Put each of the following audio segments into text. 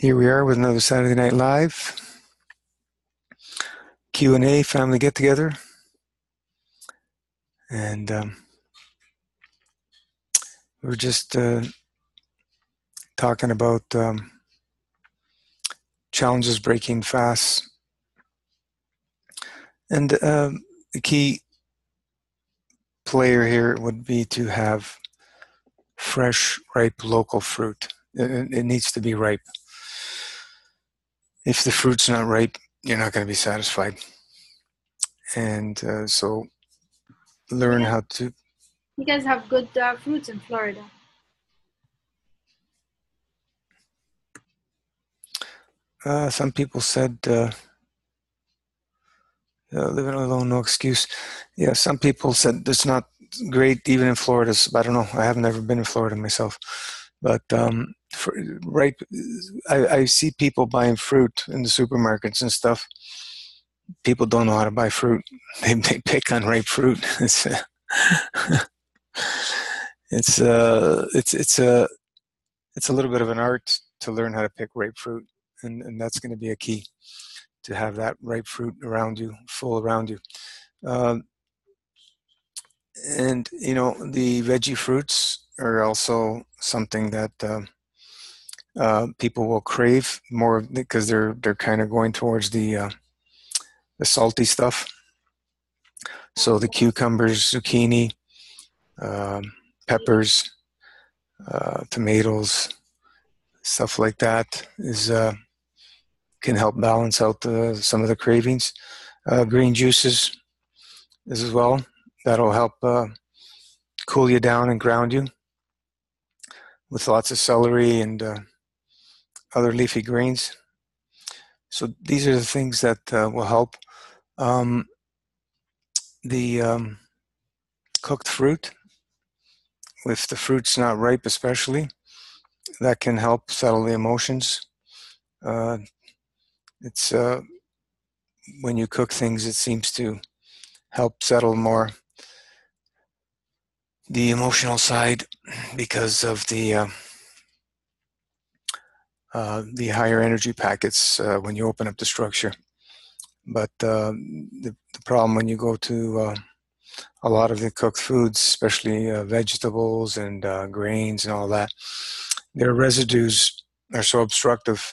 Here we are with another Saturday Night Live Q&A family get-together, and we're just talking about challenges breaking fasts, and the key player here would be to have fresh, ripe, local fruit. It needs to be ripe. If the fruit's not ripe, you're not going to be satisfied. And so learn how to... You guys have good fruits in Florida. Some people said living alone, no excuse. Yeah, some people said it's not great even in Florida. I don't know. I haven't ever been in Florida myself. But ripe, I see people buying fruit in the supermarkets and stuff. People don't know how to buy fruit. They pick on ripe fruit. It's a little bit of an art to learn how to pick ripe fruit, and that's going to be a key, to have that ripe fruit around you, full around you. And you know, the veggie fruits are also something that people will crave more because they're kind of going towards the salty stuff. So the cucumbers, zucchini, peppers, tomatoes, stuff like that is can help balance out some of the cravings. Green juices as well. That'll help cool you down and ground you, with lots of celery and other leafy greens. So these are the things that will help. The cooked fruit, if the fruit's not ripe especially, that can help settle the emotions. It's when you cook things, it seems to help settle more the emotional side because of the higher energy packets when you open up the structure. But the problem when you go to a lot of the cooked foods, especially vegetables and grains and all that, their residues are so obstructive,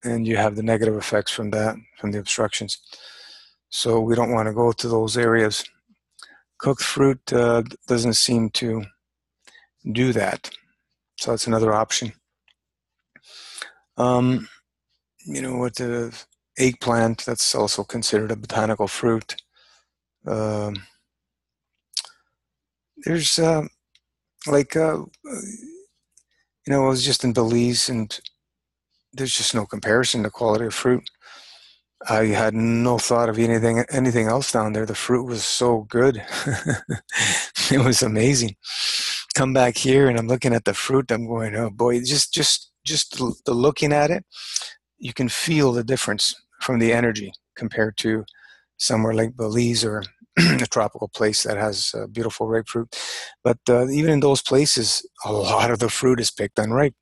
and you have the negative effects from that, from the obstructions. So we don't want to go to those areas. Cooked fruit doesn't seem to do that. So that's another option. You know, with the eggplant, that's also considered a botanical fruit. There's like, you know, I was just in Belize, and there's just no comparison to quality of fruit. I had no thought of anything else down there. The fruit was so good. It was amazing. Come back here and I'm looking at the fruit. I'm going, oh boy, just the looking at it, you can feel the difference from the energy compared to somewhere like Belize or a tropical place that has beautiful ripe fruit. But even in those places, a lot of the fruit is picked unripe.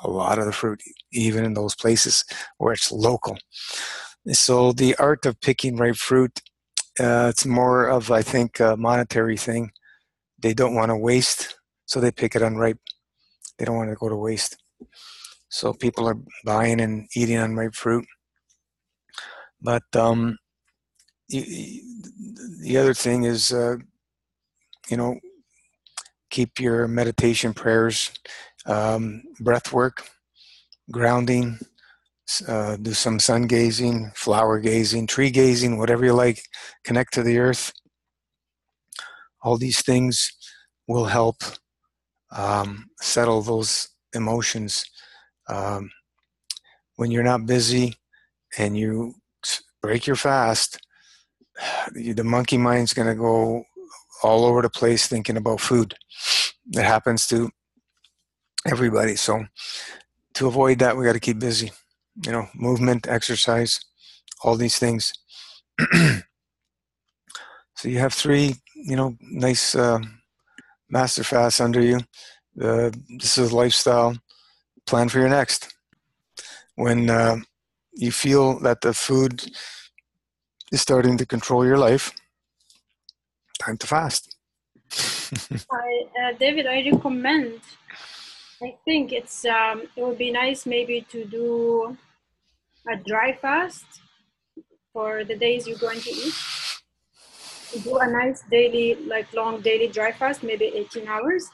A lot of the fruit, even in those places where it's local. So the art of picking ripe fruit, it's more of, I think, a monetary thing. They don't want to waste, so they pick it unripe. They don't want to go to waste. So people are buying and eating unripe fruit. But the other thing is, you know, keep your meditation prayers, breath work, grounding, do some sun gazing, flower gazing, tree gazing, whatever you like. Connect to the earth. All these things will help settle those emotions. When you're not busy and you break your fast, the monkey mind's going to go all over the place thinking about food. It happens to everybody. So to avoid that, we got to keep busy. You know, movement, exercise, all these things. So you have 3, you know, nice master fasts under you. This is a lifestyle plan for your next. when you feel that the food is starting to control your life, time to fast. David, I recommend. I think it would be nice maybe to do a dry fast for the days you're going to eat. Do a nice daily, like long daily dry fast, maybe 18 hours,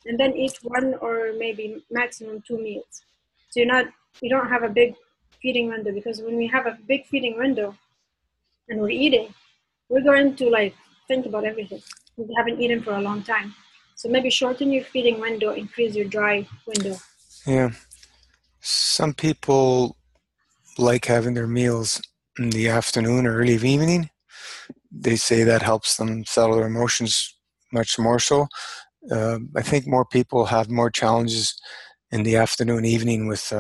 and then eat one or maybe maximum two meals. So you don't have a big feeding window, because when we have a big feeding window and we're eating, we're going to like think about everything. We haven't eaten for a long time. So maybe shorten your feeding window, increase your dry window. Yeah. Some people like having their meals in the afternoon or early evening. They say that helps them settle their emotions much more so. I think more people have more challenges in the afternoon, evening with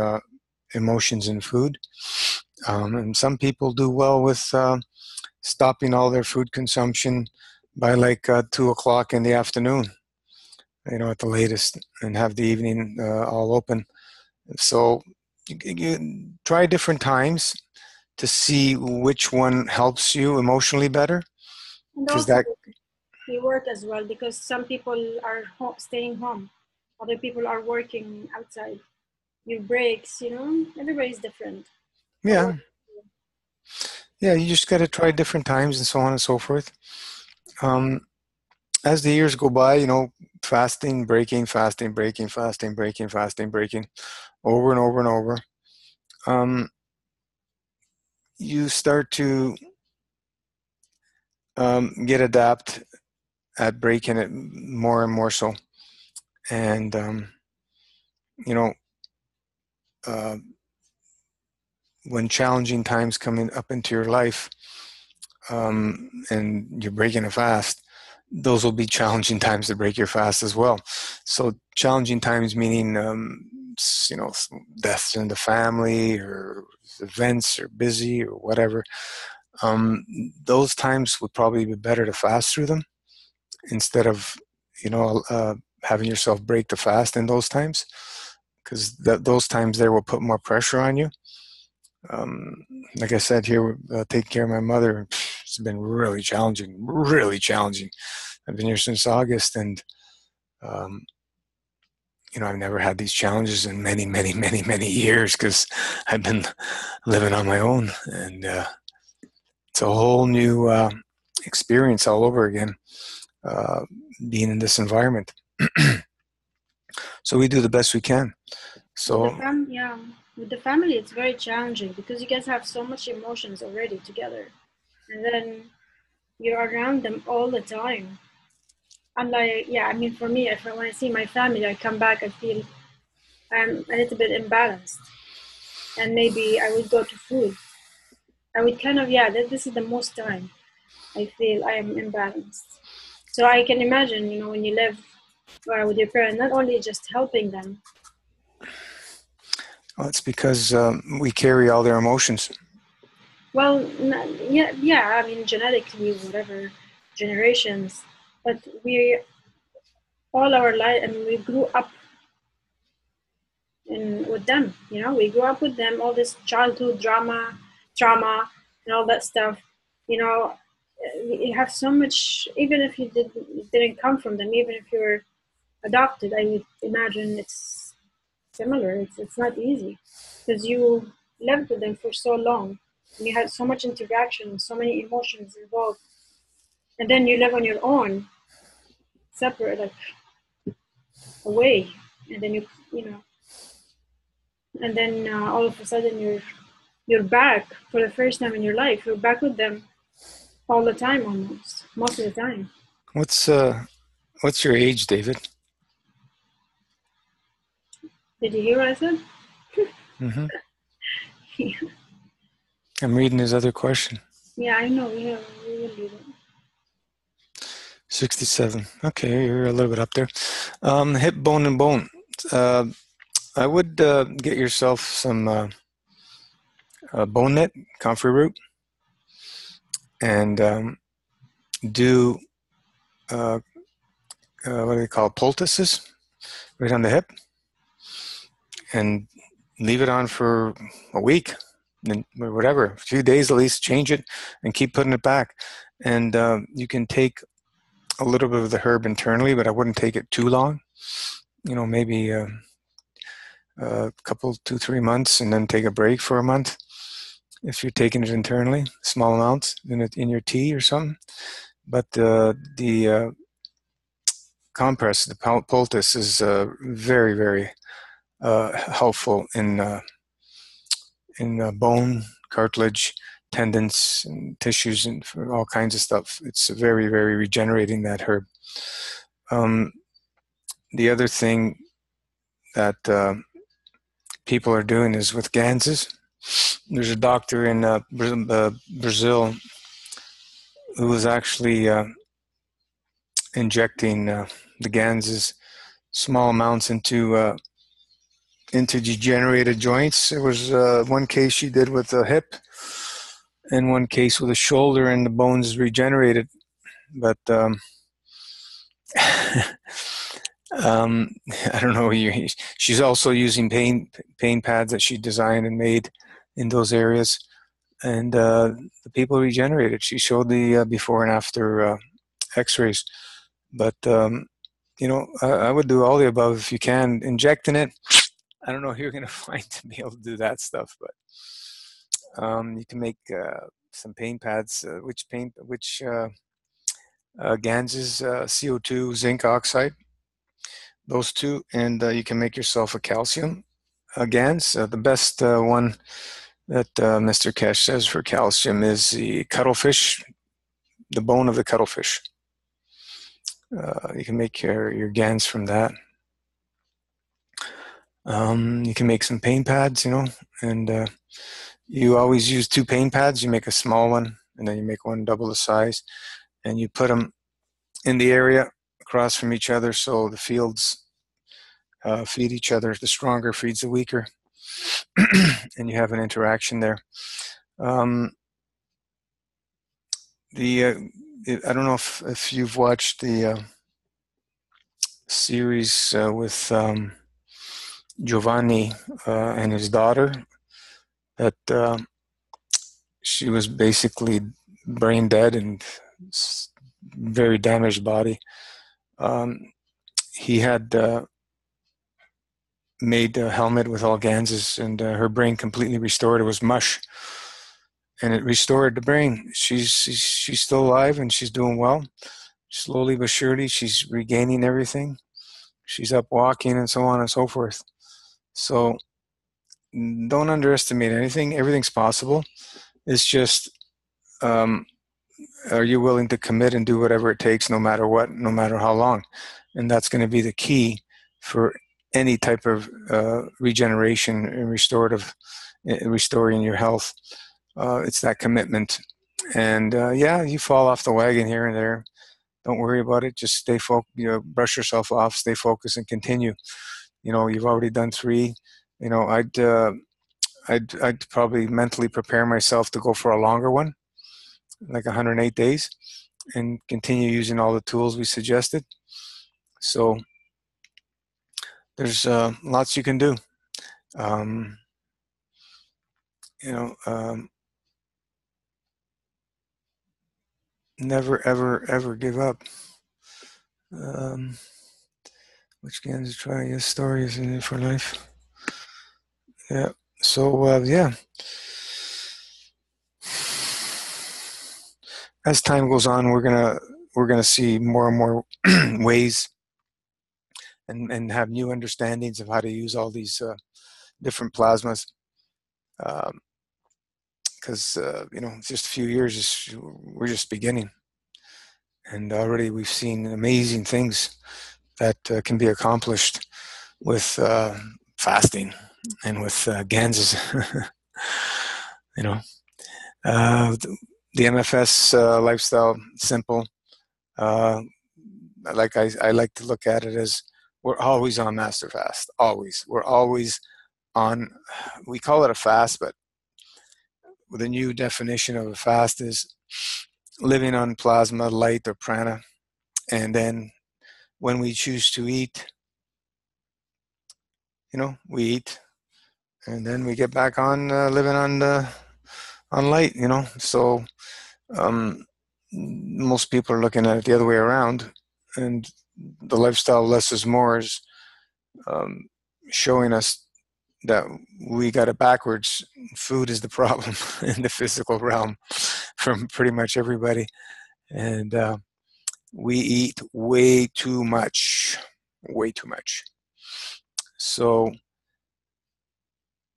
emotions and food. And some people do well with stopping all their food consumption by like 2 o'clock in the afternoon, at the latest, and have the evening all open. So you try different times to see which one helps you emotionally better, And because also that, you work as well, because some people are staying home, other people are working outside. Your breaks, everybody's different. What yeah, works? yeah, you just got to try different times and so on and so forth. Um, as the years go by, fasting, breaking, fasting, breaking, fasting, breaking, fasting, breaking, over and over and over. Um, you start to get adapt at breaking it more and more so. And, you know, uh, when challenging times come up into your life, and you're breaking a fast, those will be challenging times to break your fast as well. So challenging times meaning, deaths in the family or events or busy or whatever. Those times would probably be better to fast through them instead of, having yourself break the fast in those times, because those times there will put more pressure on you. Um, like I said, here, taking care of my mother, it's been really challenging, really challenging. I've been here since August, and um, I've never had these challenges in many, many, many, many years because I've been living on my own, and it's a whole new experience all over again, uh, being in this environment. So we do the best we can. With the So yeah, with the family, it's very challenging because you guys have so much emotions already together, and then you're around them all the time. And like, yeah, I mean, for me, if when I see my family, I come back, I feel I'm a little bit imbalanced, and maybe I would go to food. I would kind of, yeah, this is the most time I feel I am imbalanced. So I can imagine, when you live with your parents, not only just helping them. well, it's because we carry all their emotions. Well, yeah, yeah. I mean, genetically, whatever generations, but we all our life, I mean, we grew up with them. We grew up with them. All this childhood drama, trauma, and all that stuff. You have so much. Even if you didn't come from them, even if you're adopted, I would imagine it's similar. It's not easy because you lived with them for so long and you had so much interaction, so many emotions involved, and then you live on your own, separate, like away, and then and then all of a sudden you're back for the first time in your life. You're back with them all the time, almost most of the time. What's your age, David? Did you hear what I said? Hmm. I'm reading his other question. Yeah, I know. We will do that. 67. Okay, you're a little bit up there. Hip bone and bone. Uh, I would get yourself some bone net, comfrey root, and do what do they call it? Poultices right on the hip, and leave it on for a week, or whatever, a few days at least, change it and keep putting it back. And you can take a little bit of the herb internally, but I wouldn't take it too long. Maybe a couple, 2, 3 months, and then take a break for a month. If you're taking it internally, small amounts in your tea or something. But the compress, the poultice, is very, very helpful in bone, cartilage, tendons, and tissues, and for all kinds of stuff. It's very, very regenerating, that herb. Um, the other thing that people are doing is with ganses. There's a doctor in Brazil who was actually injecting the ganses, small amounts, into degenerated joints. There was one case she did with a hip, and one case with a shoulder, and the bones regenerated. But I don't know. She's also using pain pads that she designed and made in those areas, and the people regenerated. She showed the before and after X-rays. But I would do all the above if you can. Injecting it, I don't know who you're going to find to be able to do that stuff, but you can make some pain pads. Which ganses, CO2, zinc oxide, those two, and you can make yourself a calcium gans. The best one that Mr. Kesh says for calcium is the cuttlefish, the bone of the cuttlefish. You can make your gans from that. You can make some pain pads, and you always use 2 pain pads. You make a small one, and then you make one double the size, and you put them in the area across from each other, so the fields feed each other. The stronger feeds the weaker, and you have an interaction there. I don't know if you've watched the series with Giovanni and his daughter, that she was basically brain dead and very damaged body. He had made a helmet with all ganses, and her brain completely restored. It was mush, and it restored the brain. She's still alive, and she's doing well. Slowly but surely, she's regaining everything. She's up walking and so on and so forth. So don't underestimate anything. Everything's possible. It's just, are you willing to commit and do whatever it takes, no matter what, no matter how long? And that's going to be the key for any type of regeneration and restoring your health. It's that commitment. And yeah, you fall off the wagon here and there. Don't worry about it. Just stay focused. Brush yourself off. Stay focused and continue. You've already done 3. I'd probably mentally prepare myself to go for a longer one, like 108 days, and continue using all the tools we suggested. So there's lots you can do. Never, ever, ever give up. Which games to try? Yes, stories in it for life. Yeah. So yeah. As time goes on, we're gonna see more and more ways and have new understandings of how to use all these different plasmas. Because just a few years, we're just beginning, and already we've seen amazing things that can be accomplished with fasting and with ganses. The MFS lifestyle, simple. Like I like to look at it as we're always on master fast. Always, we're always on. We call it a fast, but the new definition of a fast is living on plasma, light, or prana, and then when we choose to eat, we eat. and then we get back on living on light, you know. So um, most people are looking at it the other way around, and the lifestyle less is more is um, showing us that we got it backwards. Food is the problem in the physical realm from pretty much everybody, and we eat way too much, way too much. So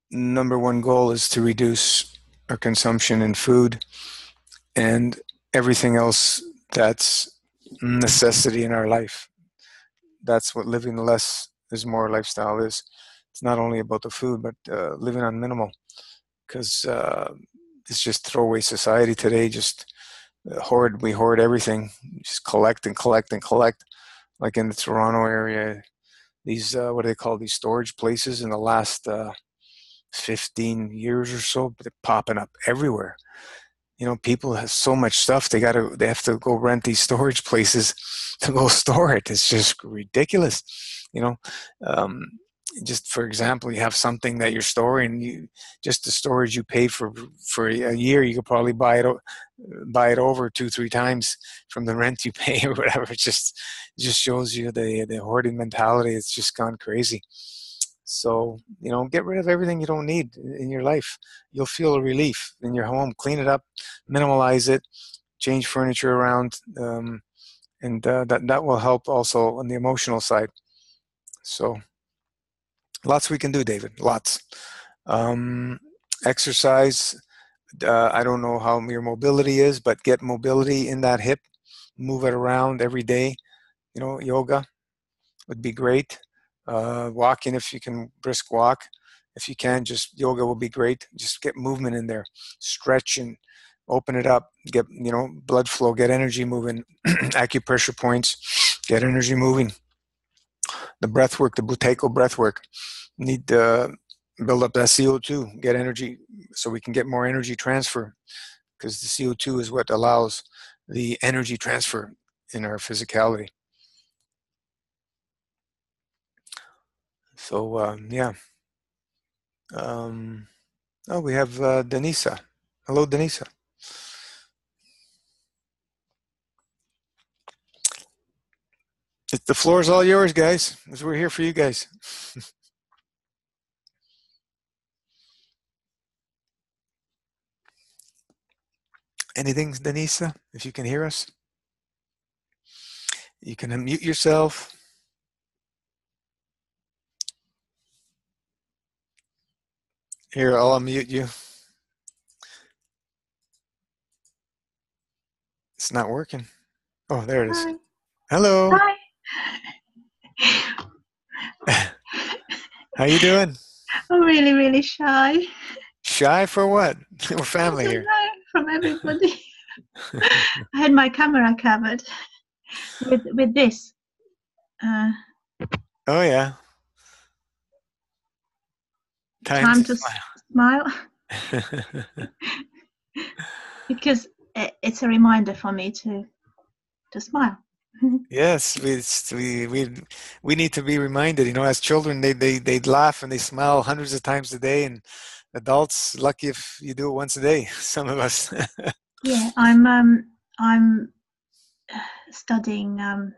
number one goal is to reduce our consumption in food and everything else that's necessity in our life. That's what living less is more lifestyle is. It's not only about the food, but living on minimal, because it's just throwaway society today. Just we hoard everything, just collect and collect and collect. Like in the Toronto area, these what do they call these storage places in the last 15 years or so, they're popping up everywhere. You know, people have so much stuff they have to go rent these storage places to go store it. It's just ridiculous. You know, um, just for example, you have something that you're storing, you just the storage you pay for a year, you could probably buy it over 2-3 times from the rent you pay or whatever. It just shows you the hoarding mentality. It's just gone crazy. So, you know, get rid of everything you don't need in your life. You'll feel a relief in your home. Clean it up, minimalize it, change furniture around, and that will help also on the emotional side. So, lots we can do, David. Lots. Um, Exercise. I don't know how your mobility is, but get mobility in that hip. Move it around every day. You know, yoga would be great. Walking, if you can, brisk walk. If you can, just yoga will be great. Just get movement in there, stretch and open it up. Get blood flow, get energy moving. Acupressure points, get energy moving. The breath work, the Buteyko breath work. Need to build up that CO2, get energy, so we can get more energy transfer, because the CO2 is what allows the energy transfer in our physicality. So yeah. Um, oh, we have Denisa. Hello, Denisa. The floor is all yours, guys, as we're here for you guys. Anything, Denisa? If you can hear us, you can unmute yourself. Here, I'll unmute you. It's not working. Oh, there it is. Hi. Hello. Hi. How you doing? I'm really, really shy. Shy for what? We're I family don't here. know, from everybody. I had my camera covered with this. Oh yeah. Time Time to to smile, smile. because it's a reminder for me to smile. Yes, we need to be reminded. You know, as children, they laugh and they smile hundreds of times a day, and adults, lucky if you do it once a day. Some of us. Yeah, I'm studying. I'm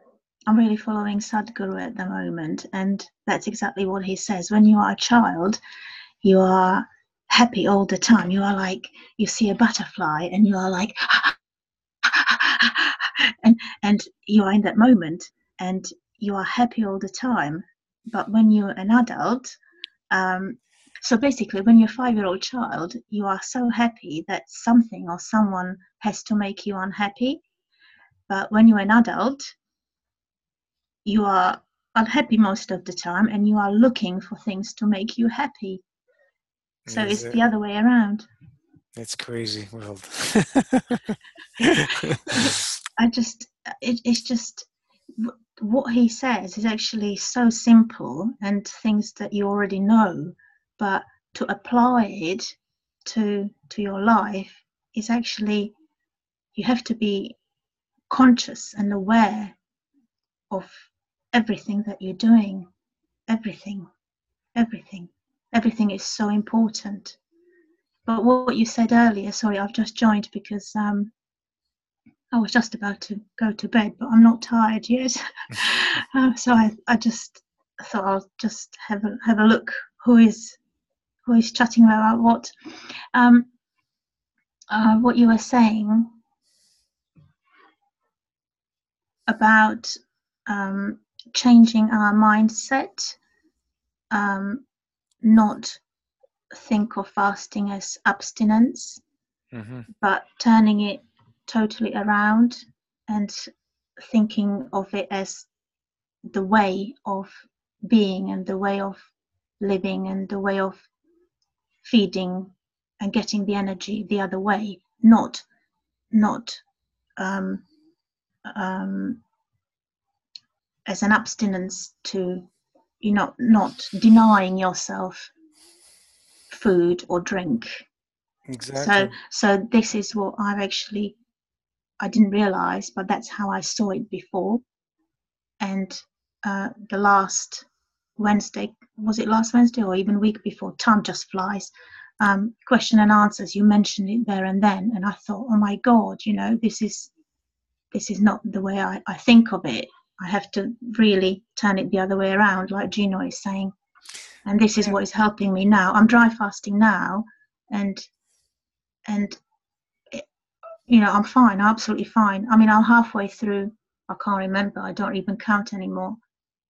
really following Sadhguru at the moment, and that's exactly what he says. When you are a child, you are happy all the time. You are like, you see a butterfly and you are like and you are in that moment and you are happy all the time. But when you're an adult, so basically when you're a 5-year-old child, you are so happy that something or someone has to make you unhappy. But when you're an adult, you are unhappy most of the time and you are looking for things to make you happy. So Is it's it? the other way around. It's crazy world. I just, it's just what he says is actually so simple and things that you already know, but to apply it to your life is actually, you have to be conscious and aware of everything that you're doing, everything, everything. everything is so important. But what you said earlier, sorry, I've just joined because I was just about to go to bed, but I'm not tired yet. So I just thought I'll just have a look who is chatting about what. What you were saying about changing our mindset, not think of fasting as abstinence, but turning it totally around and thinking of it as the way of being and the way of living and the way of feeding and getting the energy the other way, not um, as an abstinence to, not denying yourself food or drink. Exactly. So this is what I didn't realize, but that's how I saw it before. And the last Wednesday, was it last Wednesday or even week before? Time just flies. Question and answers, you mentioned it there and then, and I thought, oh my God, this is not the way I think of it. I have to really turn it the other way around, like Gino is saying. And this is what is helping me now. I'm dry fasting now, and I'm fine, absolutely fine. I mean, I'm halfway through. I can't remember. I don't even count anymore.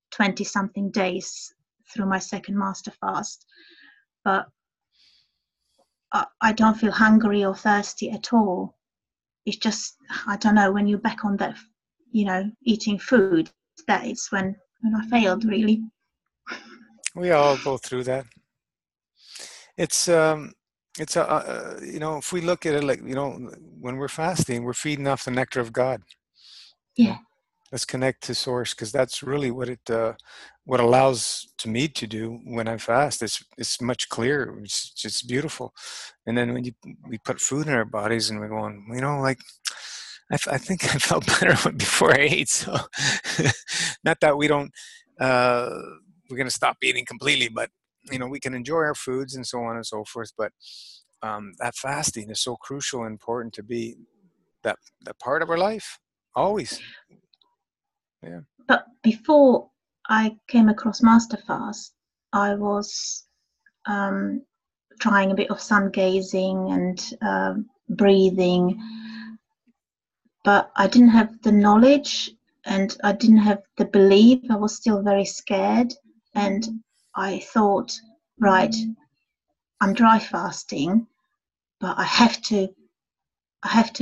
20 something days through my second master fast, but I don't feel hungry or thirsty at all. It's just, I don't know, when you're back on that, eating food, that is when I failed, really. We all go through that. It's if we look at it like, when we're fasting, we're feeding off the nectar of God. Yeah. Let's connect to source, because that's really what allows to me to do when I fast. It's much clearer. It's just beautiful. And then when we put food in our bodies and we're going, like, I think I felt better before I ate. So not that we don't, we're going to stop eating completely, but we can enjoy our foods and so on and so forth. But that fasting is so crucial and important to be that part of our life always. Yeah. But before I came across Master Fast, I was trying a bit of sun gazing and breathing, but I didn't have the knowledge and I didn't have the belief. I was still very scared, and I thought, right, I'm dry fasting, but I have to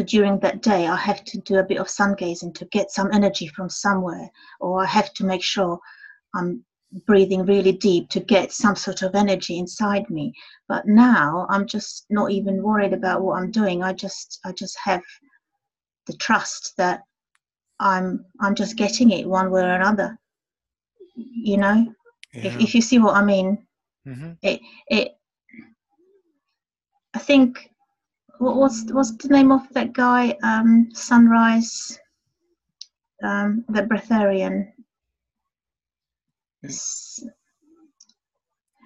during that day, I have to do a bit of sun gazing to get some energy from somewhere, or I have to make sure I'm breathing really deep to get some sort of energy inside me. But now I'm just not even worried about what I'm doing. I just have the trust that I'm just getting it one way or another. Yeah. If you see what I mean. Mm-hmm. It I think, what's the name of that guy? Sunrise, the breatharian.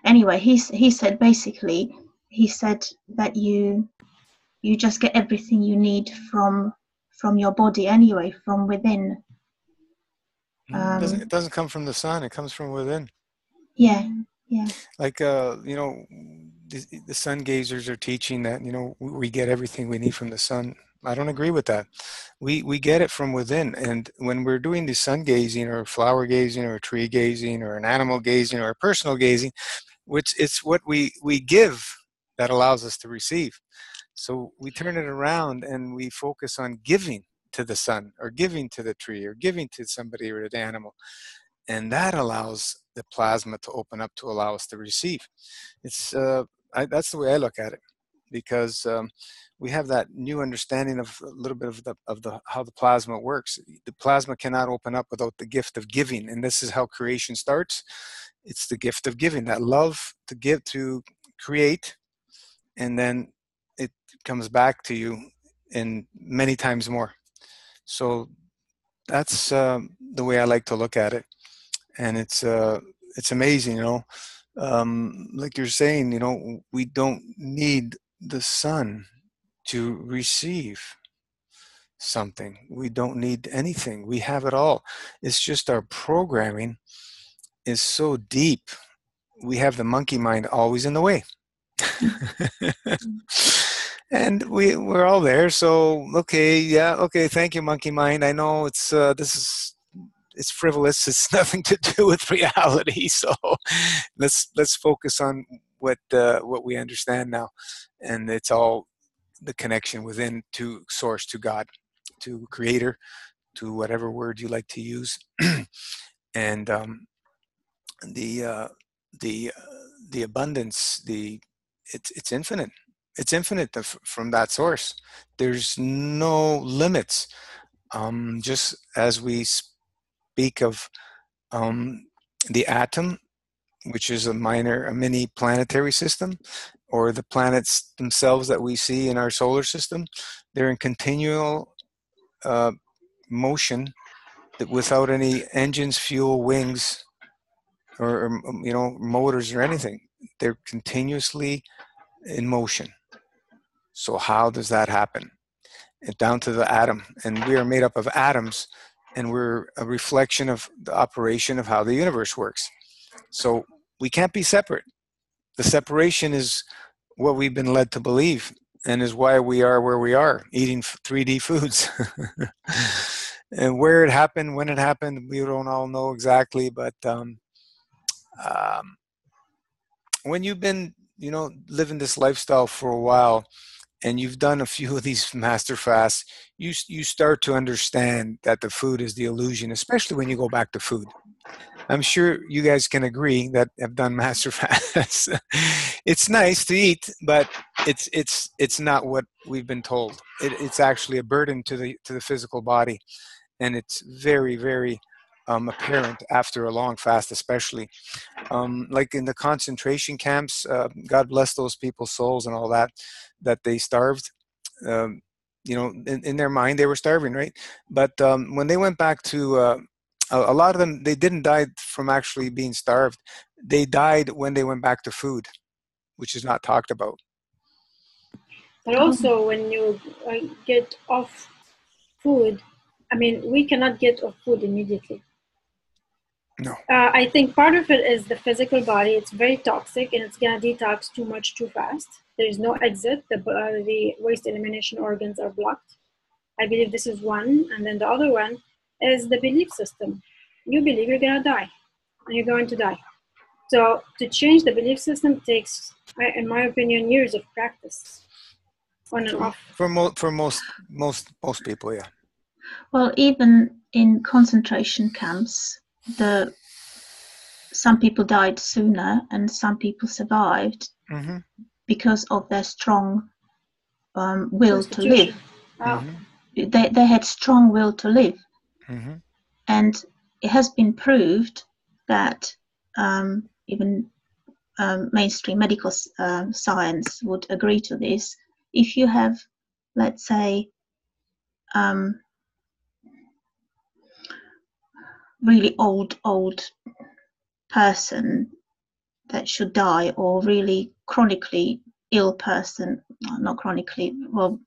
Anyway, he said basically, he said that you just get everything you need from your body anyway, from within. It doesn't come from the sun. It comes from within. Yeah. Like, the sun gazers are teaching that, we get everything we need from the sun. I don't agree with that. We get it from within. And when we're doing the sun gazing or flower gazing or tree gazing or an animal gazing or personal gazing, it's what we give that allows us to receive. So we turn it around and we focus on giving to the sun or giving to the tree or giving to somebody or the animal. And that allows the plasma to open up to allow us to receive. It's that's the way I look at it, because we have that new understanding of a little bit of the how the plasma works. The plasma cannot open up without the gift of giving, and this is how creation starts. It's the gift of giving, that love to give, to create, and then it comes back to you in many times more. So that's the way I like to look at it. And it's amazing, like you're saying, you know, we don't need the sun to receive something. We don't need anything. We have it all. It's just our programming is so deep. We have the monkey mind always in the way. And we're all there. So okay, yeah, okay, thank you, monkey mind. I know it's it's frivolous. It's nothing to do with reality. So let's focus on what we understand now, and it's all the connection within, to source, to God, to creator, to whatever word you like to use. And the uh, the uh, the abundance, it's infinite. It's infinite from that source. There's no limits. Just as we speak of the atom, which is a mini planetary system, or the planets themselves that we see in our solar system, they're in continual uh, motion, that without any engines, fuel, wings, or you know, motors or anything. They're continuously in motion. So how does that happen? And down to the atom, and we are made up of atoms, and we're a reflection of the operation of how the universe works. So we can't be separate. The separation is what we've been led to believe, and is why we are where we are, eating 3D foods. And where it happened, when it happened, we don't all know exactly. But um, when you've been, you know, living this lifestyle for a while, and you've done a few of these master fasts, you start to understand that the food is the illusion, especially when you go back to food. I'm sure you guys can agree that have done master fasts. It's nice to eat, but it's not what we've been told. It's actually a burden to the physical body, and it's very apparent after a long fast, especially like in the concentration camps. God bless those people's souls and all that, that they starved. Um, you know, in their mind, they were starving, right? But when they went back to a lot of them, they didn't die from actually being starved. They died when they went back to food, which is not talked about. But also, when you get off food, I mean, we cannot get off food immediately. No. I think part of it is the physical body. It's very toxic, and it's gonna detox too much too fast. There is no exit. The waste elimination organs are blocked. I believe this is one, and then the other one is the belief system. You believe you're gonna die, and you're going to die. So to change the belief system takes, in my opinion, years of practice, on and off. For most people, yeah. Well, even in concentration camps, some people died sooner and some people survived Mm-hmm. because of their strong will to live. Mm-hmm. They had strong will to live. Mm-hmm. And it has been proved that even mainstream medical science would agree to this. If you have, let's say, really old person that should die, or really chronically ill person, not chronically, well,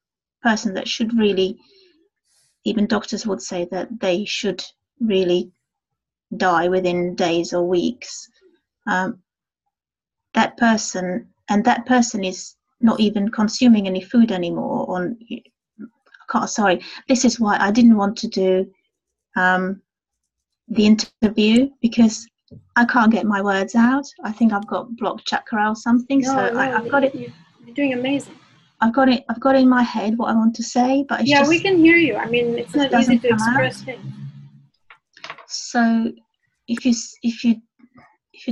person that should really, even doctors would say that they should really die within days or weeks. That person is not even consuming any food anymore. Sorry, this is why I didn't want to do the interview, because I can't get my words out. I think I've got blocked chakra or something. I've got it. You're doing amazing. I've got it in my head what I want to say, but it's we can hear you. I mean, it's not easy to express things. So if you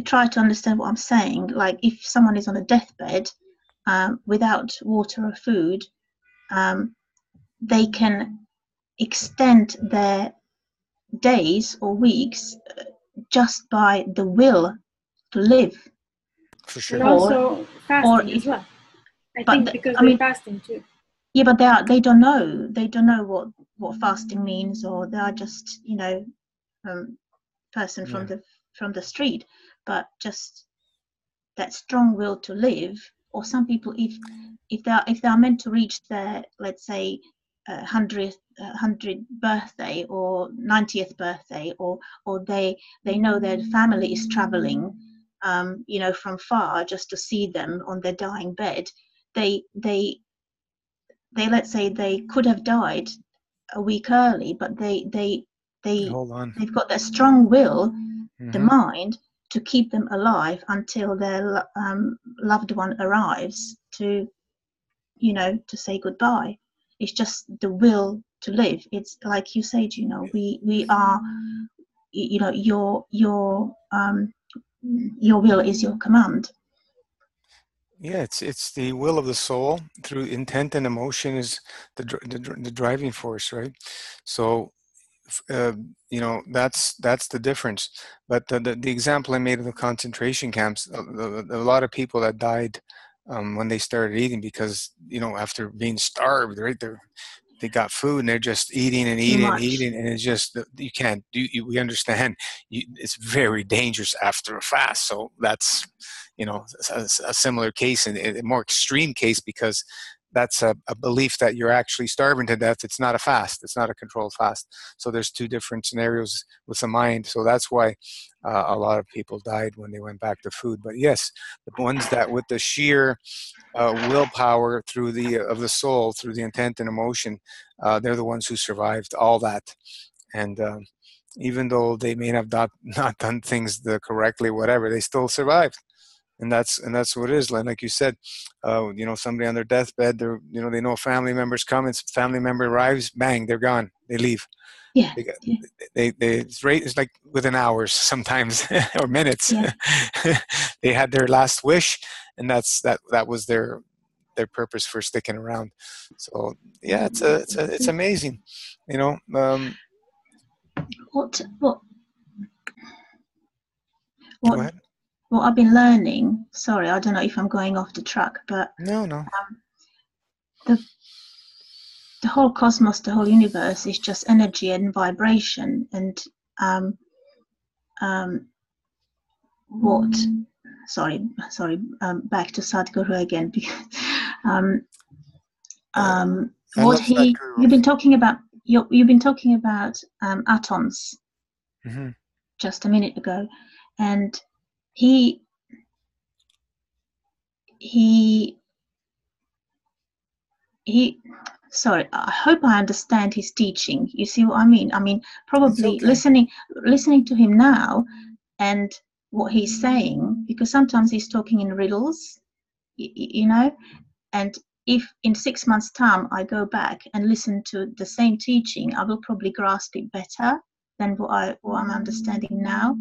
try to understand what I'm saying, like if someone is on a deathbed without water or food, they can extend their days or weeks just by the will to live. For sure. And also fasting as well. I think because they're fasting too. Yeah, but they don't know what fasting means, or they are just, you know, person from the street. But just that strong will to live, or some people, if they are meant to reach their, let's say, 100th birthday or 90th birthday, or they know their family is traveling, from far just to see them on their dying bed, they let's say they could have died a week early, but Hold on. they've got that strong will, the Mm-hmm. mind, to keep them alive until their loved one arrives to say goodbye. It's just the will to live. It's like you said, we are, your will is your command. Yeah, it's the will of the soul through intent and emotion is the driving force, right? So that's the difference. But the example I made of the concentration camps, a lot of people that died when they started eating because after being starved, right? They got food and they're just eating and Too eating and much. eating, and it's just you can't do. We understand it's very dangerous after a fast. So that's a similar case and a more extreme case because that's a belief that you're actually starving to death. It's not a fast. It's not a controlled fast. So there's two different scenarios with the mind. So that's why a lot of people died when they went back to food. But yes, the ones that with the sheer willpower through of the soul, through the intent and emotion, they're the ones who survived all that. And even though they may have not done things correctly, whatever, they still survived. And that's what it is. Like you said, somebody on their deathbed, they know a family member's coming. Family member arrives, bang, they're gone. They leave. Yeah. It's like within hours sometimes or minutes. Yeah. They had their last wish, and that was their purpose for sticking around. So yeah, it's amazing. What Go ahead. what I've been learning. Sorry, I don't know if I'm going off the track, but No. The whole cosmos, the whole universe is just energy and vibration, and what sorry back to Sadhguru again, because what you've been talking about, you've been talking about atoms mm-hmm. just a minute ago, and he sorry, I hope I understand his teaching. You see what I mean? I mean, probably Okay. listening to him now and what he's saying, because sometimes he's talking in riddles, and if in 6 months' time I go back and listen to the same teaching, I will probably grasp it better than what I'm understanding now.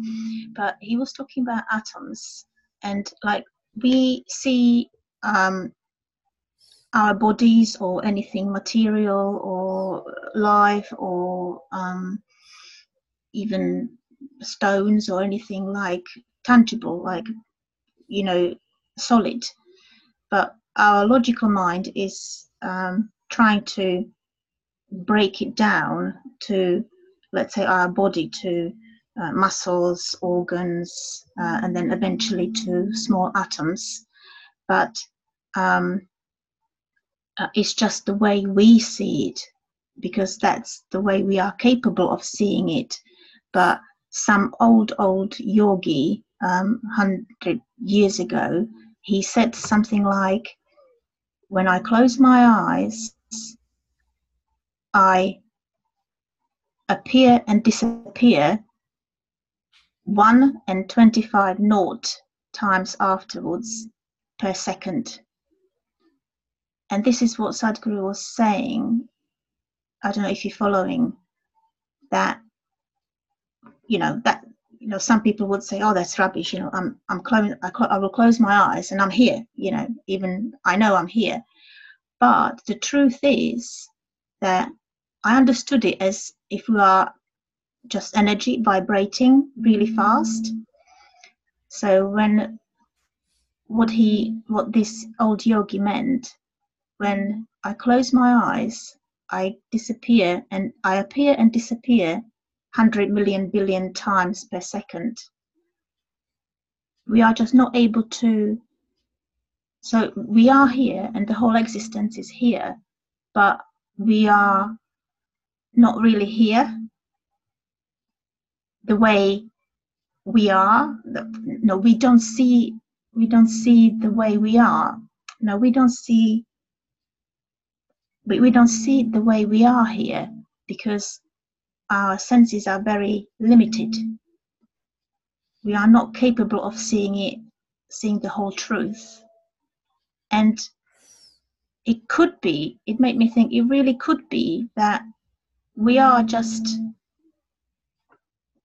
But he was talking about atoms, and like we see our bodies or anything material or live or even stones or anything like tangible, like solid, but our logical mind is trying to break it down to, let's say, our body, to muscles, organs, and then eventually to small atoms. But it's just the way we see it, because that's the way we are capable of seeing it. But some old yogi, 100 years ago, he said something like, when I close my eyes, I appear and disappear 1 and 25 naught times afterwards per second. And this is what Sadhguru was saying. I don't know if you're following that. Some people would say, "Oh, that's rubbish." I will close my eyes and I'm here. Even I know I'm here. But the truth is that I understood it as if we are just energy vibrating really fast. So what this old yogi meant, when I close my eyes, I disappear and I appear and disappear 100 million billion times per second. We are just not able to. So we are here, and the whole existence is here, but we are not really here the way we are. No, we don't see the way we are. No, we don't see the way we are here, because our senses are very limited. We are not capable of seeing the whole truth. And it made me think, it really could be that we are just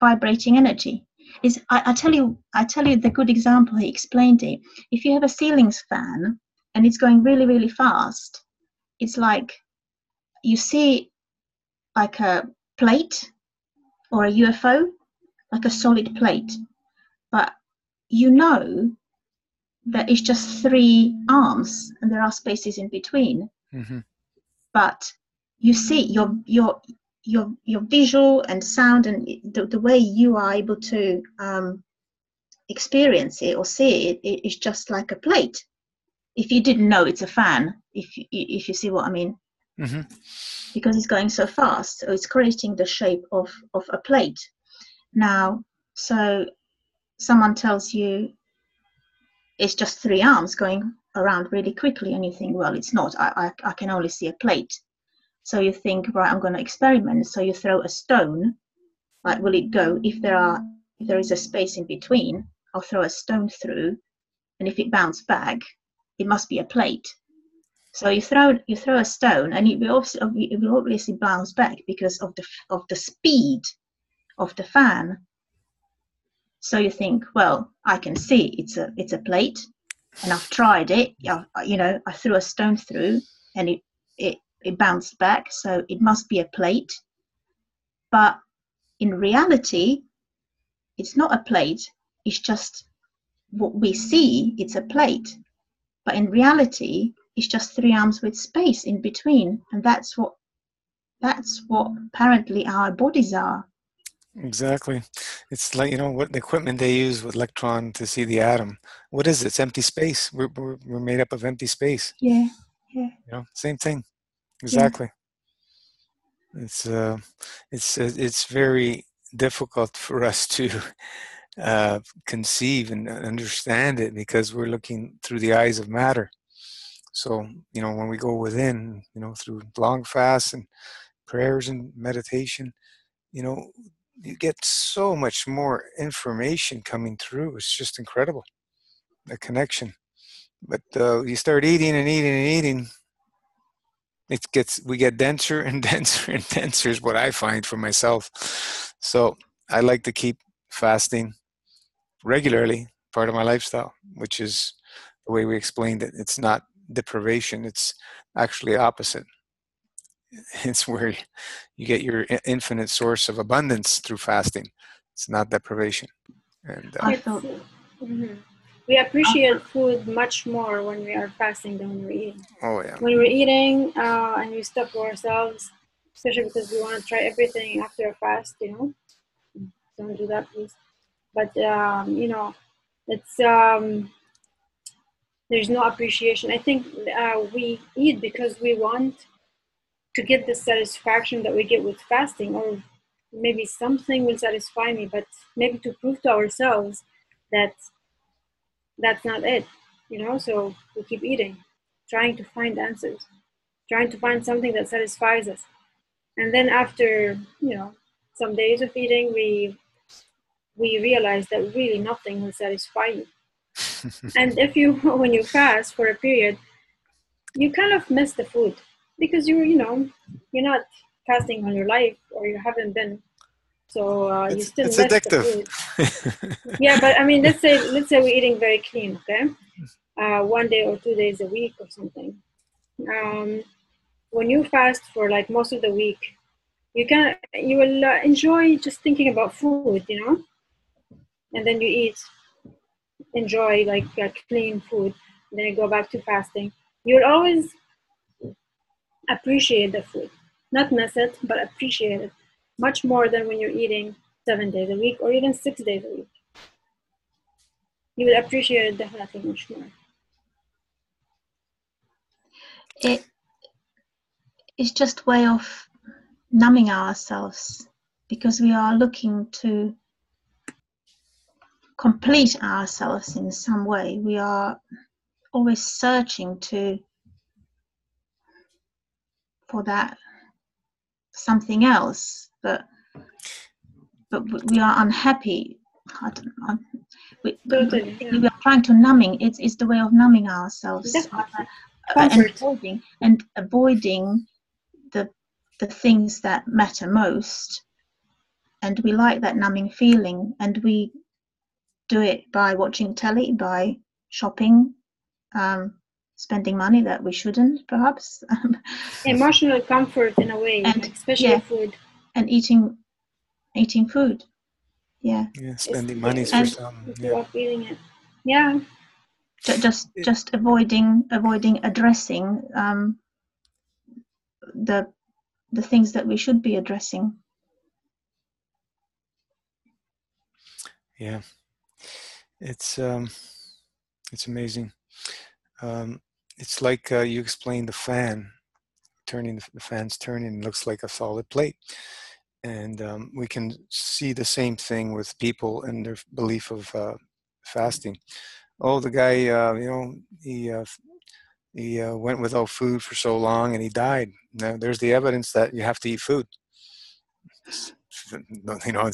vibrating energy. I tell you the good example, he explained it. If you have a ceiling fan and it's going really, really fast, it's like you see like a plate or a UFO, like a solid plate, but you know that it's just 3 arms and there are spaces in between. Mm-hmm. But you see your visual and sound, and the way you are able to experience it or see it, it is just like a plate. If you didn't know it's a fan, if you see what I mean. Mm-hmm. Because it's going so fast, so it's creating the shape of a plate. Now, so someone tells you it's just 3 arms going around really quickly, and you think, well, it's not. I can only see a plate. So you think, right, I'm going to experiment. So you throw a stone. Like, will it go? If there is a space in between, I'll throw a stone through, and if it bounces back, it must be a plate. So you throw a stone, and it will obviously bounce back because of the speed of the fan. So you think, well, I can see it's a plate, and I've tried it. I threw a stone through, and it bounced back, so it must be a plate. But in reality, it's not a plate. It's just what we see. It's a plate, but in reality, it's just 3 arms with space in between, and that's what apparently our bodies are. Exactly. It's like, what the equipment they use with electron to see the atom. What is it? It's empty space. We're made up of empty space. Yeah. Same thing. Yeah. Exactly. It's very difficult for us to conceive and understand it because we're looking through the eyes of matter. So, when we go within, through long fasts and prayers and meditation, you get so much more information coming through. It's just incredible, the connection. But you start eating and eating and eating, we get denser and denser and denser is what I find for myself. So I like to keep fasting regularly, part of my lifestyle, which is the way we explained it. It's not deprivation, it's actually opposite. It's where you get your infinite source of abundance through fasting. It's not deprivation. And Mhm. We appreciate food much more when we are fasting than when we're eating. oh yeah, When we're eating and we stop for ourselves, especially because we want to try everything after a fast, don't do that, please. But it's there's no appreciation. I think we eat because we want to get the satisfaction that we get with fasting, or maybe something will satisfy me, but maybe to prove to ourselves that that's not it, so we keep eating, trying to find answers, trying to find something that satisfies us. And then after, some days of eating, we realize that really nothing will satisfy you. And if you, when you fast for a period, you kind of miss the food because you're not fasting on your life, or you haven't been. So you still it's miss the addictive. food. Yeah, but I mean, let's say we're eating very clean, okay? 1 day or 2 days a week or something. When you fast for like most of the week, you will enjoy just thinking about food, and then you eat, enjoy like clean food, and then you go back to fasting. You'll always appreciate the food, not miss it, but appreciate it much more than when you're eating 7 days a week or even 6 days a week. you will appreciate the healthy much more. It's just a way of numbing ourselves, because we are looking to complete ourselves in some way. We are always searching for that something else, but we are unhappy. I don't know. Totally, yeah. We are trying to numbing. It's the way of numbing ourselves, Definitely. and avoiding the things that matter most. And we like that numbing feeling, and we do it by watching telly, by shopping, spending money that we shouldn't, perhaps. Emotional comfort in a way, and like especially food. And eating food. Yeah, spending money for some. If you are feeling it, yeah. Just avoiding addressing the things that we should be addressing. Yeah, it's amazing. It's like you explained the fan turning. The fan's turning. It looks like a solid plate, and we can see the same thing with people and their belief of fasting. Oh, the guy, he went without food for so long and he died. Now, there's the evidence that you have to eat food. It's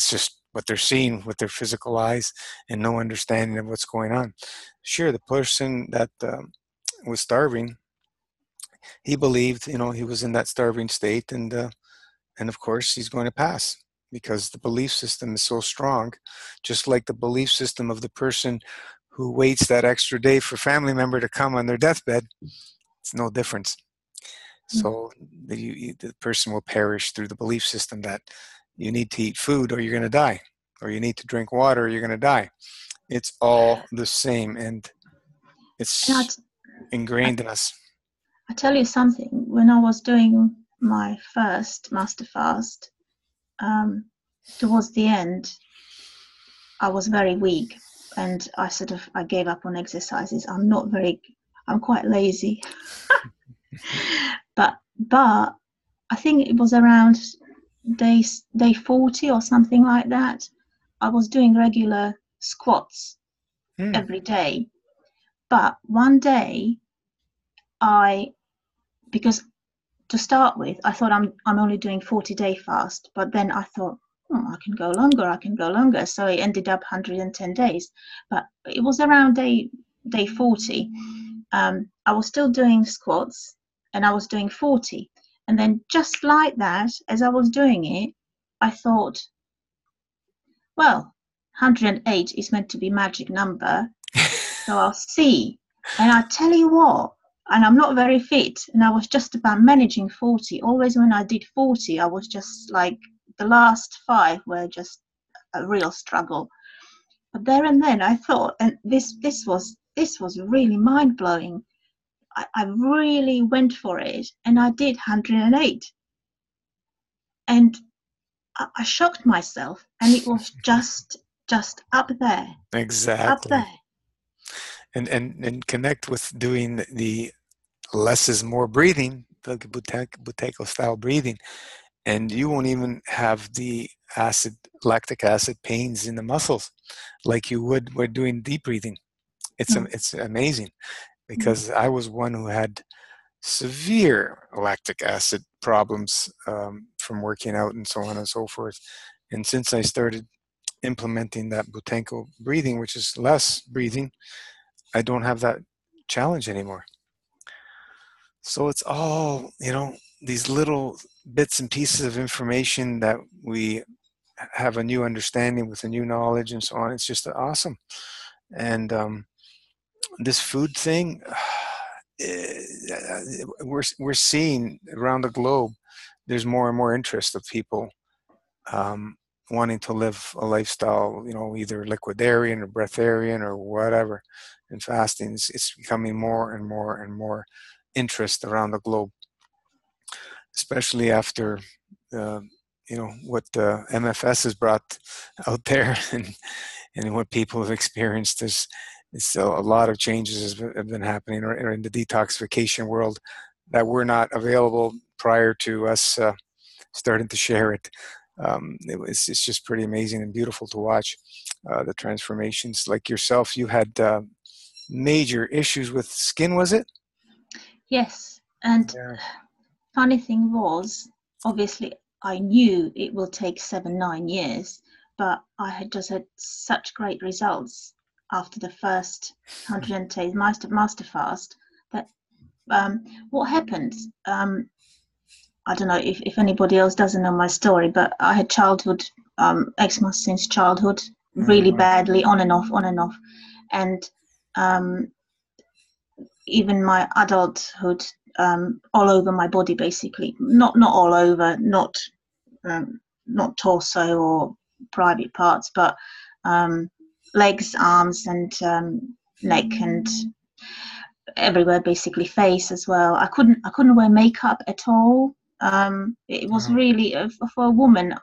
just what they're seeing with their physical eyes and no understanding of what's going on. Sure, the person that was starving, he believed, he was in that starving state, and of course he's going to pass because the belief system is so strong, just like the belief system of the person who waits that extra day for a family member to come on their deathbed. It's no difference. So the person will perish through the belief system that you need to eat food or you're going to die, or you need to drink water or you're going to die. It's all the same, and it's ingrained in us. I tell you something, when I was doing my first master fast, towards the end, I was very weak, and I gave up on exercises. I'm quite lazy. but I think it was around day 40 or something like that. I was doing regular squats every day. But one day, because to start with, I thought I'm only doing 40-day fast, but then I thought, I can go longer. So it ended up 110 days. But it was around day 40. I was still doing squats, and I was doing 40. And then just like that, as I was doing it, I thought, well, 108 is meant to be magic number, so I'll see. And I tell you what, and I'm not very fit, and I was just about managing 40. Always when I did 40, I was just like, the last 5 were just a real struggle. But there and then I thought, and this was really mind-blowing. I really went for it, and I did 108. And I shocked myself, and it was just up there. Exactly. Up there. And connect with doing the less is more breathing, the Buteyko style breathing, and you won't even have the lactic acid pains in the muscles like you would when doing deep breathing. It's amazing, because I was one who had severe lactic acid problems from working out and so on and so forth. And since I started implementing that Buteyko breathing, which is less breathing, I don't have that challenge anymore. So it's all, these little bits and pieces of information that we have a new understanding with a new knowledge and so on. It's just awesome. And this food thing, we're seeing around the globe, there's more and more interest of people wanting to live a lifestyle, either liquidarian or breatharian or whatever. And fasting, it's becoming more and more and more interest around the globe, especially after what the MFS has brought out there, and and what people have experienced is still a lot of changes have been happening or in the detoxification world that were not available prior to us starting to share it. It's just pretty amazing and beautiful to watch the transformations. Like yourself, you had major issues with skin, was it? Yes, and Yeah. funny thing was, obviously, I knew it will take 7-9 years, but I had just had such great results after the first 100 days master fast that what happened? I don't know if anybody else doesn't know my story, but I had childhood eczema since childhood, really Wow. badly, on and off, and even my adulthood, all over my body, basically. Not all over, not torso or private parts, but legs, arms, and neck, and everywhere, basically, face as well. I couldn't wear makeup at all. It was Wow. really for a woman.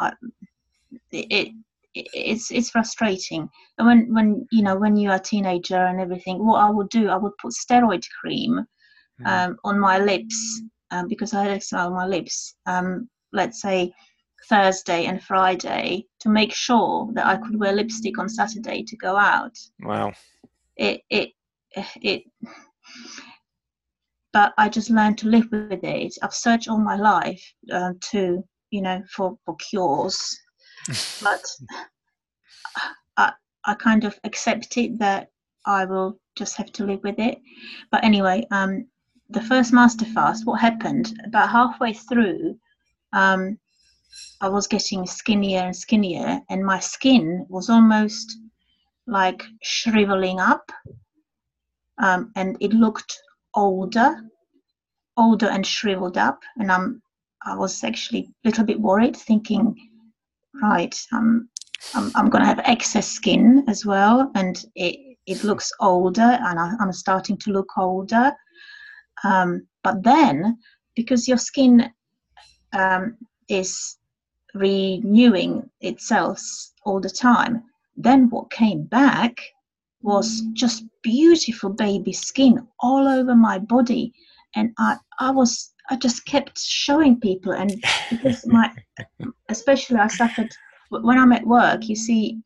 It's frustrating. And when you are a teenager and everything, what I would do, I would put steroid cream on my lips, because I had eczema on my lips. Let's say Thursday and Friday, to make sure that I could wear lipstick on Saturday to go out. Wow. It But I just learned to live with it. I've searched all my life for cures, but I kind of accepted that I will just have to live with it. But anyway, the first master fast, what happened about halfway through, I was getting skinnier and skinnier, and my skin was almost like shriveling up, and it looked older and shriveled up, and I was actually a little bit worried, thinking, right, I'm going to have excess skin as well, and it looks older, and I'm starting to look older. But then, because your skin is renewing itself all the time, then what came back was just beautiful baby skin all over my body, and I just kept showing people, and because especially I suffered when I'm at work, you see,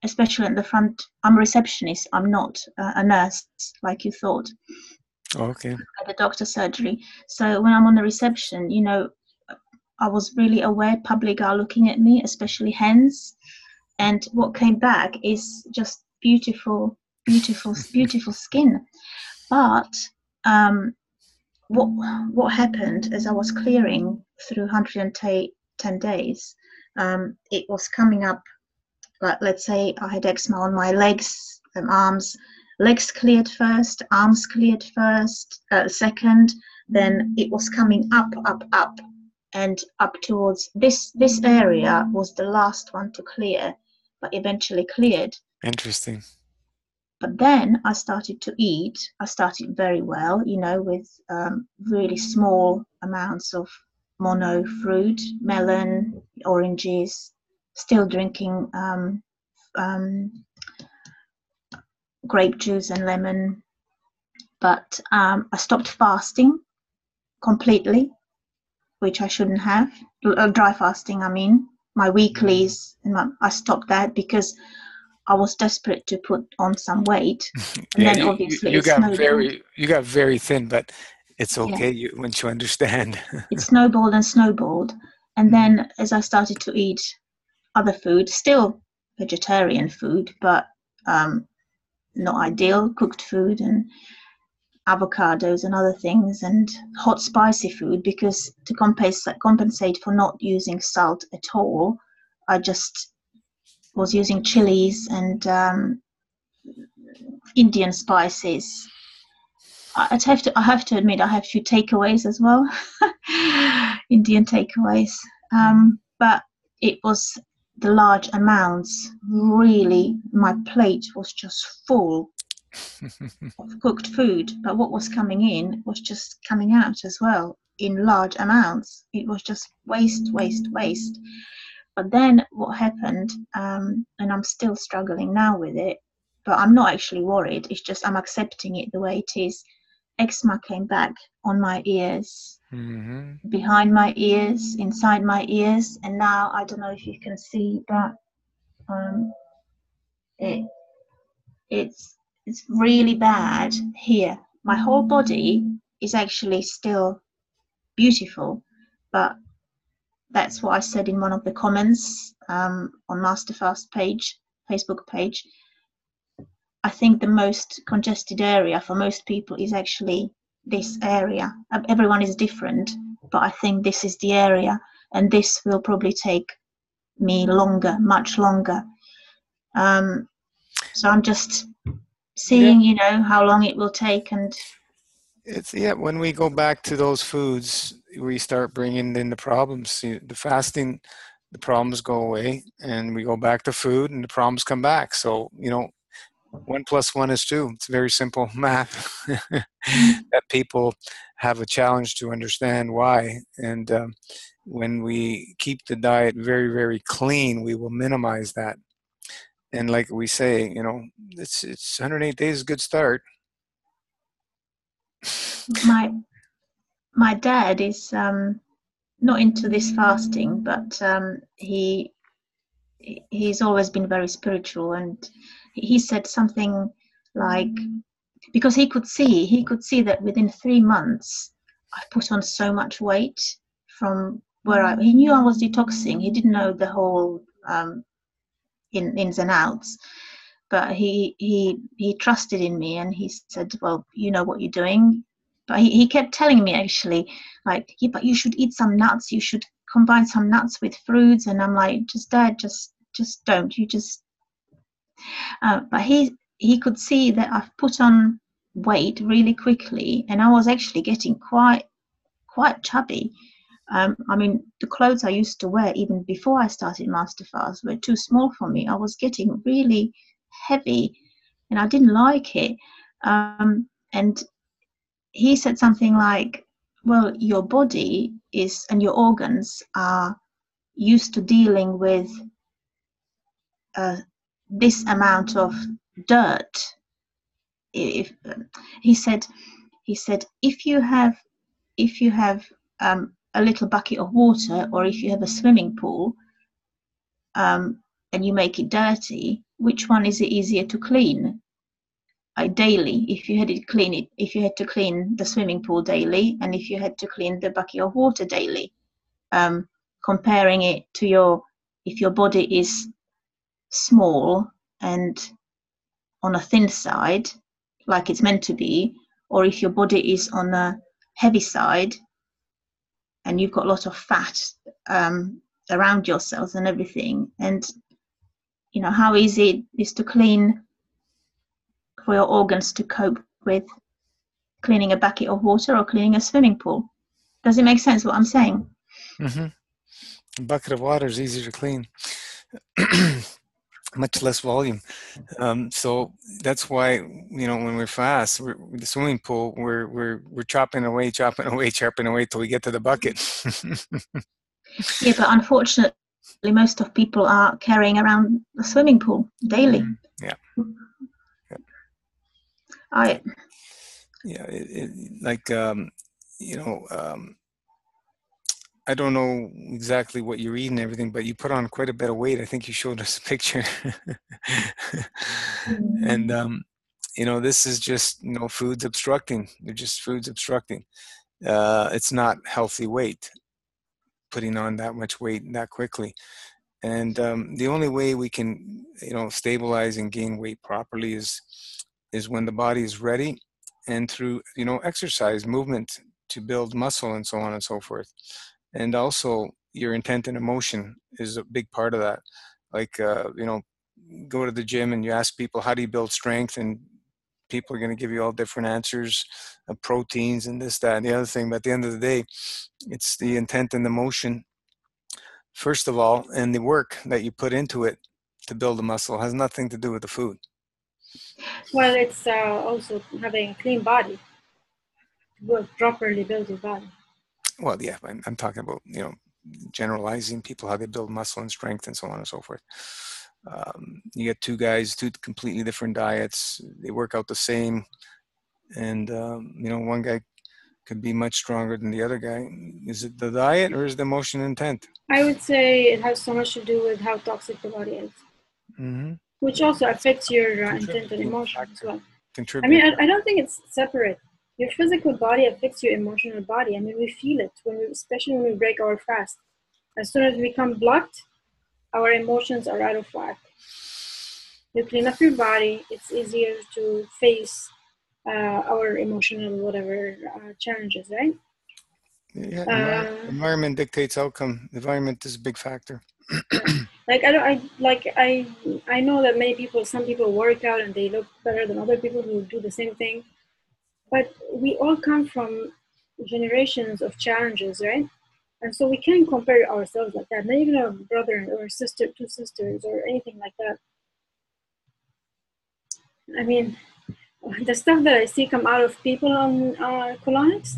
especially at the front. I'm a receptionist, I'm not a nurse like you thought. Okay. At the doctor's surgery. So when I'm on the reception, I was really aware public are looking at me, especially hens. And what came back is just beautiful, beautiful, beautiful skin. But what happened as I was clearing through 110 days, it was coming up, like, let's say I had eczema on my legs and arms. Legs cleared first, arms cleared second, then it was coming up, and up towards this area was the last one to clear, but eventually cleared. Interesting. But then I started to eat. I started very well, with really small amounts of mono fruit, melon, oranges, still drinking grape juice and lemon. But I stopped fasting completely, which I shouldn't have. Dry fasting, I mean. My weeklies, I stopped that because I was desperate to put on some weight. And Yeah, then obviously you it got snowballed. very thin, but it's Yeah, okay once you understand. it snowballed and snowballed. And then as I started to eat other food, still vegetarian food, but not ideal, cooked food and avocados and other things, and hot spicy food, because to compensate for not using salt at all, I just was using chilies and Indian spices. I have to admit, I have a few takeaways as well, Indian takeaways. But it was the large amounts. Really, my plate was just full of cooked food, but what was coming in was just coming out as well in large amounts. It was just waste, waste, waste. But then what happened, and I'm still struggling now with it, but I'm not actually worried. It's just I'm accepting it the way it is. Eczema came back on my ears, behind my ears, inside my ears, and now I don't know if you can see, but it it's really bad here. My whole body is actually still beautiful, but that's what I said in one of the comments on Masterfast page, Facebook page. I think the most congested area for most people is actually this area. Everyone is different, but I think this is the area, and this will probably take me longer, much longer. So I'm just seeing, you know, how long it will take. And it's, yeah, when we go back to those foods, we start bringing in the problems. The fasting, the problems go away, and we go back to food, and the problems come back. So, you know, 1 + 1 is 2. It's very simple math that people have a challenge to understand why. And when we keep the diet very, very clean, we will minimize that. And like we say, you know, it's 108 days, a good start. my dad is not into this fasting, but he's always been very spiritual, and he said something like, because he could see that within 3 months I put on so much weight from where he knew I was detoxing. He didn't know the whole ins and outs, but he trusted in me, and he said, well, you know what you're doing. But he kept telling me, actually, like, yeah, but you should eat some nuts, you should combine some nuts with fruits. And I'm like, just Dad, just don't, you just but he could see that I've put on weight really quickly, and I was actually getting quite chubby. I mean, the clothes I used to wear even before I started Masterfast were too small for me. I was getting really heavy, and I didn't like it. And he said something like, well, your body is, and your organs are used to dealing with this amount of dirt. If he said if you have a little bucket of water, or if you have a swimming pool, and you make it dirty, which one is it easier to clean? Daily, if you had to clean the swimming pool daily, and if you had to clean the bucket of water daily, comparing it to if your body is small and on a thin side, like it's meant to be, or if your body is on a heavy side and you've got a lot of fat around your cells and everything, and you know how easy it is to clean, for your organs to cope with cleaning a bucket of water or cleaning a swimming pool. Does it make sense what I'm saying? A bucket of water is easier to clean. Much less volume. So that's why, you know, when we're fast, with the swimming pool, we're chopping away till we get to the bucket. Yeah, but unfortunately, most of people are carrying around a swimming pool daily. Yeah. Like, you know, I don't know exactly what you're eating and everything, but you put on quite a bit of weight. I think you showed us a picture. And, you know, this is just, you know, foods obstructing. They're just foods obstructing. It's not healthy weight, putting on that much weight that quickly. And the only way we can, you know, stabilize and gain weight properly is when the body is ready, and through, you know, exercise, movement to build muscle and so on and so forth. And also your intent and emotion is a big part of that. Like, you know, go to the gym and you ask people, how do you build strength? And people are going to give you all different answers of proteins and this, that, and the other thing. But at the end of the day, it's the intent and emotion, first of all, and the work that you put into it to build a muscle has nothing to do with the food. Well, it's also having a clean body to properly build your body. Well, yeah, I'm talking about, you know, generalizing people, how they build muscle and strength and so on and so forth. You get two guys, two completely different diets. They work out the same, and one guy could be much stronger than the other guy. Is it the diet or is it the emotion and intent? I would say it has so much to do with how toxic the body is, which also affects your intent and emotion as well. I mean, I don't think it's separate. Your physical body affects your emotional body. I mean, we feel it, especially when we break our fast. As soon as we become blocked, our emotions are out of whack. You clean up your body, it's easier to face our emotional whatever challenges, right? Yeah, environment dictates outcome. Environment is a big factor. I know that some people work out and they look better than other people who do the same thing, but we all come from generations of challenges, right? And so we can't compare ourselves like that. Not even a brother or sister, two sisters, or anything like that. I mean, the stuff that I see come out of people on colonics,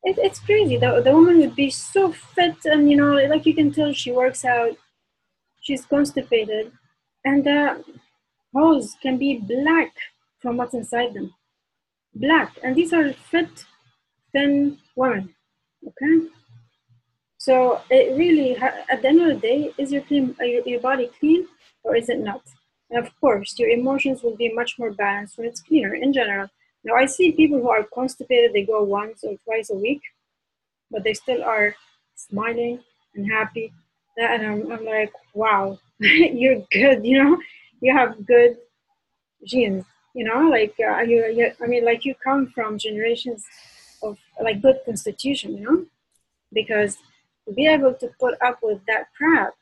it's crazy. The woman would be so fit, and like you can tell she works out. She's constipated, and the hose can be black from what's inside them. Black, and these are fit, thin women. Okay, so it really, at the end of the day, is your body clean or is it not? And of course, your emotions will be much more balanced when it's cleaner in general. Now, I see people who are constipated, they go once or twice a week, but they still are smiling and happy. And I'm like, wow, you're good, you have good genes, you come from generations of like good constitution, because to be able to put up with that crap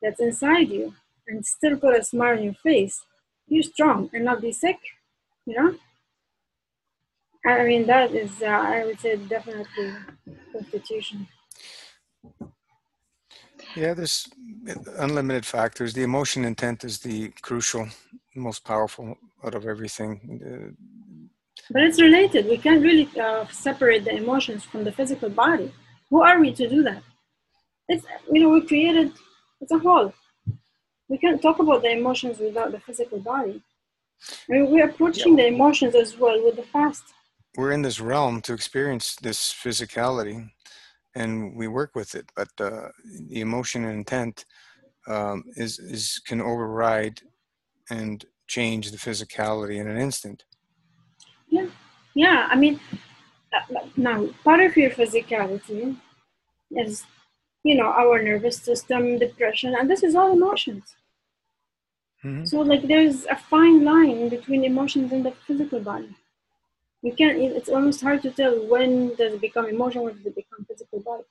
that's inside you and still put a smile on your face, you're strong and not be sick, I mean, that is, I would say, definitely constitution. Yeah, there's unlimited factors. The emotion intent is the crucial, most powerful out of everything. But it's related. We can't really separate the emotions from the physical body. Who are we to do that? It's, we created, it's a whole. We can't talk about the emotions without the physical body. I mean, we're approaching the emotions as well with the fast. We're in this realm to experience this physicality, and we work with it. But the emotion and intent can override and change the physicality in an instant. Yeah. I mean, now part of your physicality is, our nervous system, depression, and this is all emotions. So there's a fine line between emotions and the physical body. You can't, it's almost hard to tell when does it become emotion, when does it become physical body.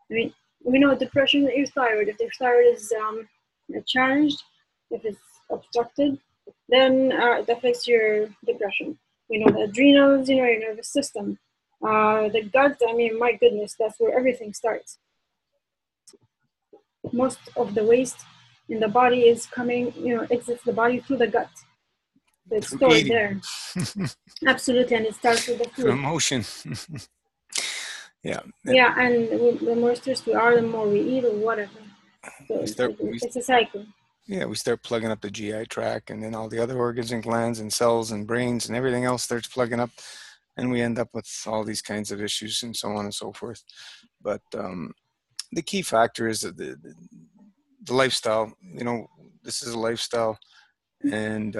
I mean, we know depression is thyroid. If the thyroid is challenged, if it's obstructed, then it affects your depression. The adrenals, your nervous system. The gut, I mean, my goodness, that's where everything starts. Most of the waste in the body is coming, exits the body through the gut. So it's stored there. Absolutely, and it starts with the food. Emotion. Yeah. Yeah, and the more stressed we are, the more we eat or whatever. So it's a cycle. Yeah, we start plugging up the GI tract, and then all the other organs and glands and cells and brains and everything else starts plugging up, and we end up with all these kinds of issues and so on and so forth. But the key factor is that the lifestyle. This is a lifestyle, and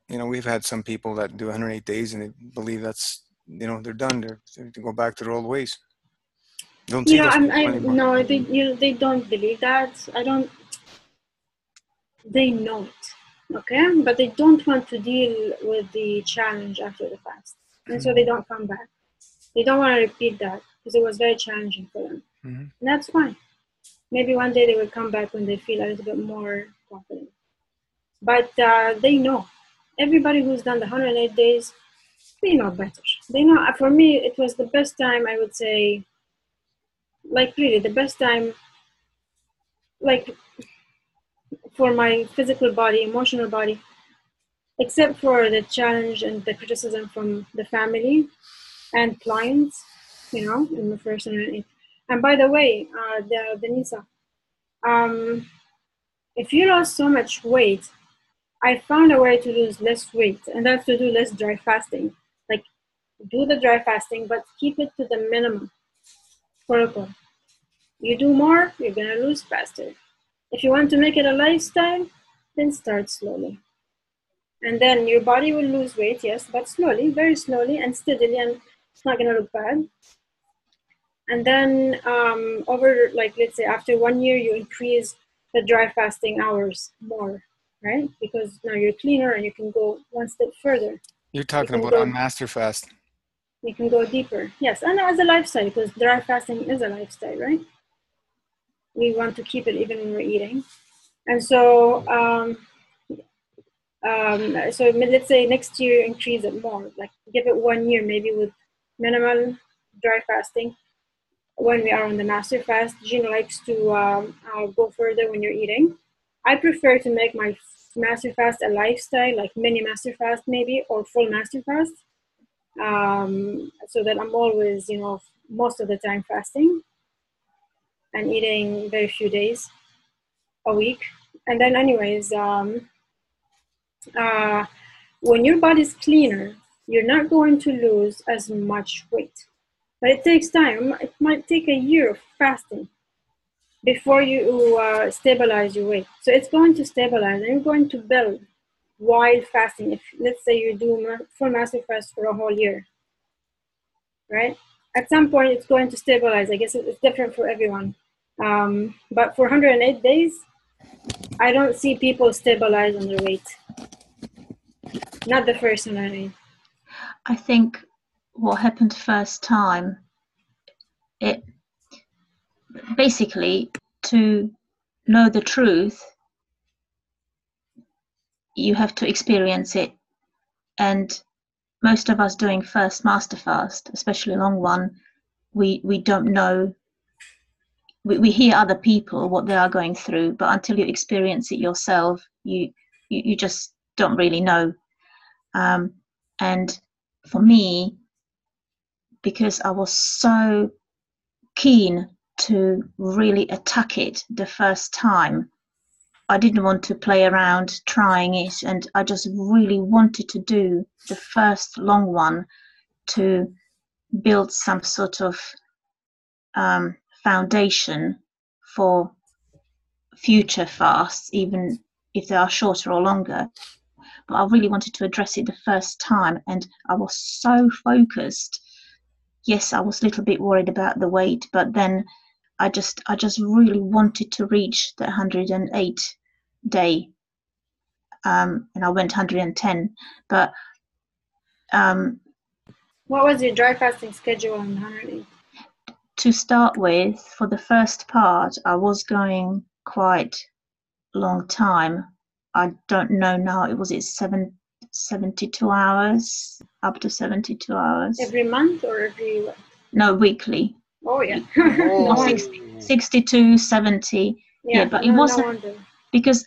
we've had some people that do 108 days and they believe that's they're done. They're to go back to their old ways. Don't see those people anymore. No, they don't believe that. They know it, okay, but they don't want to deal with the challenge after the fast, and so they don't come back. They don't want to repeat that because it was very challenging for them, and that's fine. Maybe one day they will come back when they feel a little bit more confident. But they know. Everybody who's done the 108 days, they know better. They know. For me, it was the best time, I would say, like really the best time, like for my physical body, emotional body, except for the challenge and the criticism from the family and clients, in the first 108. And by the way, Denisa, if you lost so much weight, I found a way to lose less weight, and that's to do less dry fasting. Like, do the dry fasting, but keep it to the minimum protocol. You do more, you're gonna lose faster. If you want to make it a lifestyle, then start slowly. And then your body will lose weight, yes, but slowly, very slowly and steadily, and it's not gonna look bad. And then over, like, let's say after 1 year, you increase the dry fasting hours more, right? Because now you're cleaner and you can go one step further. You're talking about on Master Fast. You can go deeper. Yes, and as a lifestyle, because dry fasting is a lifestyle, right? We want to keep it even when we're eating. And so, so let's say next year, increase it more. Like, give it 1 year, maybe with minimal dry fasting. When we are on the master fast, Gina likes to go further when you're eating. I prefer to make my master fast a lifestyle, like mini master fast maybe, or full master fast, so that I'm always, most of the time fasting and eating very few days a week. And then anyways, when your body's cleaner, you're not going to lose as much weight. But it takes time. It might take a year of fasting before you stabilize your weight. So it's going to stabilize, and you're going to build while fasting. If, let's say, you do full master fast for a whole year, right? At some point, it's going to stabilize. I guess it's different for everyone. But for 108 days, I don't see people stabilize on their weight. Not the first 108. I think what happened first time, it basically, to know the truth, you have to experience it. And most of us doing first master fast, especially long one, we don't know. We hear other people what they are going through, but until you experience it yourself, you just don't really know. And for me, because I was so keen to really attack it the first time, I didn't want to play around trying it, and I just really wanted to do the first long one to build some sort of foundation for future fasts, even if they are shorter or longer. But I really wanted to address it the first time, and I was so focused. Yes, I was a little bit worried about the weight, but then I just really wanted to reach the 108 day, and I went 110. But what was your dry fasting schedule on 108? To start with, for the first part, I was going quite long time. I don't know now, it was 72 hours, up to 72 hours. Every month or every? No, weekly. Oh yeah. No, 62, 70. Yeah, but it wasn't, because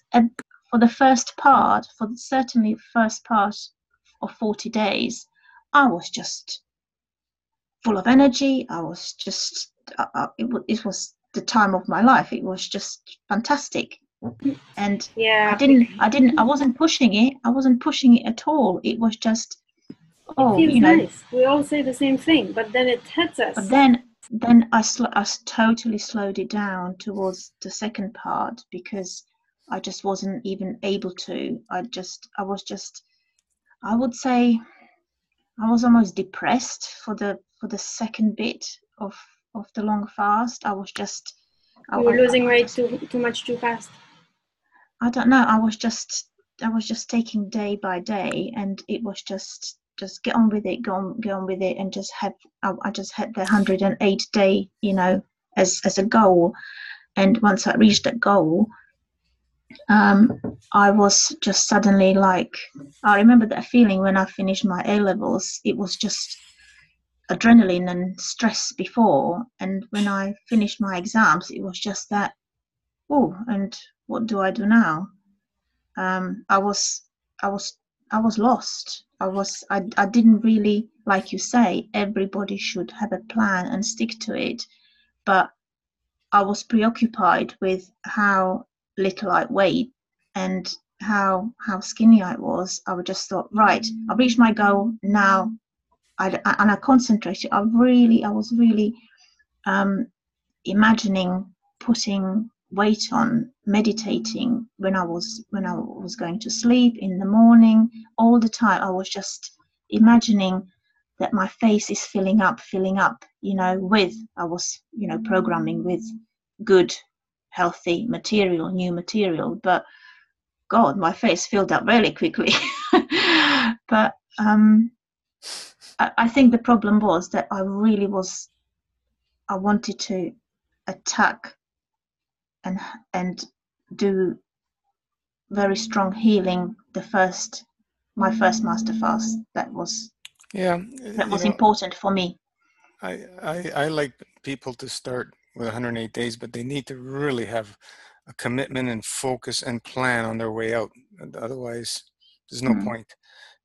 for the first part, certainly first part of 40 days, I was just full of energy. I was just, it was the time of my life. It was just fantastic. And yeah, I wasn't pushing it. I wasn't pushing it at all. It was just, it feels nice. We all say the same thing, but then it hits us. But then I totally slowed it down towards the second part, because I just wasn't even able to. I would say I was almost depressed for the second bit of the long fast. I was just, you were losing weight too much too fast. I don't know. I was just taking day by day, and it was just get on with it, go on with it, and I just had the 108 day, as a goal. And once I reached that goal, I was just suddenly like, I remember that feeling when I finished my A levels. It was just adrenaline and stress before, and when I finished my exams, it was just that, oh, and what do I do now? I was lost. I didn't really, like you say, everybody should have a plan and stick to it. but I was preoccupied with how little I weighed and how skinny I was. I just thought, right, I've reached my goal now. And I concentrated. I was really imagining putting weight on, meditating when I was going to sleep in the morning. All the time I was just imagining that my face is filling up, with, I was, programming with good, healthy material, new material. But God, my face filled up really quickly. But I think the problem was that I wanted to attack and do very strong healing my first master fast. That was important for me. I like people to start with 108 days, but they need to really have a commitment and focus and plan on their way out. Otherwise, there's no point.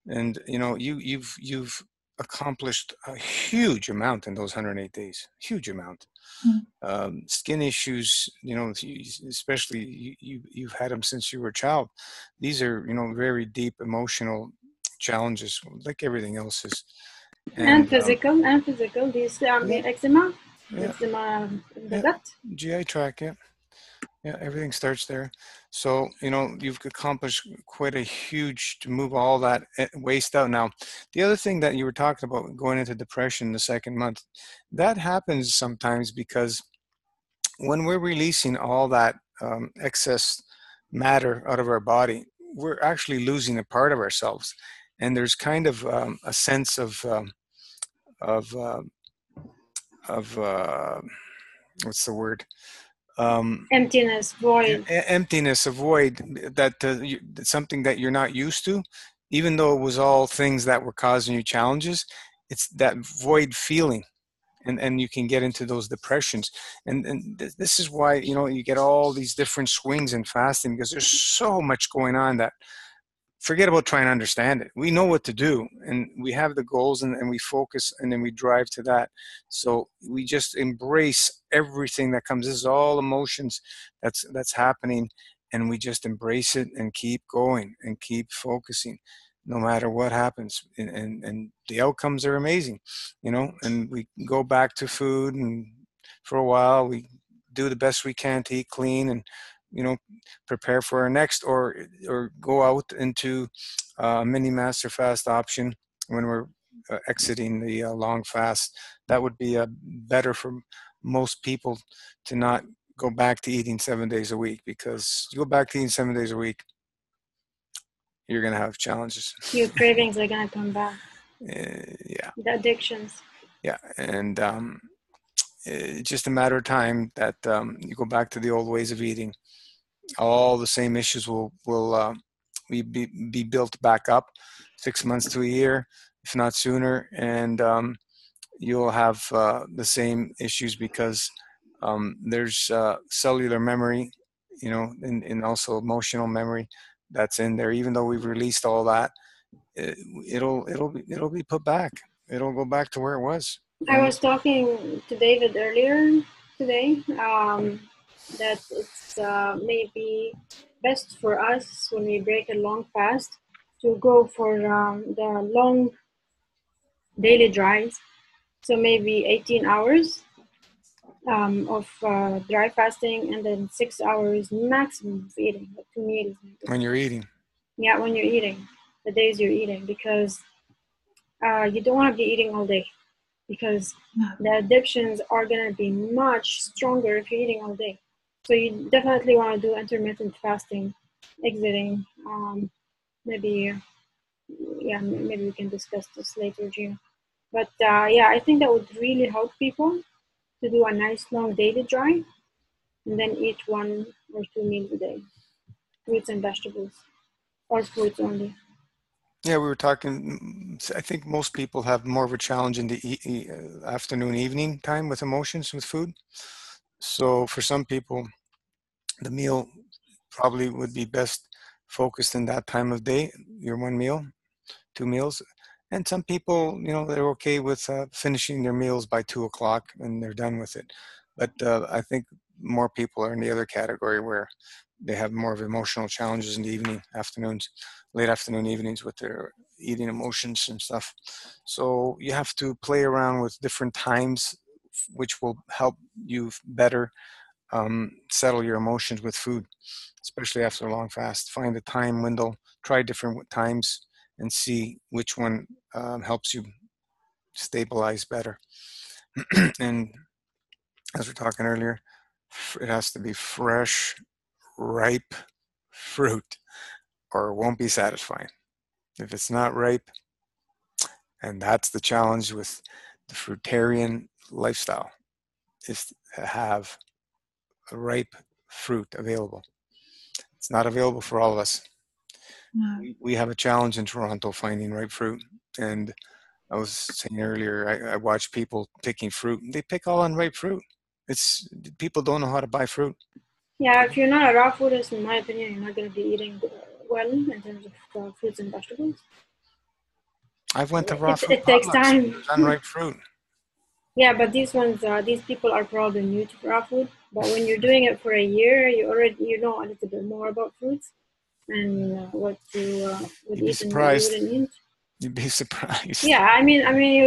And you've accomplished a huge amount in those 108 days. Huge amount. Skin issues, especially you've had them since you were a child. These are very deep emotional challenges, like everything else is. And physical, these yeah, eczema, yeah, eczema in the yeah. gut. GI tract, yeah, everything starts there. So you've accomplished quite a huge to move all that waste out. Now, the other thing that you were talking about, going into depression the second month, that happens sometimes because when we're releasing all that excess matter out of our body, we're actually losing a part of ourselves, and there's kind of a sense of of uh, what's the word? Emptiness, void. Emptiness, a void, that something that you're not used to, even though it was all things that were causing you challenges. It's that void feeling, and you can get into those depressions. And this is why you get all these different swings in fasting, because there's so much going on that forget about trying to understand it. We know what to do, and we have the goals, and we focus, and then we drive to that. So we just embrace everything that comes. This is all emotions that's happening, and we just embrace it and keep going and keep focusing no matter what happens. And the outcomes are amazing, and we go back to food, and for a while we do the best we can to eat clean, and prepare for our next, or go out into a mini master fast option when we're exiting the long fast. That would be better for most people, to not go back to eating 7 days a week, because you go back to eating 7 days a week, you're going to have challenges. Your cravings are going to come back. Yeah. The addictions. Yeah. And it's just a matter of time that you go back to the old ways of eating. All the same issues will be built back up 6 months to a year, if not sooner, and you'll have the same issues, because there's cellular memory, and also emotional memory that's in there. Even though we've released all that, it'll be put back. It'll go back to where it was. I was talking to David earlier today, that it's maybe best for us when we break a long fast to go for the long daily dries. So maybe 18 hours of dry fasting, and then 6 hours maximum of eating, like 2 meals. When you're eating. Yeah, when you're eating, the days you're eating, because you don't want to be eating all day, because the addictions are going to be much stronger if you're eating all day. So you definitely want to do intermittent fasting, exiting. Maybe we can discuss this later, June. But I think that would really help people to do a nice long daily dry, and then eat 1 or 2 meals a day, fruits and vegetables, or fruits only. Yeah, we were talking. I think most people have more of a challenge in the afternoon, evening time with emotions, with food. So for some people, the meal probably would be best focused in that time of day, your one meal, 2 meals. And some people, they're okay with finishing their meals by 2 o'clock and they're done with it. But I think more people are in the other category where they have more of emotional challenges in the evening, afternoons, late afternoon, evenings with their eating emotions and stuff. So you have to play around with different times, which will help you better settle your emotions with food, especially after a long fast. Find a time window, try different times, and see which one helps you stabilize better. And as we're talking earlier, it has to be fresh, ripe fruit, or it won't be satisfying. If it's not ripe, and that's the challenge with the fruitarian lifestyle, is to have a ripe fruit available. It's not available for all of us. No. We have a challenge in Toronto finding ripe fruit. And I was saying earlier, I watch people picking fruit. They pick all unripe fruit. It's people don't know how to buy fruit. Yeah, if you're not a raw foodist, in my opinion, you're not going to be eating well in terms of fruits and vegetables. I've went to raw food It takes potlucks. time. There's unripe fruit. Yeah, but these people are probably new to raw food. But when you're doing it for a year, you know a little bit more about fruits and what you would You'd be eat and what you surprised. wouldn't eat. You'd be surprised. Yeah, I mean,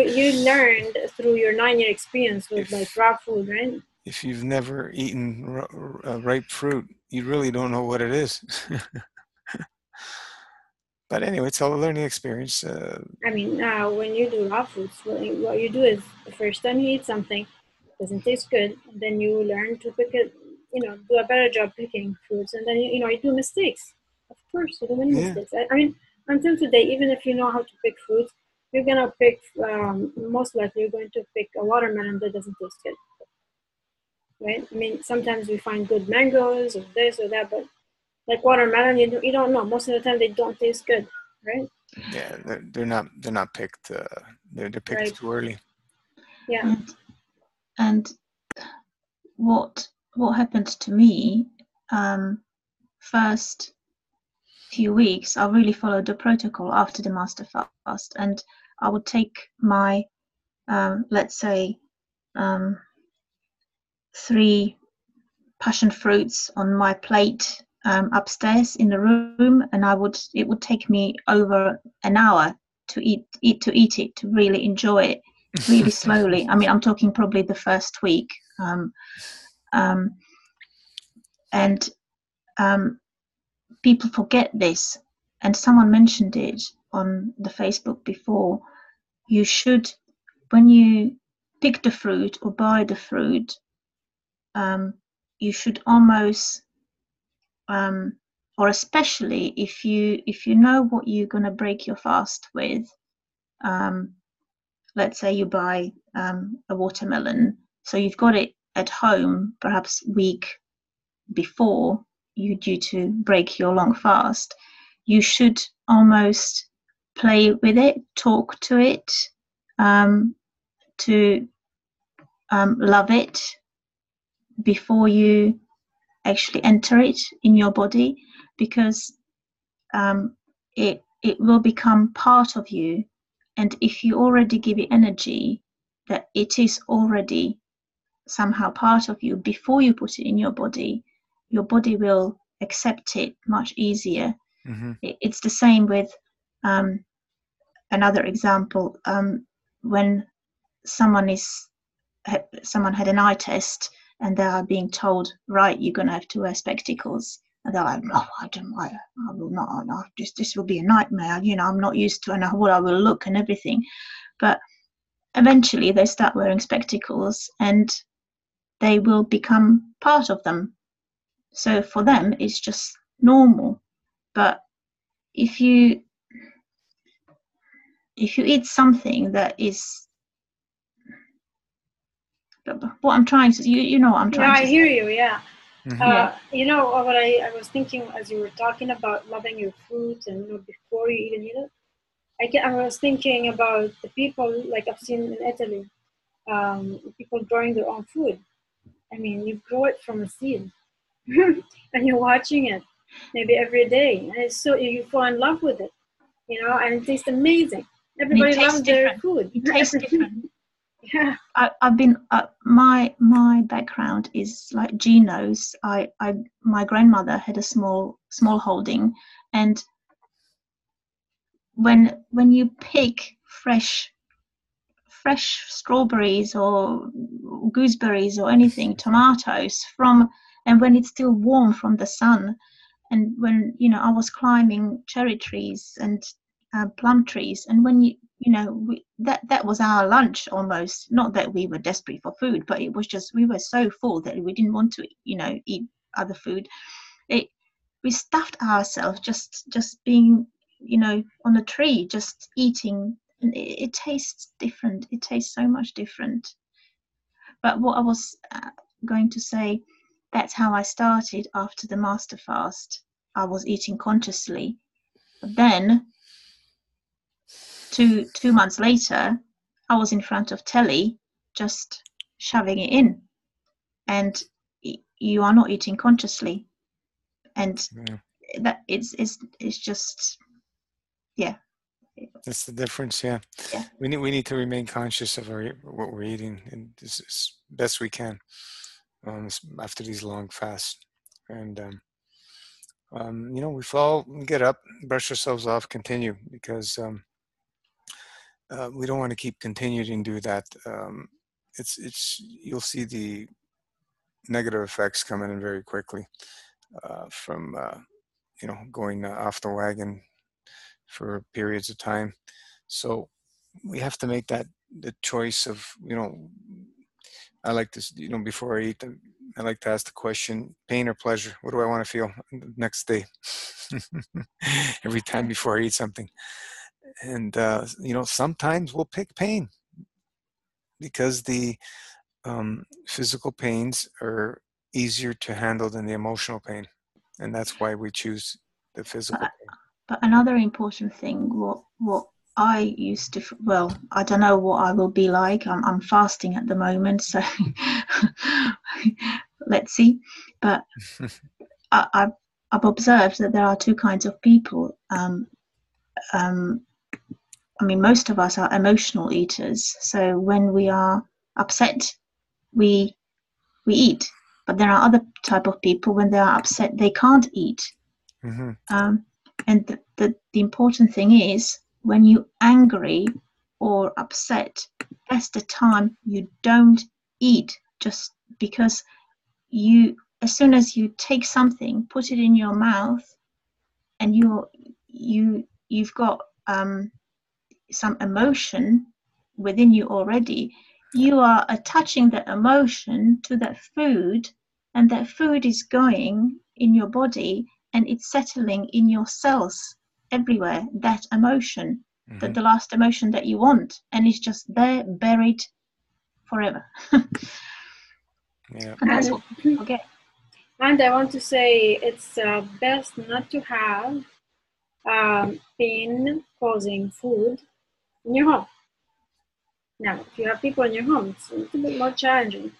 you learned through your 9-year experience with like raw food, right? If you've never eaten ripe fruit, you really don't know what it is. But anyway, it's all a learning experience. I mean, when you do raw foods, what you do is the first time you eat something, it doesn't taste good, and then you learn to pick it, do a better job picking fruits, and then you do mistakes. Of course, you do many Yeah. mistakes. I mean, until today, even if you know how to pick fruits, you're gonna pick. Most likely, you're going to pick a watermelon that doesn't taste good, right? I mean, sometimes we find good mangoes or this or that, but like watermelon, you don't know. Most of the time, they don't taste good, right? Yeah, they're not picked. They're picked Right. too early. Yeah. And what happened to me, first few weeks, I really followed the protocol after the master fast, and I would take my, let's say, 3 passion fruits on my plate upstairs in the room, and it would take me over an hour to eat it, to really enjoy it really slowly. I mean, I'm talking probably the first week. And people forget this, and someone mentioned it on the Facebook before. You should, when you pick the fruit or buy the fruit, you should almost, or especially if you know what you're going to break your fast with, let's say you buy a watermelon, so you've got it at home perhaps week before you due to break your long fast, you should almost play with it, talk to it, to love it before you actually enter it in your body, because it will become part of you. And if you already give it energy, that it is already somehow part of you before you put it in your body will accept it much easier. Mm-hmm. It's the same with another example. When someone had an eye test and they are being told, right, you're going to have to wear spectacles, and they're like, no, I will not. No, this will be a nightmare. I'm not used to what I will look and everything. But eventually they start wearing spectacles and they will become part of them. So for them, it's just normal. But if you eat something that is, what I'm trying to, you know what I'm trying to say. I hear you. Yeah. Mm-hmm. You know what I was thinking as you were talking about loving your food, and before you even eat it, I was thinking about the people like I've seen in Italy, people growing their own food. I mean, you grow it from a seed, and you're watching it maybe every day, and it's so you fall in love with it, and it tastes amazing. Everybody loves their food. It tastes different. Yeah. I've been my background is like Geno's. My grandmother had a small holding, and when you pick fresh strawberries or gooseberries or anything, tomatoes from, and when it's still warm from the sun, and when I was climbing cherry trees and plum trees, and when that was our lunch almost. Not that we were desperate for food, but it was just we were so full that we didn't want to eat other food. It We stuffed ourselves just being on a tree, just eating, and it tastes different. It tastes so much different. But what I was going to say, that's how I started after the master fast. I was eating consciously. But then, two months later, I was in front of telly, just shoving it in. And you are not eating consciously. And Yeah. that it's just, yeah. That's the difference. Yeah. Yeah. We need to remain conscious of what we're eating, and this is best we can after these long fasts. And we fall, get up, brush ourselves off, continue, because we don't want to keep continuing to do that. It's you'll see the negative effects coming in very quickly from going off the wagon for periods of time. So we have to make the choice of I like this, before I eat, I like to ask the question, pain or pleasure? What do I want to feel the next day? Every time before I eat something. And, sometimes we'll pick pain because the physical pains are easier to handle than the emotional pain. And that's why we choose the physical pain. But another important thing, what I used to, well, I don't know what I will be like. I'm fasting at the moment, so let's see. But I've observed that there are two kinds of people. I mean, most of us are emotional eaters. So when we are upset, we eat. But there are other type of people, when they are upset, they can't eat. Mm-hmm. And the important thing is, when you're angry or upset, that's the time you don't eat, just because as soon as you take something, put it in your mouth, and you've got some emotion within you already, you are attaching that emotion to that food, and that food is going in your body, and it's settling in your cells everywhere, that emotion, Mm-hmm. the last emotion that you want, and it's just there buried forever. Yeah. And that's what people forget. And I want to say it's best not to have pain-causing food in your home. Now, if you have people in your home, it's a little bit more challenging,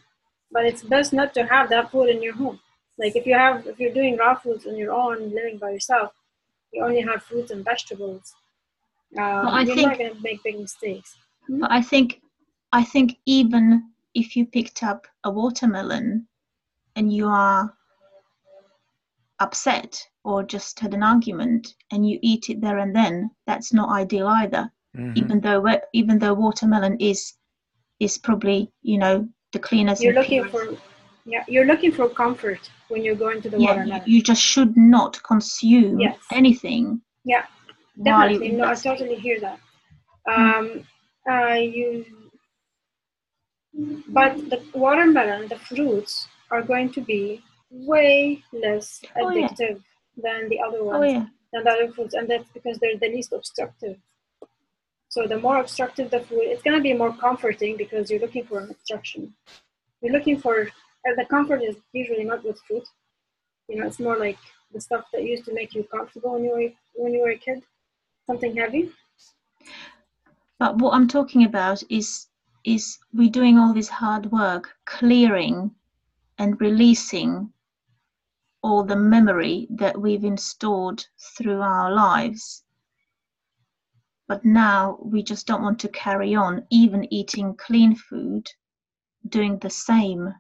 but it's best not to have that food in your home. Like if you're doing raw foods on your own, living by yourself, you only have fruits and vegetables. You're not going to make big mistakes. But I think even if you picked up a watermelon and you are upset or just had an argument and you eat it there and then, that's not ideal either. Mm-hmm. Even though watermelon is probably the cleanest. You're looking for comfort when you're going to the watermelon. You just should not consume anything. Yeah, definitely. No, I totally hear that. But the watermelon, the fruits are going to be way less addictive than the other ones, than the other fruits, and that's because they're the least obstructive. So the more obstructive the food, it's going to be more comforting because you're looking for an obstruction. You're looking for, the comfort is usually not with fruit. It's more like the stuff that used to make you comfortable when you were a kid, something heavy. But what I'm talking about is we're doing all this hard work, clearing and releasing all the memory that we've installed through our lives. but now we just don't want to carry on, even eating clean food, doing the same.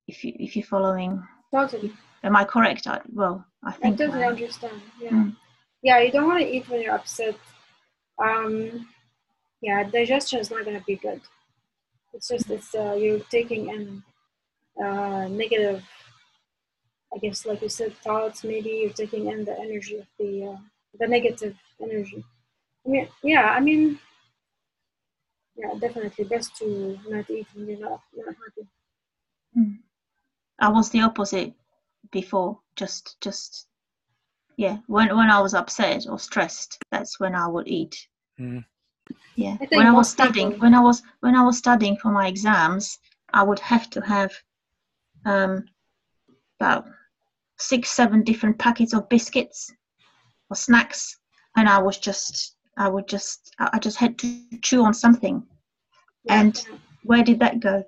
If you're following, Totally. am I correct? I think I totally understand. Yeah. Mm. Yeah, you don't want to eat when you're upset. Yeah, digestion is not going to be good. It's just you're taking in negative, I guess, like you said, thoughts. Maybe you're taking in the energy of the negative energy. I mean, yeah, definitely best to not eat when you're not happy. I was the opposite before. Just yeah. When I was upset or stressed, that's when I would eat. Mm. Yeah. I think When I was most studying, people. when I was studying for my exams, I would have to have about 6-7 different packets of biscuits or snacks, and I just had to chew on something. Yeah, And where did that go?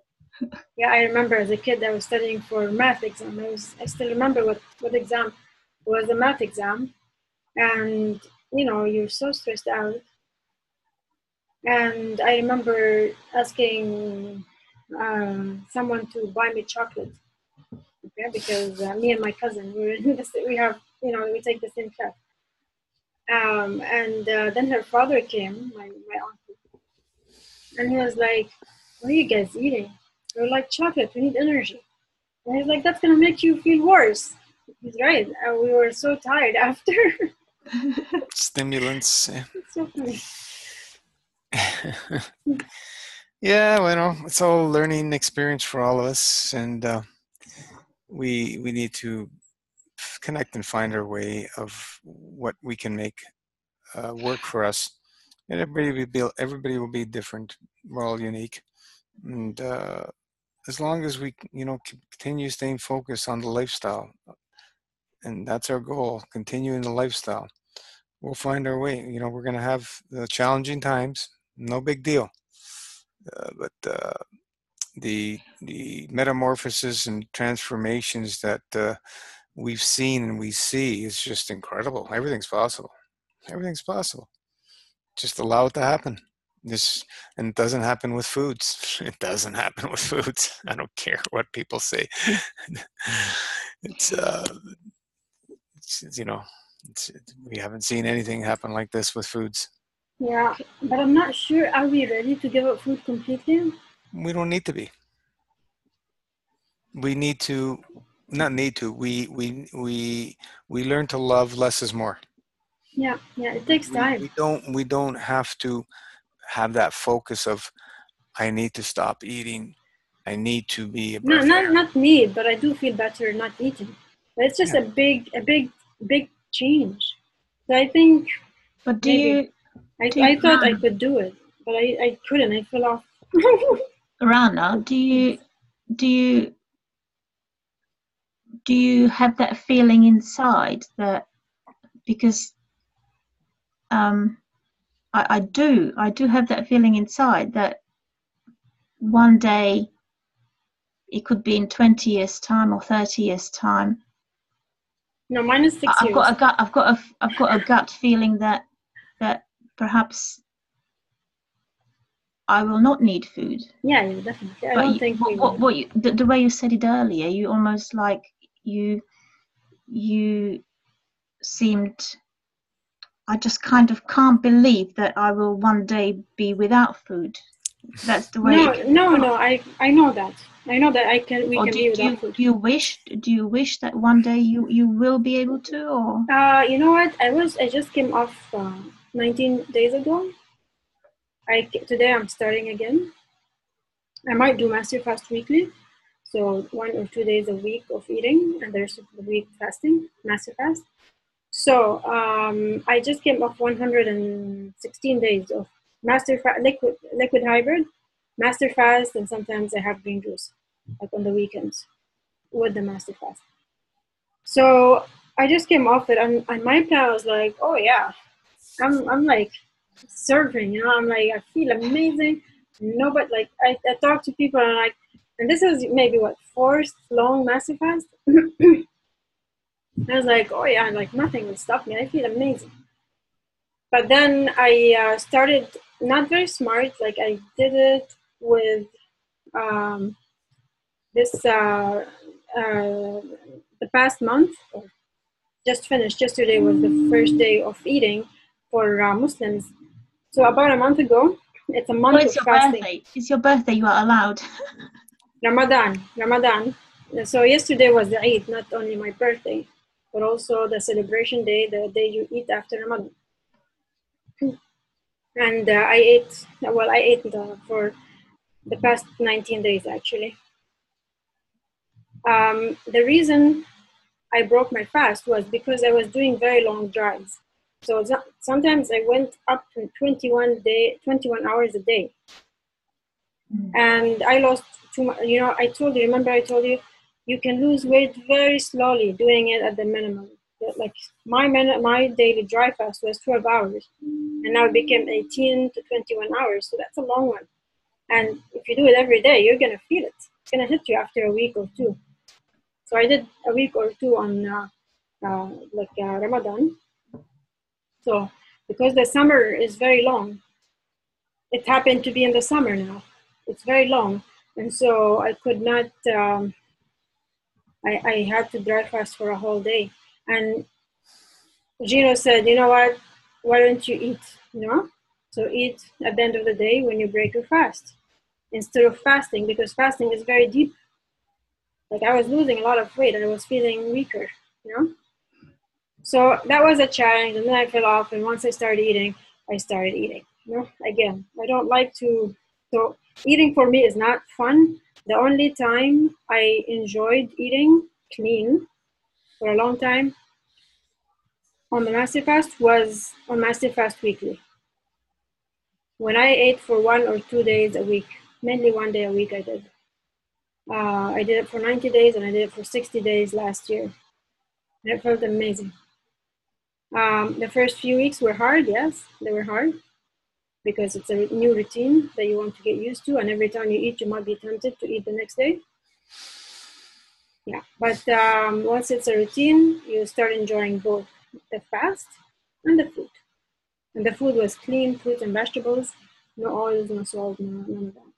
yeah, I remember as a kid I was studying for math exam. I still remember what exam it was, a math exam, and you're so stressed out. And I remember asking someone to buy me chocolate, okay, because me and my cousin we have we take the same class. And then her father came, my uncle, and he was like, "What are you guys eating?" We're like, "Chocolate. We need energy." And he's like, "That's gonna make you feel worse." He's right. We were so tired after. Stimulants. It's so funny. Yeah, well, it's all learning experience for all of us, and we need to connect and find our way of what we can make work for us. And everybody will be different. We're all unique, and as long as we continue staying focused on the lifestyle, and that's our goal, continuing the lifestyle, we'll find our way. We're going to have challenging times, no big deal, but the metamorphosis and transformations that we've seen and we see is just incredible. Everything's possible. Everything's possible. Just allow it to happen. And it doesn't happen with foods. It doesn't happen with foods. I don't care what people say. it's, it's we haven't seen anything happen like this with foods. Yeah, but I'm not sure. Are we ready to give up food completely? We don't need to be. We need to, not need to. We learn to love less is more. Yeah, it takes time. We don't have to have that focus of I need to stop eating. I need to be a No, breathtaker. not need, but I do feel better not eating. But it's just Yeah. a big change. So I think But maybe I thought I could do it, but I couldn't. I fell off. Rana, do you have that feeling inside that, because I do have that feeling inside that one day, it could be in 20 years time or 30 years time, No, mine is 6 I've years. got a gut feeling that perhaps I will not need food. Yeah, definitely. I But don't think we will. what you, the way you said it earlier, you almost like you seemed, I just kind of can't believe that I will one day be without food. That's the way. No. I know that. I know that we Or can be without food. do you wish that one day you will be able to, or? You know what? I just came off 19 days ago. Today I'm starting again. I might do master fast weekly, so 1 or 2 days a week of eating, and the rest of the week fasting, master fast. So I just came off 116 days of liquid hybrid, master fast, and sometimes I have green juice, like on the weekends, with the master fast. So I just came off it, and my plan was like, oh yeah, I'm like surfing, I'm like, I feel amazing. No, but like I talk to people and like, and this is maybe what, fourth long master fast. I was like, oh yeah, like nothing will stop me. I feel amazing. But then I started not very smart. Like I did it with this the past month. Just finished. Yesterday was the first day of eating for Muslims. So about a month ago, it's a month of It's your fasting. birthday. It's your birthday. You are allowed. Ramadan. So yesterday was the Eid, not only my birthday, but also the celebration day, the day you eat after Ramadan. And I ate for the past 19 days actually. The reason I broke my fast was because I was doing very long drives. So sometimes I went up to 21 hours a day. And I lost too much. You know, I told you, you can lose weight very slowly doing it at the minimum. Like my daily dry fast was 12 hours, and now it became 18 to 21 hours. So that's a long one. And if you do it every day, you're gonna feel it. It's gonna hit you after a week or two. So I did a week or two on Ramadan. So because the summer is very long, it happened to be in the summer now. It's very long, and so I could not. I had to dry fast for a whole day. And Gino said, "You know what? Why don't you eat? You know, so eat at the end of the day when you break your fast, instead of fasting, because fasting is very deep. Like I was losing a lot of weight. I was feeling weaker. You know." So that was a challenge, and then I fell off. And once I started eating, I started eating. You know, again, I don't like to. So eating for me is not fun. The only time I enjoyed eating clean for a long time on the Master Fast was on Master Fast weekly. When I ate for 1 or 2 days a week, mainly one day a week, I did. I did it for 90 days, and I did it for 60 days last year. And it felt amazing. The first few weeks were hard, yes, they were hard, because it's a new routine that you want to get used to, and every time you eat, you might be tempted to eat the next day. Yeah, but once it's a routine, you start enjoying both the fast and the food. And the food was clean, fruits and vegetables, no oils, no salt, none of that.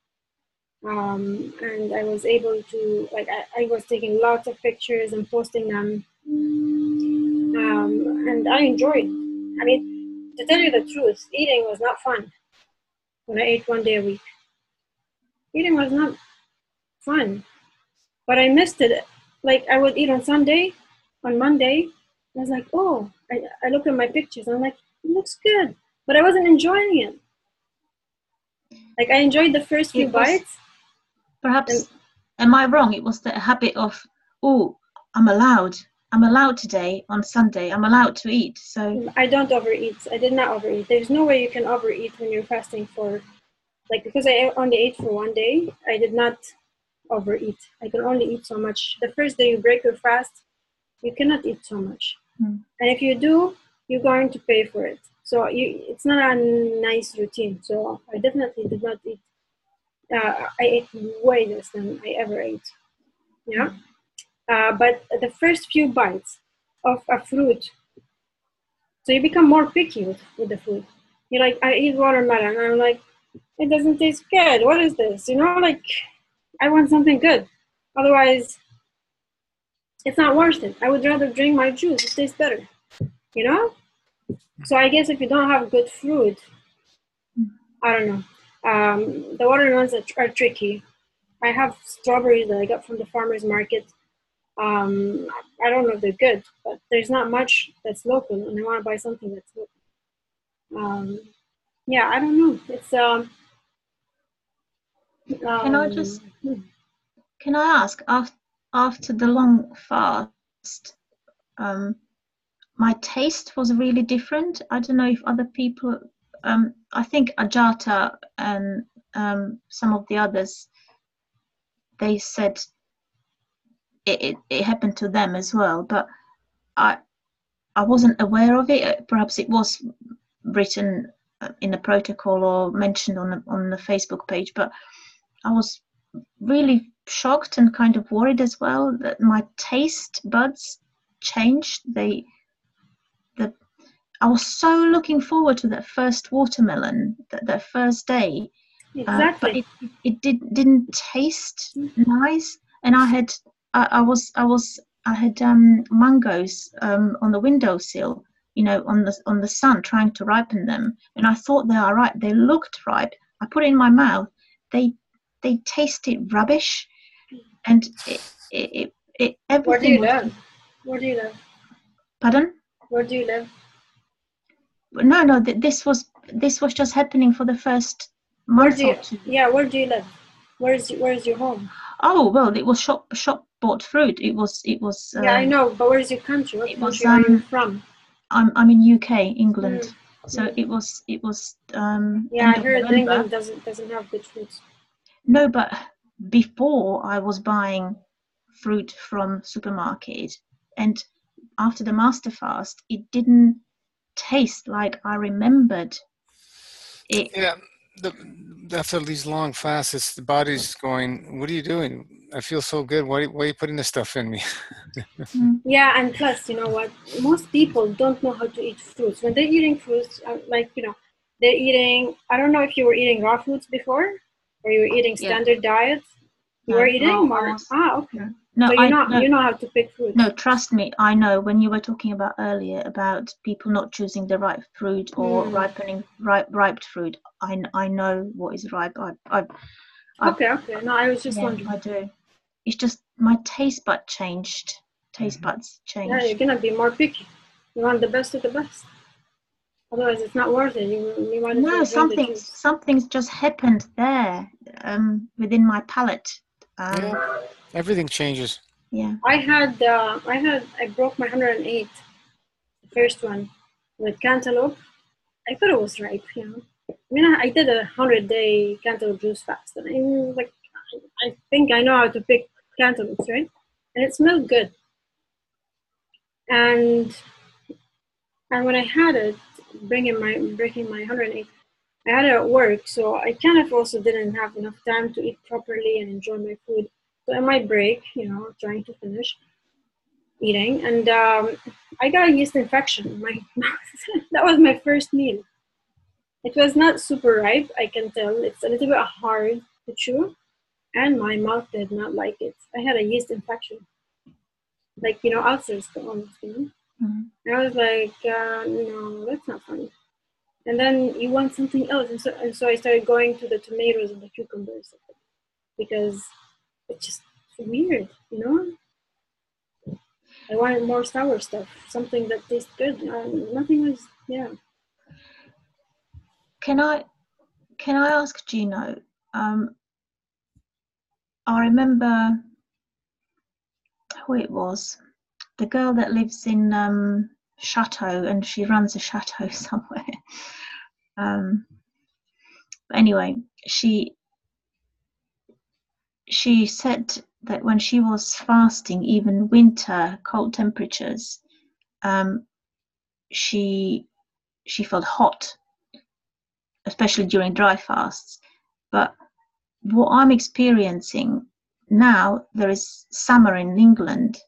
And I was able to, like, I was taking lots of pictures and posting them. And I enjoyed. I mean, to tell you the truth, eating was not fun when I ate one day a week. Eating was not fun, but I missed it. Like, I would eat on Sunday, on Monday. I was like, oh, I looked at my pictures. And I'm like, it looks good, but I wasn't enjoying it. Like, I enjoyed the first few bites. Perhaps, am I wrong? It was the habit of, oh, I'm allowed today on Sunday. I'm allowed to eat. So I don't overeat. I did not overeat. There's no way you can overeat when you're fasting for, like, because I only ate for one day, I did not overeat. I can only eat so much. The first day you break your fast, you cannot eat so much. And if you do, you're going to pay for it. So it's not a nice routine. So I definitely did not eat. I ate way less than I ever ate. Yeah. But the first few bites of a fruit, so you become more picky with the food. You're like, I eat watermelon, and I'm like, it doesn't taste good. What is this? You know, like, I want something good. Otherwise, it's not worth it. I would rather drink my juice. It tastes better. You know? So I guess if you don't have good fruit, I don't know. The watermelons are tricky. I have strawberries that I got from the farmer's market. I don't know if they're good, but there's not much that's local, and I want to buy something that's local. Yeah, I don't know. It's can I ask, after the long fast, my taste was really different. I don't know if other people, I think Ajata and some of the others, they said it happened to them as well, but I wasn't aware of it. Perhaps it was written in a protocol or mentioned on the Facebook page, but I was really shocked and kind of worried as well that my taste buds changed. I was so looking forward to that first watermelon, that first day. But Exactly. it didn't taste nice, and I had mangoes on the windowsill, on the sun, trying to ripen them, and I thought they are ripe. They looked ripe. I put it in my mouth. They tasted rubbish, and it Where do everything you was. live? Where do you live? Pardon? Where do you live? No. This was just happening for the first Where month do or you? two. Yeah, where do you live? Where's your home? Oh well, it was shop bought fruit. It was Yeah, I know, but where's your country? What it was country are you from? I'm in UK, England. Mm, So mm. it was Yeah, end I of heard November. England doesn't have good fruits. No, but before I was buying fruit from supermarket, and after the master fast, it didn't taste like I remembered it. Yeah, the, after these long fasts, it's the body's going, "What are you doing? I feel so good. Why are you putting this stuff in me?" Mm, Yeah, and plus, you know what? Most people don't know how to eat fruits. When they're eating fruits, like, they're eating, I don't know if you were eating raw fruits before or you were eating yeah, standard diets. You were no, eating raw. I more. was Ah, okay. no, no, So I no. you know how to pick No, fruits. trust me, I know when you were talking about earlier about people not choosing the right fruit or Hmm. ripening ripe fruit. I know what is ripe. I've Okay. No, I was just yeah, I wondering. do. It's just my taste bud changed. Taste Mhm. buds Yeah, you're changed. gonna be more picky. You want the best of the best. Otherwise, it's not worth it. You might as No, well drink the juice. something's just happened there, within my palate. Yeah, everything changes. Yeah. I broke my 108, the first one, with cantaloupe. I thought it was ripe, I mean, I did a 100-day cantaloupe juice fast, and I'm like, I think I know how to pick cantaloupes, right? And it smelled good. And when I had it, breaking my 108, I had it at work, so I kind of also didn't have enough time to eat properly and enjoy my food. So in my break, trying to finish eating, and I got a yeast infection. My that was my first meal. It was not super ripe, I can tell. It's a little bit hard to chew, and my mouth did not like it. I had a yeast infection, like ulcers almost. Mm. And I was like, no, that's not funny. And then you want something else, and so I started going to the tomatoes and the cucumbers because it's just weird. I wanted more sour stuff, something that tastes good. Nothing was, yeah. Can I ask Gino? Um, I remember who it was. The girl that lives in Chateau, and she runs a chateau somewhere. Um, but anyway, she said that when she was fasting, even winter, cold temperatures, um, she she felt hot, especially during dry fasts. But what I'm experiencing now, there is summer in England,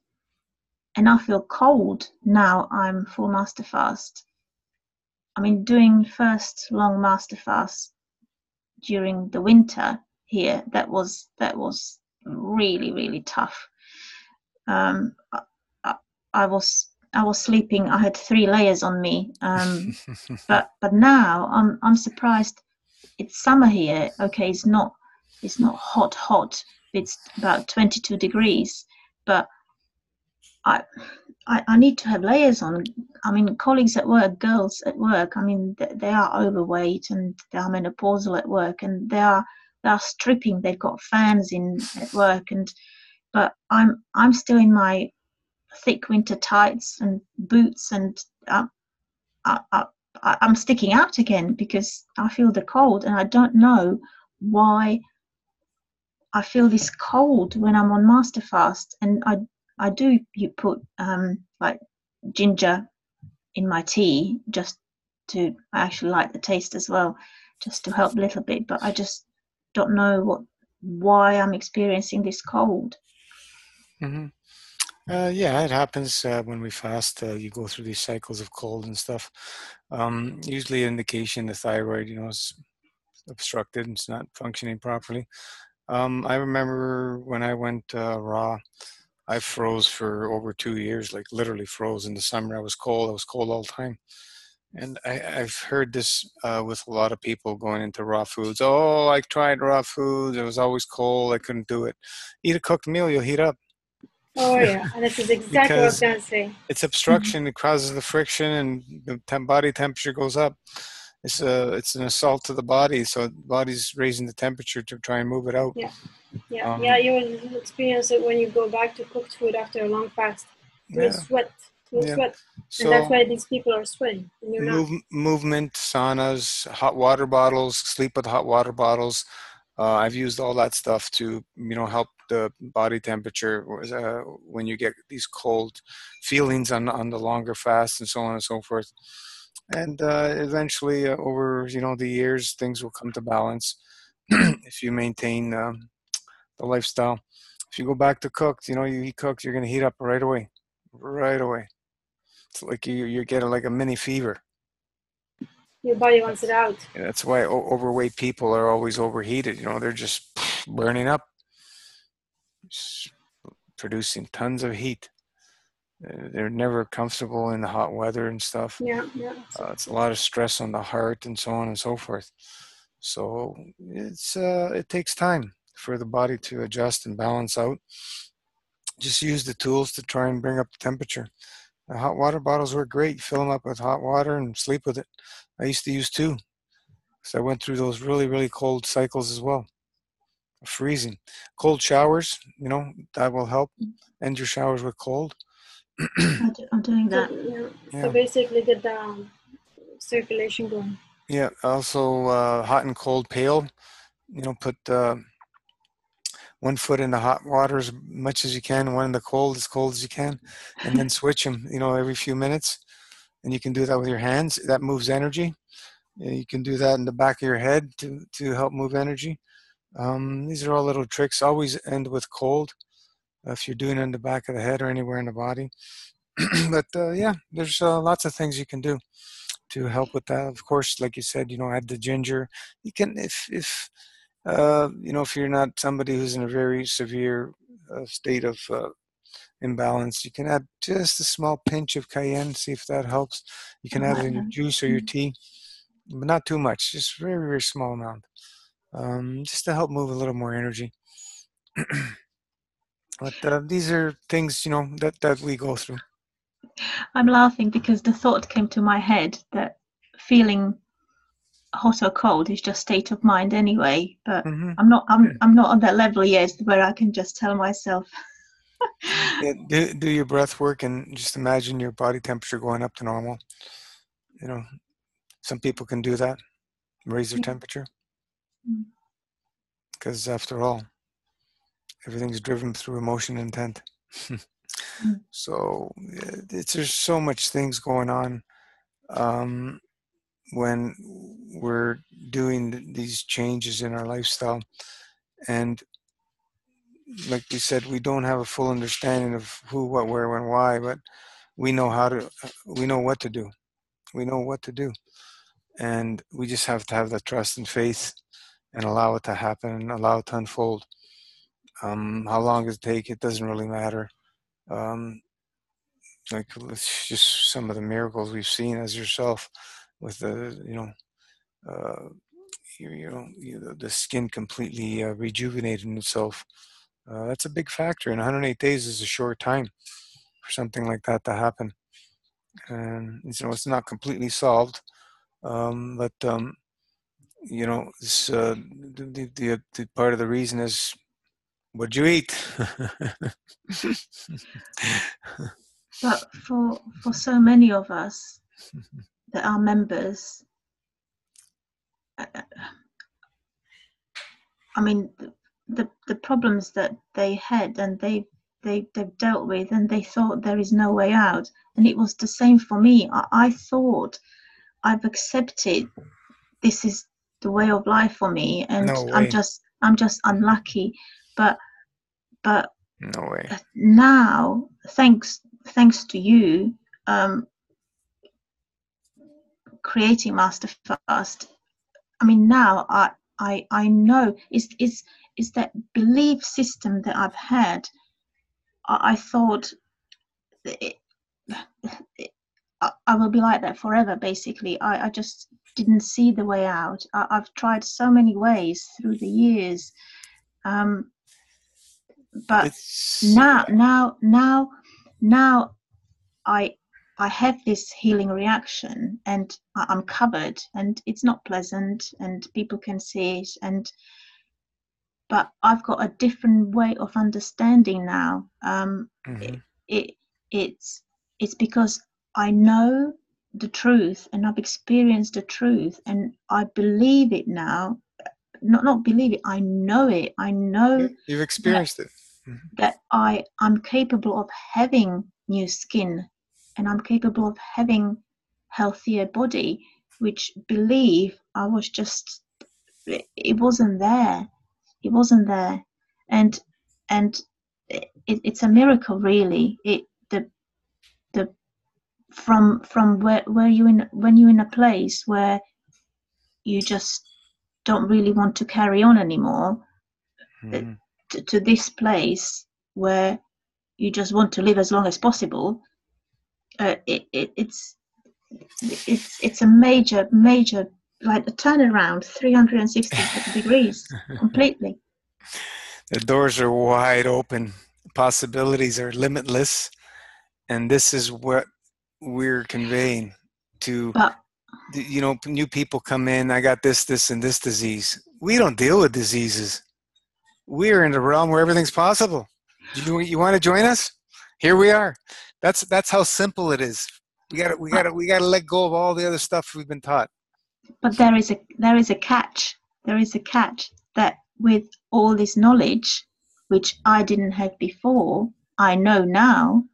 and I feel cold now. I'm full master fast. I mean, doing first long master fast during the winter here, that was really tough. Um, I, I was sleeping. I had 3 layers on me. But now I'm surprised. It's summer here. Okay, it's not hot. It's about 22 degrees, but I I need to have layers on. I mean, colleagues at work, girls at work, I mean, they are overweight and they are menopausal at work, and they are stripping. They've got fans in at work, and but I'm still in my thick winter tights and boots, and I, I, I'm sticking out again because I feel the cold, and I don't know why I feel this cold when I'm on master fast, and I do you put like ginger in my tea just to I actually like the taste as well, just to help a little bit, but I just don't know why I'm experiencing this cold. Hmm. Yeah, it happens when we fast. You go through these cycles of cold and stuff. Usually, indication the thyroid, is obstructed and it's not functioning properly. I remember when I went raw, I froze for over 2 years, like literally froze in the summer. I was cold. I was cold all the time. And I've heard this with a lot of people going into raw foods. Oh, I tried raw foods. It was always cold. I couldn't do it. Eat a cooked meal, you'll heat up. Oh yeah, and this is exactly what I was Because gonna say. it's obstruction. It causes the friction, and the body temperature goes up. It's an assault to the body. So the body's raising the temperature to try and move it out. Yeah, yeah, yeah. Um, You will experience it when you go back to cooked food after a long fast. You will yeah, sweat. You will yeah. sweat, and that's So why these people are sweating, and you're not. movement, saunas, hot water bottles, sleep with hot water bottles. I've used all that stuff to, help the body temperature when you get these cold feelings on the longer fast and so on and so forth. And eventually, over the years, things will come to balance if you maintain the lifestyle. If you go back to cooked, you eat cooked, you're going to heat up right away, right away. It's like you're getting like a mini fever. Your body wants it That's out. that's why overweight people are always overheated. They're just burning up, producing tons of heat. They're never comfortable in the hot weather and stuff. Yeah, yeah, It's a exactly. lot of stress on the heart and so on and so forth. So it takes time for the body to adjust and balance out. Just use the tools to try and bring up the temperature. The hot water bottles work great. You fill them up with hot water and sleep with it. I used to use two, because I went through those really, really cold cycles as well. Freezing. Cold showers, that will help. End your showers with cold. I'm doing So that. yeah, so Yeah. basically get the circulation going. Yeah. Also, hot and cold pail. Put one foot in the hot water as much as you can, one in the cold as cold as you can, and then switch them, every few minutes. And you can do that with your hands. That moves energy. You can do that in the back of your head to help move energy. These are all little tricks. Always end with cold if you're doing it in the back of the head or anywhere in the body. But yeah, there's lots of things you can do to help with that. Of course, like you said, add the ginger. You can, if you're not somebody who's in a very severe state of imbalance, you can add just a small pinch of cayenne, see if that helps. You I can add it like in your that. juice or your tea, but not too much, just very, very small amount, just to help move a little more energy. But these are things, that we go through. I'm laughing because the thought came to my head that feeling hot or cold is just state of mind anyway. But Hmm. I'm not. Yeah. I'm not on that level yet where I can just tell myself. Yeah, do your breath work and just imagine your body temperature going up to normal. You know, some people can do that, raise their Yeah. temperature, Mm, because after all, everything's driven through emotion and intent. mm, So there's so much things going on um, when we're doing these changes in our lifestyle, and like we said, we don't have a full understanding of who, what, where, when, why, but we know how to, we know what to do. We know what to do, and we just have to have the trust and faith and allow it to happen and allow it to unfold. How long it take, it doesn't really matter. Um, like it's just some of the miracles we've seen as yourself with the, uh, the skin completely rejuvenating itself. That's a big factor, and 108 days is a short time for something like that to happen. And it's not completely solved, but this, the part of the reason is what you eat. But for so many of us that are members, I I mean, the problems that they had and they've dealt with, and they thought there is no way out. And it was the same for me. I thought I've accepted this is the way of life for me, and No way. I'm just unlucky. But No way. Now, thanks to you, creating Master Fast. I mean, now I know is that belief system that I've had. I thought it, I will be like that forever. Basically, I just didn't see the way out. I've tried so many ways through the years, but It's now I I have this healing reaction, and I'm covered, and it's not pleasant, and people can see it, but I've got a different way of understanding now. mhm. It it's it's because I know the truth, and I've experienced the truth, and I believe it now. Not believe it, I know it. I Yeah, know you've that experienced it. Mhm. I'm capable of having new skin, and I'm capable of having healthier body, which believe I was just, it wasn't there. It wasn't there. And and it's a miracle, really. It the from where you in when you're in a place where you just don't really want to carry on anymore, uh, Mhm. to this place where you just want to live as long as possible. It's a major, like a turnaround 360 degrees completely. The doors are wide open. Possibilities are limitless. And this is what we're conveying to, But new people come in. I got this, and this disease. We don't deal with diseases. We're in the realm where everything's possible. You want to join us? Here we are. That's how simple it is. We gotta let go of all the other stuff we've been taught. but there is a catch. There is a catch that with all this knowledge, which I didn't have before, I know now.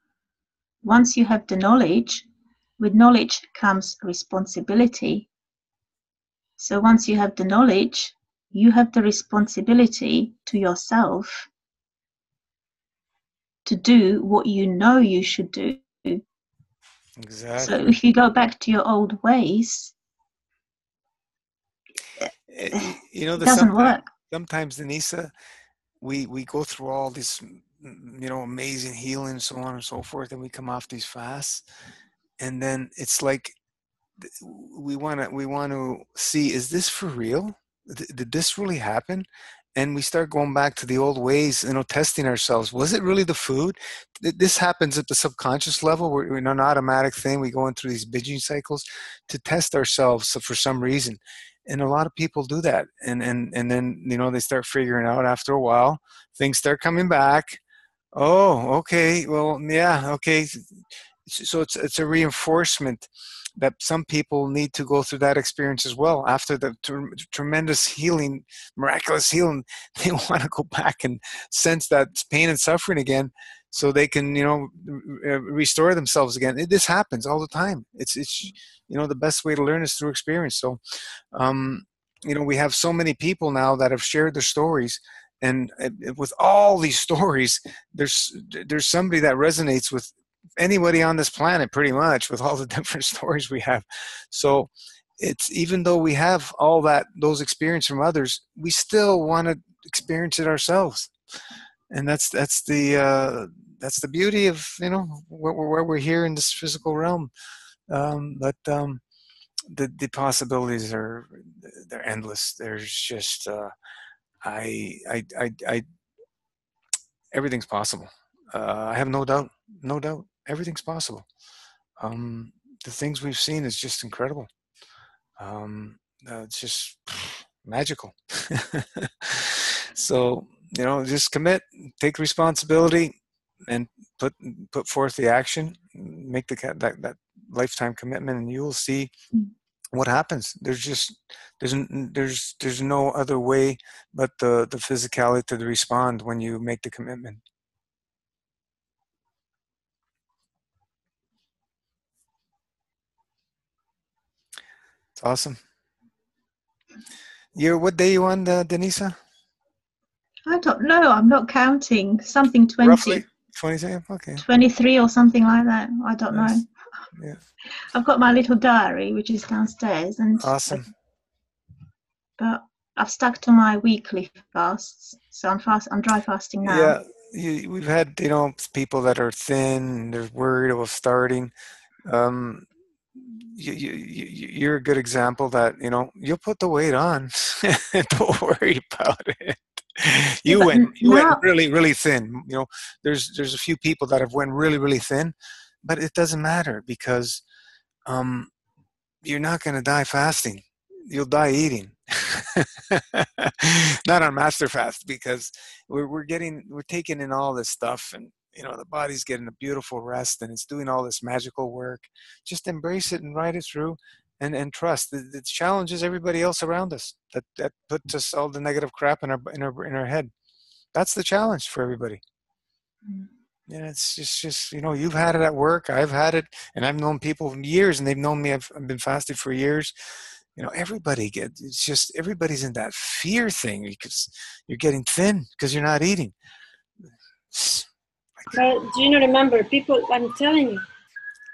Once you have the knowledge, with knowledge comes responsibility. So once you have the knowledge, you have the responsibility to yourself to do what you know you should do. So Exactly. if you go back to your old ways, You know, it the doesn't work. sometimes, Denisa, we go through all this, amazing healing, so on and so forth, and we come off these fasts, and then it's like we want to see, is this for real? Did this really happen? And we start going back to the old ways, testing ourselves. Was it really the food? This happens at the subconscious level. We're in an automatic thing. We go in through these binging cycles to test ourselves for some reason. And a lot of people do that. And then, they start figuring out after a while, things start coming back. Oh, okay. Well, yeah, okay. So it's a reinforcement that some people need to go through that experience as well. After the tremendous healing, miraculous healing, they want to go back and sense that pain and suffering again, so they can, restore themselves again. This happens all the time. It's the best way to learn is through experience. So, um, we have so many people now that have shared their stories, and with all these stories, there's somebody that resonates with anybody on this planet, pretty much, with all the different stories we have. So it's, even though we have all those experiences from others, we still want to experience it ourselves. And that's the beauty of, where we're here in this physical realm. But the possibilities they're endless. There's just I everything's possible. I have no doubt, everything's possible. Um, the things we've seen is just incredible. It's just magical. So, just commit, take responsibility, and put put forth the action. Make that lifetime commitment, and you will see what happens. There's no other way but the physicality to respond when you make the commitment. It's awesome. What day you on, Denisa? I don't know. I'm not counting. Something 20, Roughly 20. Okay. 23 or something like that. I don't know. Nice. Yeah. I've got my little diary, which is downstairs, and Awesome. but I've stuck to my weekly fasts. So I'm dry fasting now. Yeah. We've had, people that are thin and they're worried about starting. Um, you're a good example that, you'll put the weight on. Don't worry about it. Yeah, You but went now, really, really thin. There's a few people that have went really, really thin, but it doesn't matter because um, you're not going to die fasting. You'll die eating. Not on master fast because we're taking in all this stuff, and the body's getting a beautiful rest and it's doing all this magical work. Just embrace it and ride it through, and trust. The challenge is everybody else around us that puts us all the negative crap in our head. That's the challenge for everybody. Yeah, it's just you've had it at work, I've had it, and I've known people for years, and they've known me. I've been fasted for years. Everybody's in that fear thing because you're getting thin because you're not eating. But do you remember, people, I'm telling you,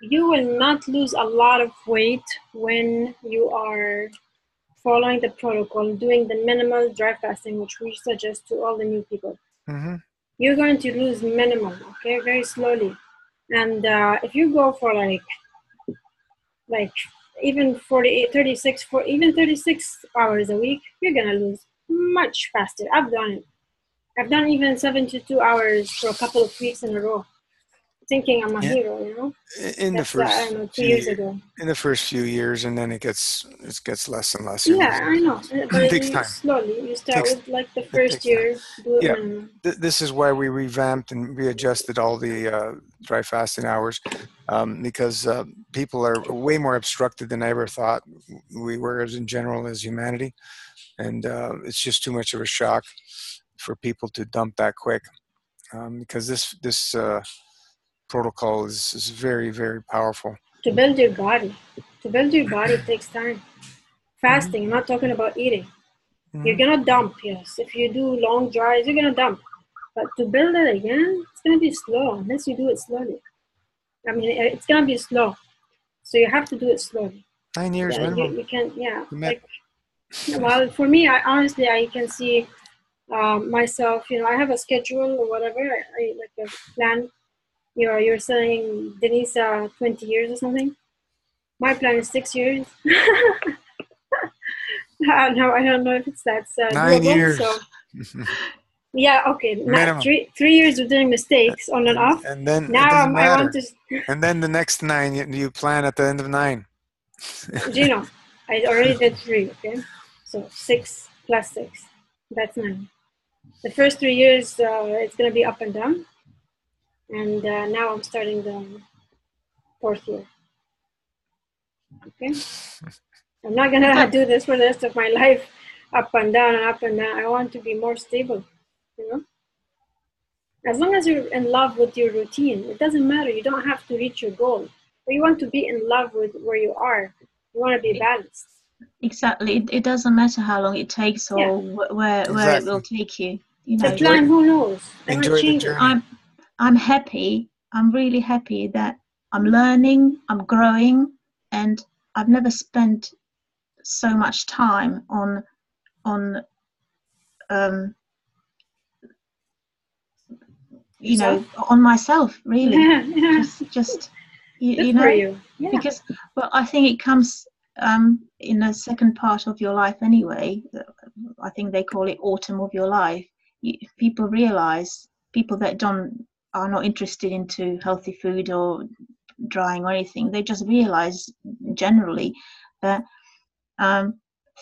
you will not lose a lot of weight when you are following the protocol, doing the minimal dry fasting, which we suggest to all the new people. Mm-hmm. You're going to lose minimal, okay, very slowly. And if you go for like even 48, 36, for even 36 hours a week, you're gonna lose much faster. I've done it. I've done even 72 hours for a couple of weeks in a row, thinking I'm a Yeah. hero. In the That's I first don't know, 2 few years years, ago. in the first few years, and then it gets less and less. Yeah, I know, but It takes time. slowly. You start Takes with like the it first takes time. year, do it Yeah, minimum. this is why we revamped and readjusted all the dry fasting hours, because people are way more obstructed than I ever thought we were as in general as humanity, and it's just too much of a shock for people to dump that quick, because this protocol is very, very powerful. To build your body. To build your body takes time. Hmm. Fasting, I'm not talking about eating. You're Hmm. gonna dump, yes. If you do long dries, you're gonna dump. But to build it again, it's gonna be slow unless you do it slowly. I mean, it's gonna be slow. So you have to do it slowly. 9 years Yeah, minimum. you can, yeah. Commit. Like, well, for me, I can see myself. I have a schedule or whatever. I like a plan. You're saying Denisa 20 years or something. My plan is 6 years. I don't know if that's nine doable. years. So yeah, okay. Minimum. 3 years of doing mistakes on and off. And then it Now doesn't I want matter. to, And then the next 9 you plan at the end of 9. Gino. I already did 3. Okay, so 6 plus 6, that's 9. The first 3 years, it's gonna be up and down, and now I'm starting the 4th year. Okay, I'm not gonna do this for the rest of my life, up and down and up and down. I want to be more stable. As long as you're in love with your routine, it doesn't matter. You don't have to reach your goal, but you want to be in love with where you are. You want to be balanced. Exactly. It doesn't matter how long it takes Yeah. or where it will Exactly. take you. The plan, who knows? It might Enjoy the change it. journey. I'm happy. I'm really happy that I'm learning, I'm growing, and I've never spent so much time on um on myself, really. Yeah. Just Good for you. Yeah. because I think it comes in the second part of your life anyway. I think they call it autumn of your life. People realize, people that are not interested into healthy food or drying or anything, they just realize generally that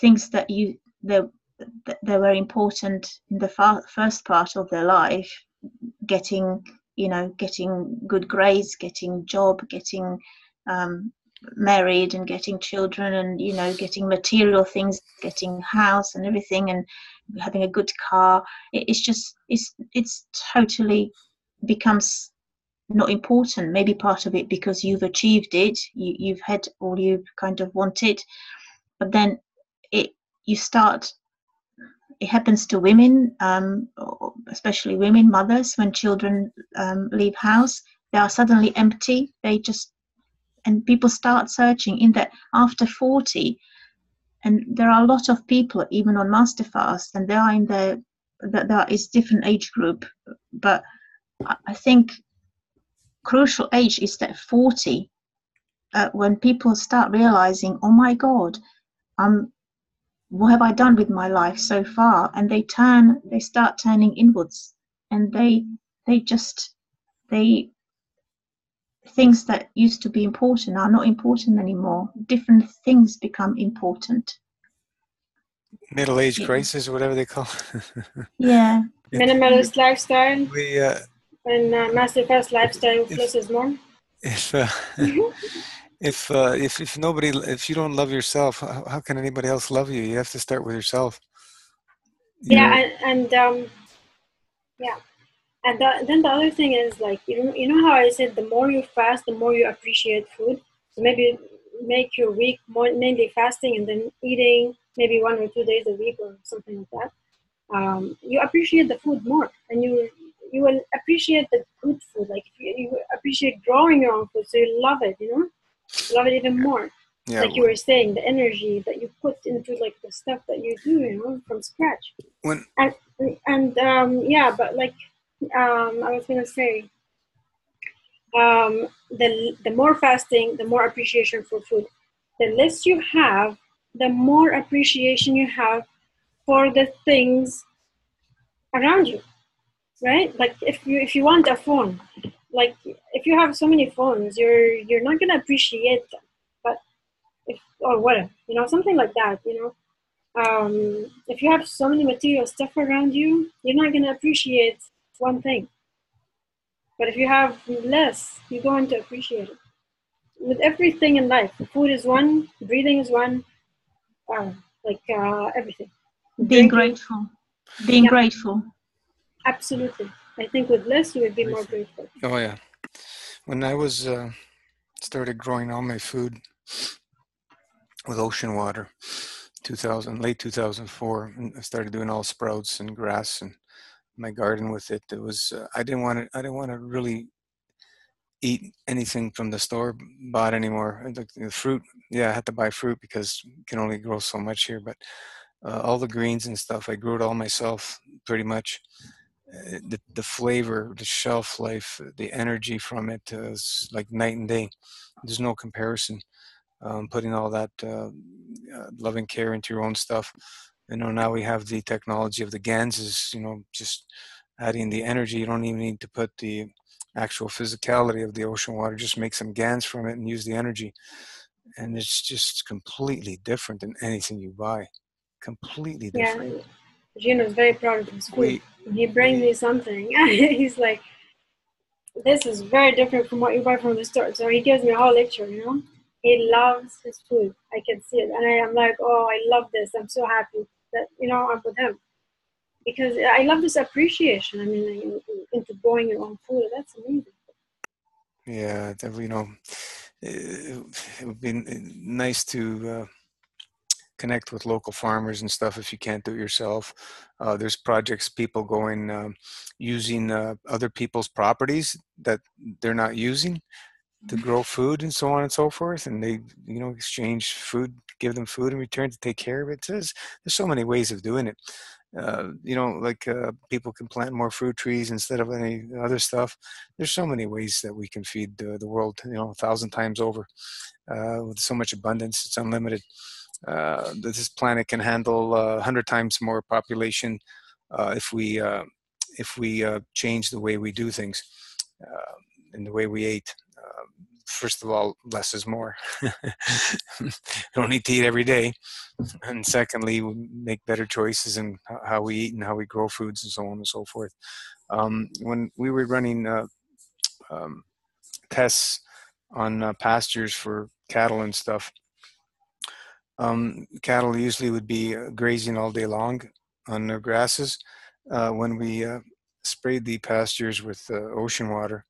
things that they were important in the first part of their life, getting good grades, getting job, getting married and getting children, and getting material things, getting house and everything, and having a good car. It's totally becomes not important. Maybe part of it because you've achieved it, you've had all you kind of wanted, but then you start it happens to women, especially women, mothers, when children leave house, they are suddenly empty. And people start searching in that after 40, and there are a lot of people even on master fast, and they are in there is different age group, but I think crucial age is that 40, when people start realizing, oh my God, what have I done with my life so far? And they start turning inwards, and they things that used to be important are not important anymore. Different things become important. Middle age crisis, or whatever they call it. Yeah. Minimalist lifestyle. We And MFS Lifestyle plus is more. If you don't love yourself, how can anybody else love you? You have to start with yourself. Yeah, and then the other thing is, like, you know how I said the more you fast, the more you appreciate food. So maybe make your week more mainly fasting and then eating maybe 1 or 2 days a week or something like that. You appreciate the food more, and you will appreciate the good food. Like you appreciate growing your own food, so you love it. Love it even more. Yeah, like you were saying, the energy that you put into like the stuff that you do, from scratch. But like I was gonna say, the more fasting, the more appreciation for food. The less you have, the more appreciation you have for the things around you, right? Like if you want a phone, like if you have so many phones, you're not gonna appreciate them. But or whatever, something like that, if you have so many material stuff around you, you're not gonna appreciate one thing. But if you have less, you're going to appreciate it. With everything in life, food is one, breathing is one, everything. Being grateful. Grateful. Absolutely. I think with less, you would be more grateful. Oh yeah. When I was started growing all my food with ocean water, late 2004, and I started doing all sprouts and grass and my garden with it. It was I didn't want to really eat anything from the store bought anymore. The fruit, yeah, I had to buy fruit because you can only grow so much here. But all the greens and stuff, I grew it all myself, pretty much. The flavor, the shelf life, the energy from it is like night and day. There's no comparison. Putting all that loving care into your own stuff. Now we have the technology of the Ganses, just adding the energy. You don't even need to put the actual physicality of the ocean water. Just make some GANs from it and use the energy. And it's just completely different than anything you buy. Completely different. Yeah, Gino is very proud of his food. He brings me something. He's like, this is very different from what you buy from the store. So he gives me a whole lecture, He loves his food. I can see it. And I am like, oh, I love this. I'm so happy that, I'm with him. Because I love this appreciation. I mean, into growing your own food. That's amazing. Yeah, it would be nice to connect with local farmers and stuff if you can't do it yourself. There's projects, people going, using other people's properties that they're not using to grow food and so on and so forth, and they exchange food, give them food in return to take care of it. There's so many ways of doing it. People can plant more fruit trees instead of any other stuff. There's so many ways that we can feed the world 1,000 times over, with so much abundance. It's unlimited. This planet can handle 100 times more population if we change the way we do things, and the way we ate. First of all, less is more. You don't need to eat every day. And secondly, we make better choices in how we eat and how we grow foods and so on and so forth. When we were running tests on pastures for cattle and stuff, cattle usually would be grazing all day long on their grasses. When we sprayed the pastures with ocean water,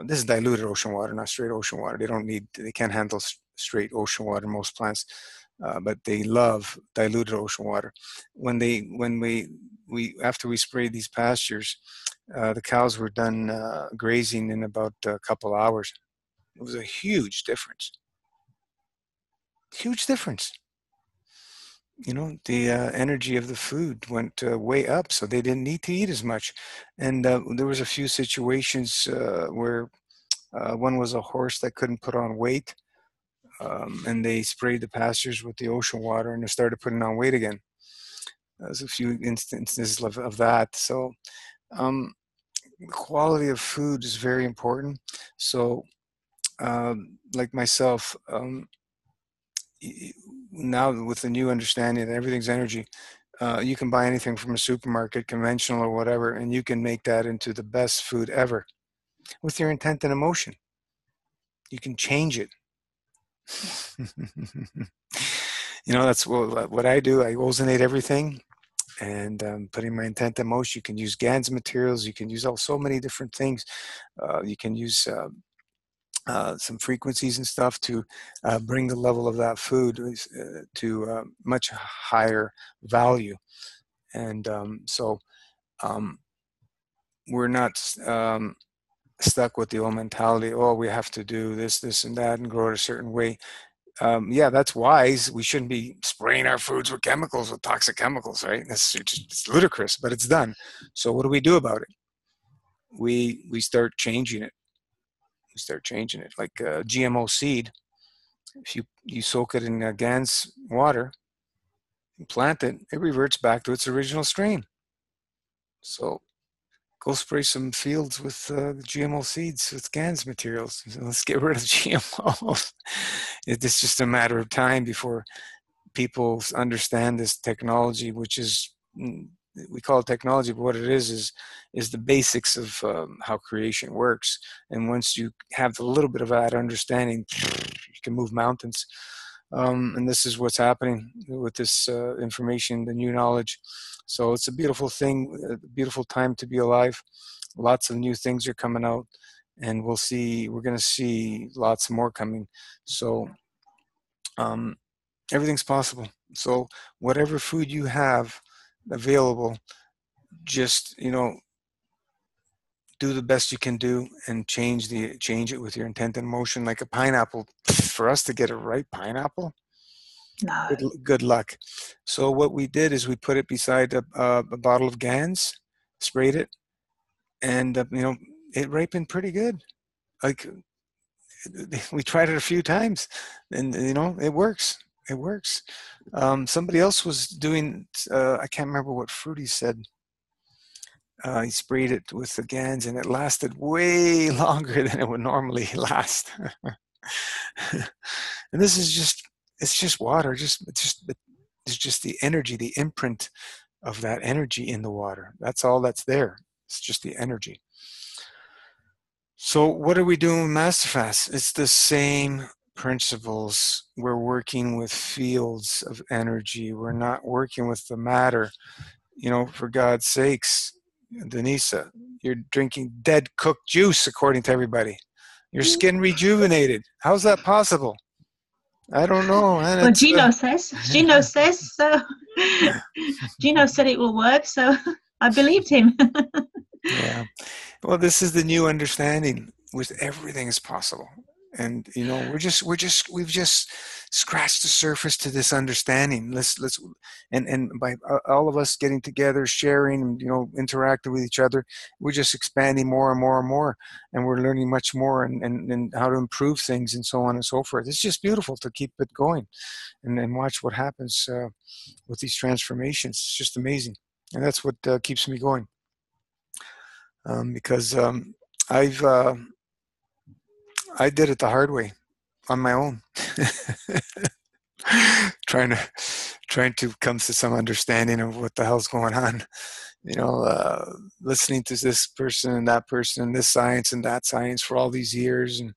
this is diluted ocean water, not straight ocean water. They can't handle straight ocean water, most plants. but they love diluted ocean water. When we after we sprayed these pastures, the cows were done grazing in about a couple hours. It was a huge difference. Huge difference. You know, the energy of the food went way up, so they didn't need to eat as much. And there was a few situations where one was a horse that couldn't put on weight, and they sprayed the pastures with the ocean water, and they started putting on weight again. There's a few instances of that. So the quality of food is very important. So, like myself, now with the new understanding that everything's energy, you can buy anything from a supermarket, conventional or whatever, and you can make that into the best food ever with your intent and emotion. You can change it. You know, that's what I do. I ozonate everything, and putting my intent and emotion. You can use GANS materials. You can use so many different things. You can use some frequencies and stuff to bring the level of that food to much higher value. And so we're not stuck with the old mentality, oh, we have to do this, this, and that, and grow it a certain way. Yeah, that's wise. We shouldn't be spraying our foods with chemicals, with toxic chemicals, right? It's ludicrous, but it's done. So what do we do about it? We start changing it. We start changing it. Like GMO seed, if you soak it in GANS water and plant it, it reverts back to its original strain. So go spray some fields with GMO seeds with GANS materials. So let's get rid of GMOs. It's just a matter of time before people understand this technology, which is, we call it technology, but what it is the basics of how creation works. And once you have a little bit of that understanding, you can move mountains. And this is what's happening with this information, the new knowledge. So it's a beautiful thing, a beautiful time to be alive. Lots of new things are coming out, and we're going to see lots more coming. So everything's possible. So whatever food you have available, just, do the best you can do and change it with your intent and emotion. Like a pineapple, for us to get a ripe pineapple, No. good luck. So what we did is we put it beside a bottle of GANS, sprayed it, and it ripened pretty good. Like, we tried it a few times, and it works. It works. Somebody else was doing. I can't remember what fruit he said. He sprayed it with the GANS, and it lasted way longer than it would normally last. And this is it's just water. It's just the energy, the imprint of that energy in the water. That's all that's there. It's just the energy. So what are we doing with MasterFast? It's the same principles. We're working with fields of energy. We're not working with the matter. For God's sakes, Denisa, you're drinking dead cooked juice, according to everybody. Your skin rejuvenated. How's that possible? I don't know. And well, Gino says so. Gino said it will work, so I believed him. Yeah. Well, this is the new understanding, with everything is possible. And we've just scratched the surface to this understanding. Let's and by all of us getting together, sharing, and interacting with each other, we're just expanding more and more and more, and we're learning much more and how to improve things and so on and so forth. It's just beautiful to keep it going and watch what happens with these transformations. It's just amazing, and that's what keeps me going. Because I did it the hard way on my own, trying to come to some understanding of what the hell's going on. Listening to this person and that person and this science and that science for all these years, and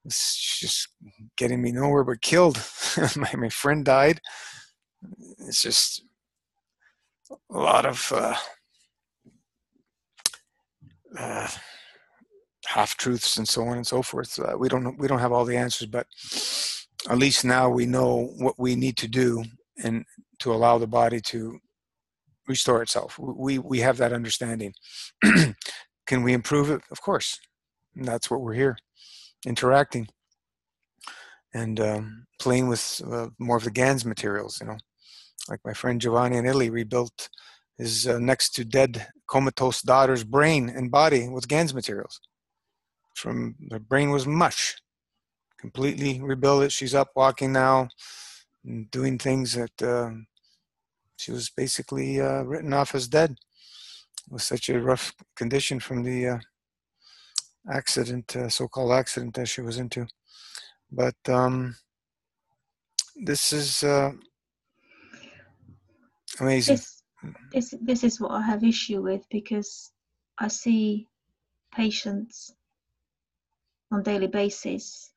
it's just getting me nowhere but killed. my friend died. It's just a lot of half truths and so on and so forth. We don't have all the answers, but at least now we know what we need to do and to allow the body to restore itself. We have that understanding. Can we improve it? Of course. And that's what we're here, interacting and playing with more of the GANs materials. Like my friend Giovanni in Italy rebuilt his next to dead comatose daughter's brain and body with GANs materials. From the brain was mush. Completely rebuilt it. She's up walking now, and doing things that she was basically written off as dead. It was such a rough condition from the accident, so-called accident that she was into. But this is amazing. This is what I have issue with, because I see patients on daily basis,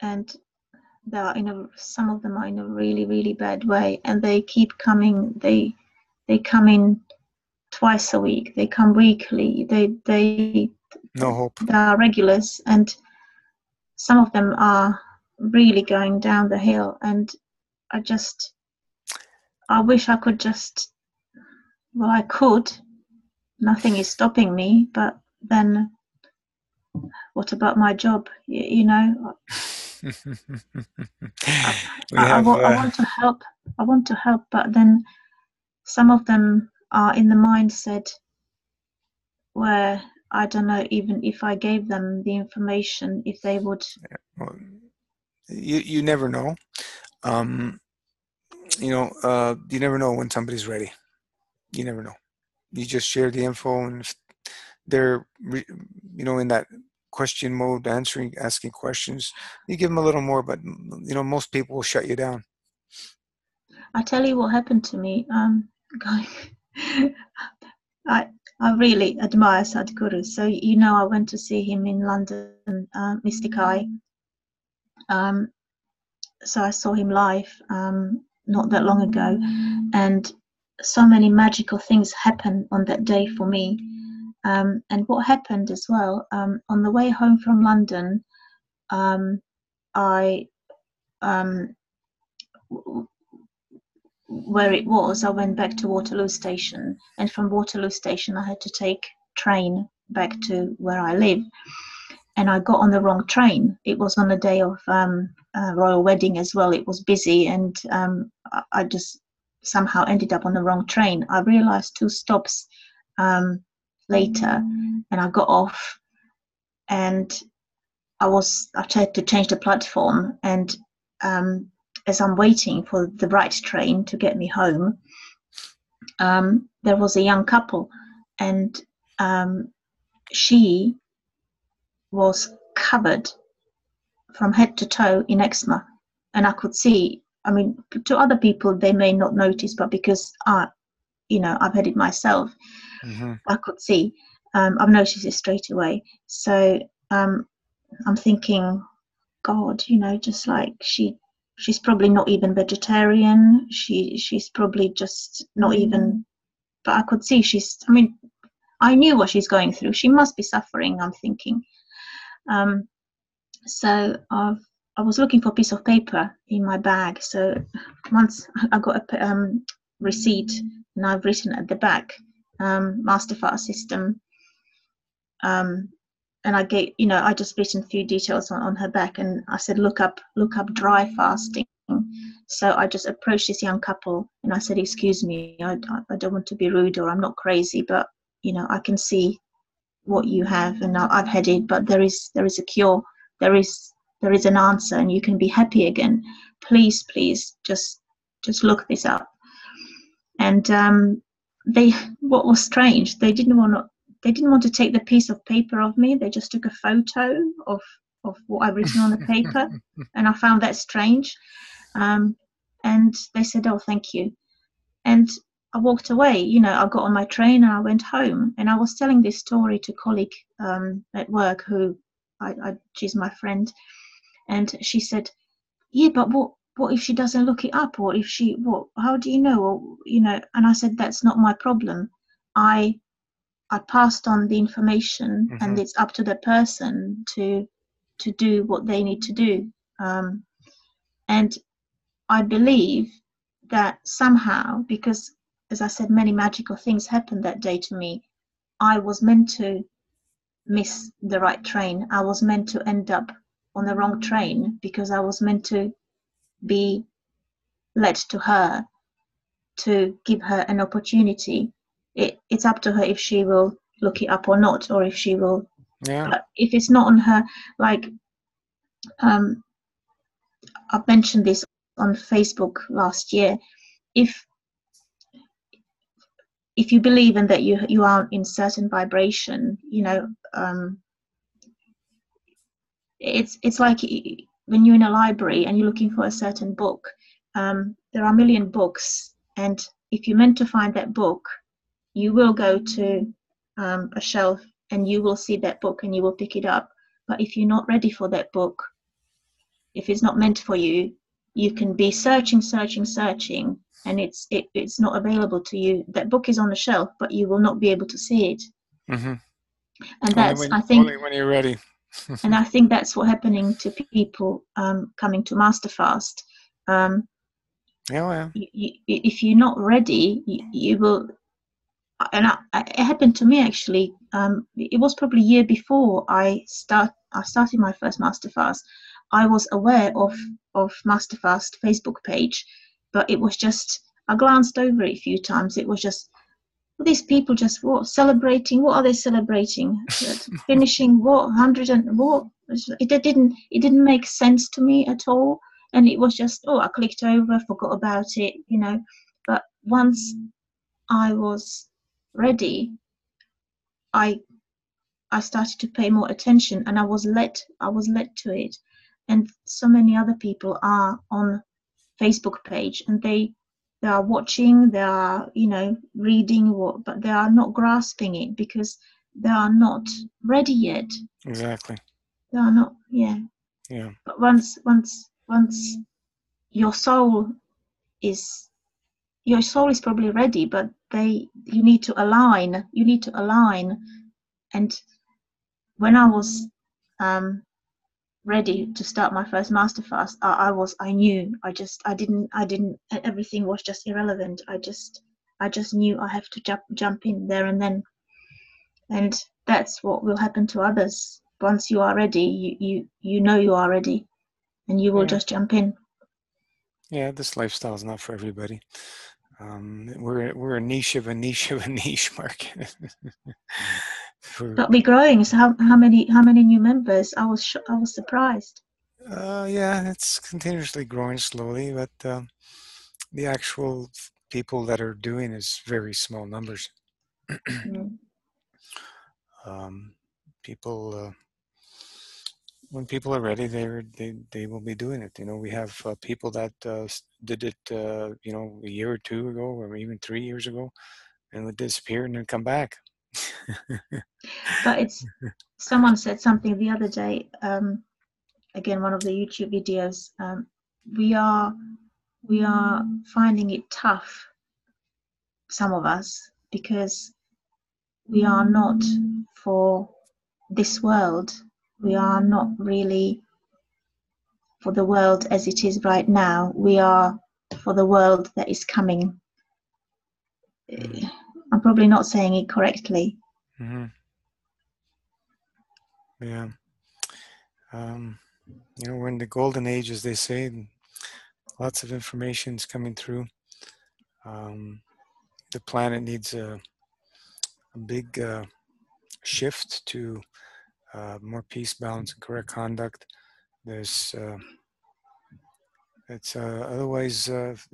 and they are some of them are in a really, really bad way, and they keep coming. They come in twice a week. They come weekly. They No hope. They are regulars, and some of them are really going down the hill. And I wish I could just. Well, I could. Nothing is stopping me, but then what about my job? I want to help. I want to help, but then some of them are in the mindset where I don't know, even if I gave them the information, if they would. Well, you never know. You never know when somebody's ready. You never know. You just share the info, and if they're, in that question mode, asking questions, you give them a little more, but most people will shut you down. I tell you what happened to me. I really admire Sadhguru. So I went to see him in London, Mystic Eye. So I saw him live not that long ago, and so many magical things happened on that day for me. And what happened as well, on the way home from London, where it was, I went back to Waterloo Station, and from Waterloo Station I had to take train back to where I live, and I got on the wrong train. It was on the day of royal wedding as well. It was busy, and I just somehow ended up on the wrong train. I realized 2 stops later, and I got off, and I had to change the platform, and as I'm waiting for the right train to get me home, there was a young couple, and she was covered from head to toe in eczema, and I could see. I mean, to other people they may not notice, but because I've had it myself, I could see. I've noticed it straight away. So I'm thinking, God, just like she's probably not even vegetarian. She's probably just not even. But I could see I knew what she's going through. She must be suffering, I'm thinking. So I was looking for a piece of paper in my bag. So once I got a receipt, and I've written at the back, Masterfast system. And I just written a few details on her back, and I said, look up dry fasting. So I just approached this young couple, and I said, excuse me, I don't want to be rude, or I'm not crazy, but I can see what you have, and I've had it, but there is a cure, there is an answer, and you can be happy again. Please just look this up. And what was strange, they didn't want to take the piece of paper of me. They just took a photo of what I've written on the paper, and I found that strange. And they said, oh, thank you. And I walked away. I got on my train and I went home. And I was telling this story to a colleague at work who she's my friend. And she said, yeah, but what if she doesn't look it up? Or if how do you know? Or, and I said, that's not my problem. I passed on the information, and it's up to the person to do what they need to do. And I believe that somehow, because as I said, many magical things happened that day to me, I was meant to miss the right train. I was meant to end up on the wrong train because I was meant to be led to her, to give her an opportunity. It's up to her if she will look it up or not, or if she will. Yeah. But if it's not on her, like I've mentioned this on Facebook last year. If you believe in that you are in certain vibration, it's like when you're in a library and you're looking for a certain book. There are a million books, and if you're meant to find that book, you will go to a shelf and you will see that book and you will pick it up. But if you're not ready for that book, if it's not meant for you, you can be searching, and it's not available to you. That book is on the shelf, but you will not be able to see it. Mm-hmm. And Only that's, when I think, only when you're ready. and I think that's what happening to people coming to Masterfast. Yeah. If you're not ready, you will. And it happened to me actually. It was probably a year before I started my first Masterfast. I was aware of Masterfast Facebook page, but it was just, I glanced over it a few times. It was just, these people just celebrating. What are they celebrating? Finishing what 100 and what? It didn't make sense to me at all. And it was just, I clicked over, forgot about it, But once I was ready, I I started to pay more attention, and I was led to it. And so many other people are on Facebook page, and they are watching, they are reading but they are not grasping it because they are not ready yet. Exactly. They are not, yeah. Yeah. But once your soul is your soul is probably ready, but you need to align. And when I was ready to start my first Masterfast, I knew. I didn't. Everything was just irrelevant. I just knew I have to jump in there and then. And that's what will happen to others. Once you are ready, you know you are ready, and you will Yeah. just jump in. Yeah. This lifestyle is not for everybody. We're a niche of a niche of a niche market. But we're growing. So how many new members? I was surprised. Yeah, it's continuously growing slowly, but the actual people that are doing is very small numbers. Mm. um, people, when people are ready, they will be doing it. We have people that did it, a year or two ago, or even 3 years ago, and would disappear and then come back. But someone said something the other day. Again, one of the YouTube videos. We are finding it tough, some of us, because we are not for this world. We are not really for the world as it is right now. We are for the world that is coming. I'm probably not saying it correctly. Mm-hmm. Yeah. We're in the golden age, as they say. And lots of information is coming through. The planet needs a big shift to more peace, balance, and correct conduct. There's it's otherwise, if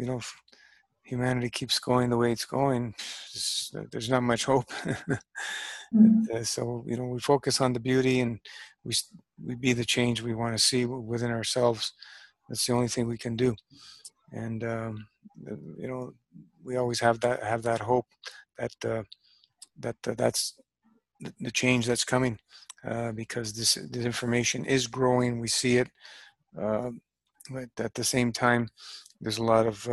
humanity keeps going the way it's going, there's not much hope. So we focus on the beauty, and we be the change we want to see within ourselves. That's the only thing we can do. And we always have that hope that's the change that's coming, because this information is growing. We see it, but at the same time, there's a lot of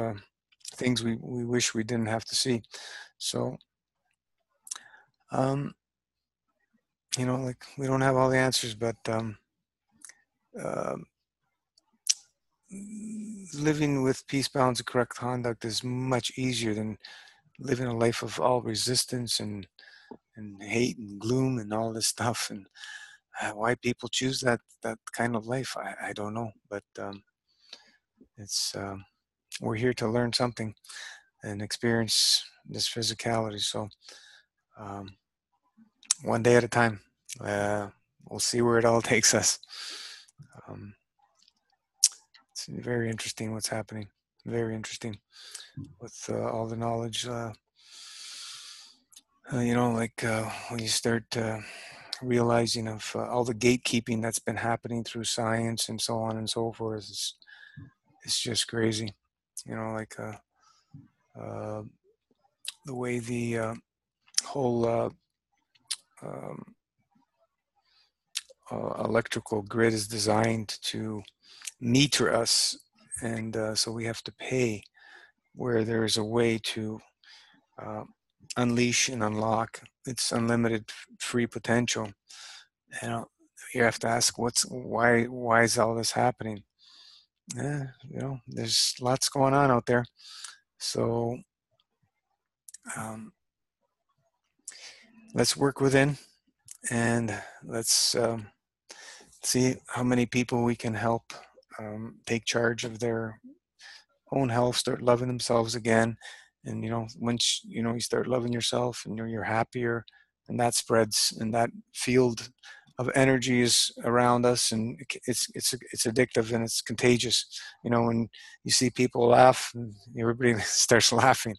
things we wish we didn't have to see. So, like, we don't have all the answers, but uh, living with peace, balance, and correct conduct is much easier than living a life of all resistance and hate and gloom and all this stuff. And why people choose that kind of life, I don't know. But it's we're here to learn something and experience this physicality. So one day at a time. We'll see where it all takes us. It's very interesting what's happening. Very interesting with all the knowledge. When you start realizing of all the gatekeeping that's been happening through science and so on and so forth, it's just crazy. The way the whole um, electrical grid is designed to meter us, and so we have to pay, where there is a way to unleash and unlock its unlimited free potential. You have to ask, why is all this happening? There's lots going on out there. So let's work within, and let's see how many people we can help take charge of their own health, start loving themselves again. And once you start loving yourself, and you're happier, and that spreads, and that field of energy is around us, and it's addictive, and it's contagious. When you see people laugh, everybody starts laughing.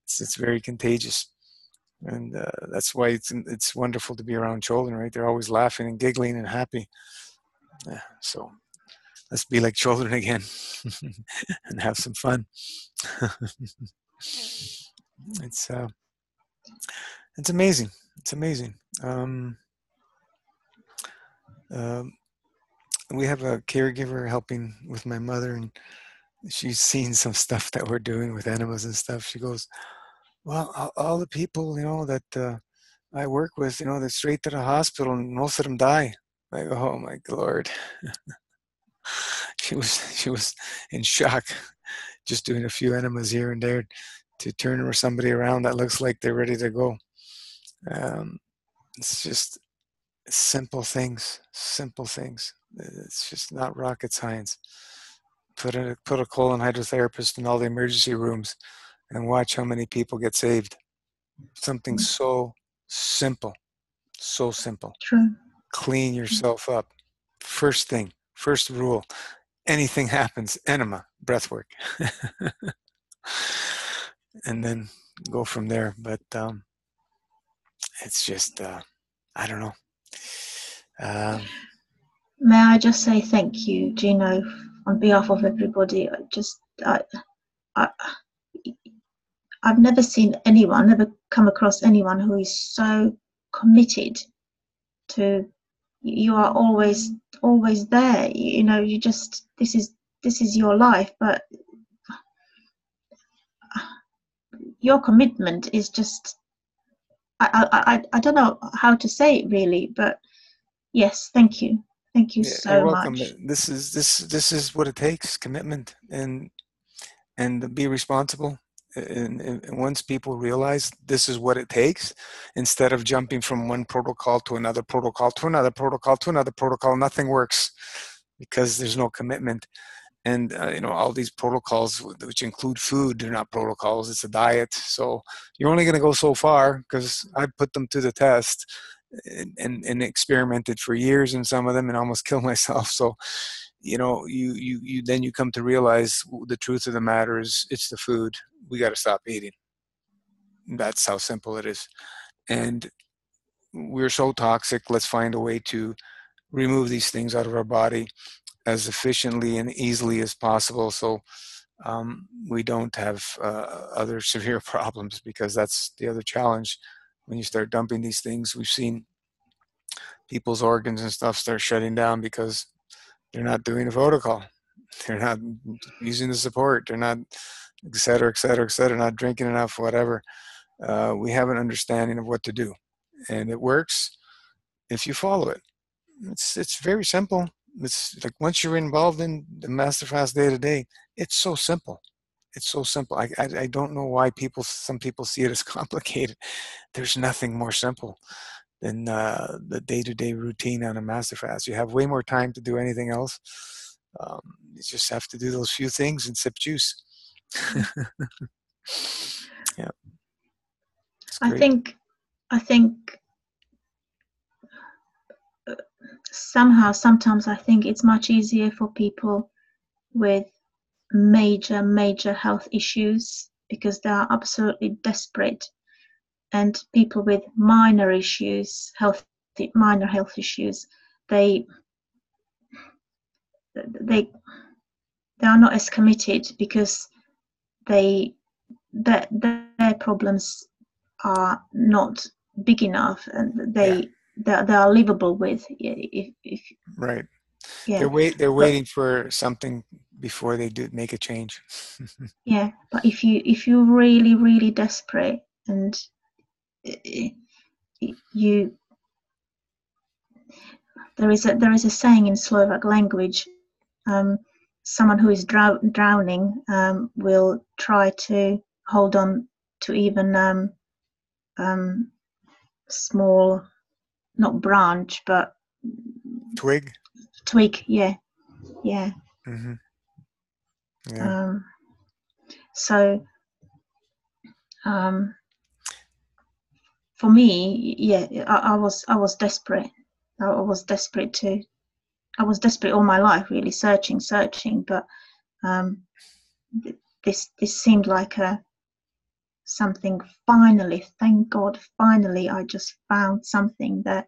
It's very contagious. And that's why it's wonderful to be around children, right? They're always laughing and giggling and happy. So let's be like children again and have some fun. It's amazing. It's amazing. We have a caregiver helping with my mother, and she's seen some stuff that we're doing with enemas and stuff. She goes, "Well, all the people that I work with, they're straight to the hospital, and most of them die." I go, "Oh my Lord." She was in shock, just doing a few enemas here and there to turn somebody around that looks like they're ready to go. It's just simple things. It's just not rocket science. Put a colon hydrotherapist in all the emergency rooms and watch how many people get saved. Something so simple. True. Clean yourself up. First thing, first rule. Anything happens, enema, breath work. And then go from there. But it's just, I don't know. May I just say thank you, Gino, on behalf of everybody. I've never never come across anyone who is so committed to. You are always there. You just this is your life, but your commitment is just. I don't know how to say it really, but yes, thank you so you're welcome. much. This is what it takes: commitment and be responsible. And once people realize this is what it takes, instead of jumping from one protocol to another protocol to another protocol to another protocol, nothing works because there's no commitment. And all these protocols, which include food, they're not protocols, it's a diet. So you're only going to go so far, because I put them to the test and experimented for years in some of them and almost killed myself. So you then you come to realize the truth of the matter is, it's the food. We got to stop eating. That's how simple it is. And we're so toxic. Let's find a way to remove these things out of our body as efficiently and easily as possible, so we don't have other severe problems, because that's the other challenge. When you start dumping these things, we've seen people's organs and stuff start shutting down because they're not doing a protocol. They're not using the support. They're not, et cetera, et cetera, et cetera, not drinking enough, whatever. We have an understanding of what to do, and it works if you follow it. It's very simple. it's like once you're involved in the master fast day to day, it's so simple. It's so simple. I don't know why some people see it as complicated. There's nothing more simple than the day-to-day routine on a master fast. You have way more time to do anything else. You just have to do those few things and sip juice. Yeah, it's I great. think I think sometimes I think it's much easier for people with major health issues because they are absolutely desperate, and people with minor issues, minor health issues, they they they are not as committed because they their problems are not big enough, and Yeah, they are livable with. If right. yeah, They're but waiting for something before they do make a change. yeah, but if you're really desperate, and you there is a saying in Slovak language. Someone who is drowning will try to hold on to even small, not branch, but Twig. twig. Yeah, yeah. Hmm. Yeah, Um, so um, for me, yeah, I was desperate. I was desperate to. I was desperate all my life, really searching. But um, this seemed like a something. Finally, thank God, finally, I just found something that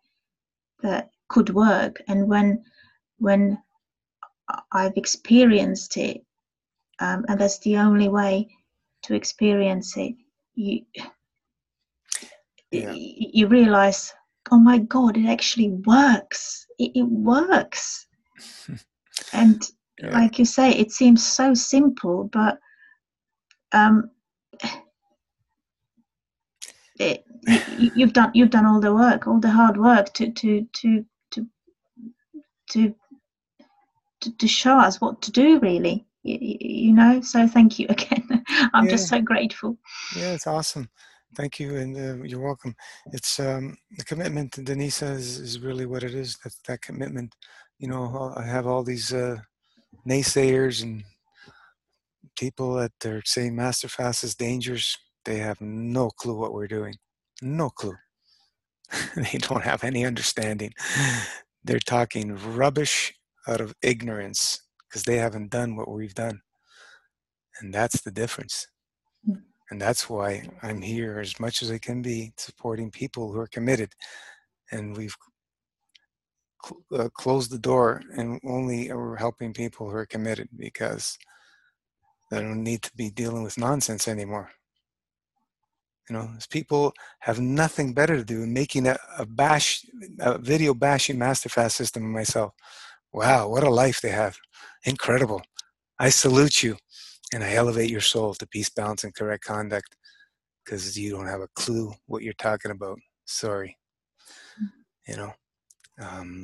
could work. And when I've experienced it, and that's the only way to experience it. You yeah, you realize, oh my God, it actually works. It works. And yeah, like you say, it seems so simple, but um, you've done all the work, all the hard work to to to show us what to do, really. You know. So thank you again. I'm yeah, just so grateful. yeah. It's awesome. Thank you, and you're welcome. It's the commitment to Denisa is really what it is. That commitment. You know, I have all these naysayers and people that are saying master fast is dangerous. They have no clue what we're doing. No clue. They don't have any understanding. They're talking rubbish out of ignorance because they haven't done what we've done. And that's the difference. And that's why I'm here as much as I can be supporting people who are committed. And we've closed the door and only are helping people who are committed because they don't need to be dealing with nonsense anymore. You know, these people have nothing better to do than making a video bashing masterfast system of myself. Wow, what a life they have. Incredible. I salute you and I elevate your soul to peace, balance, and correct conduct because you don't have a clue what you're talking about. Sorry. You know,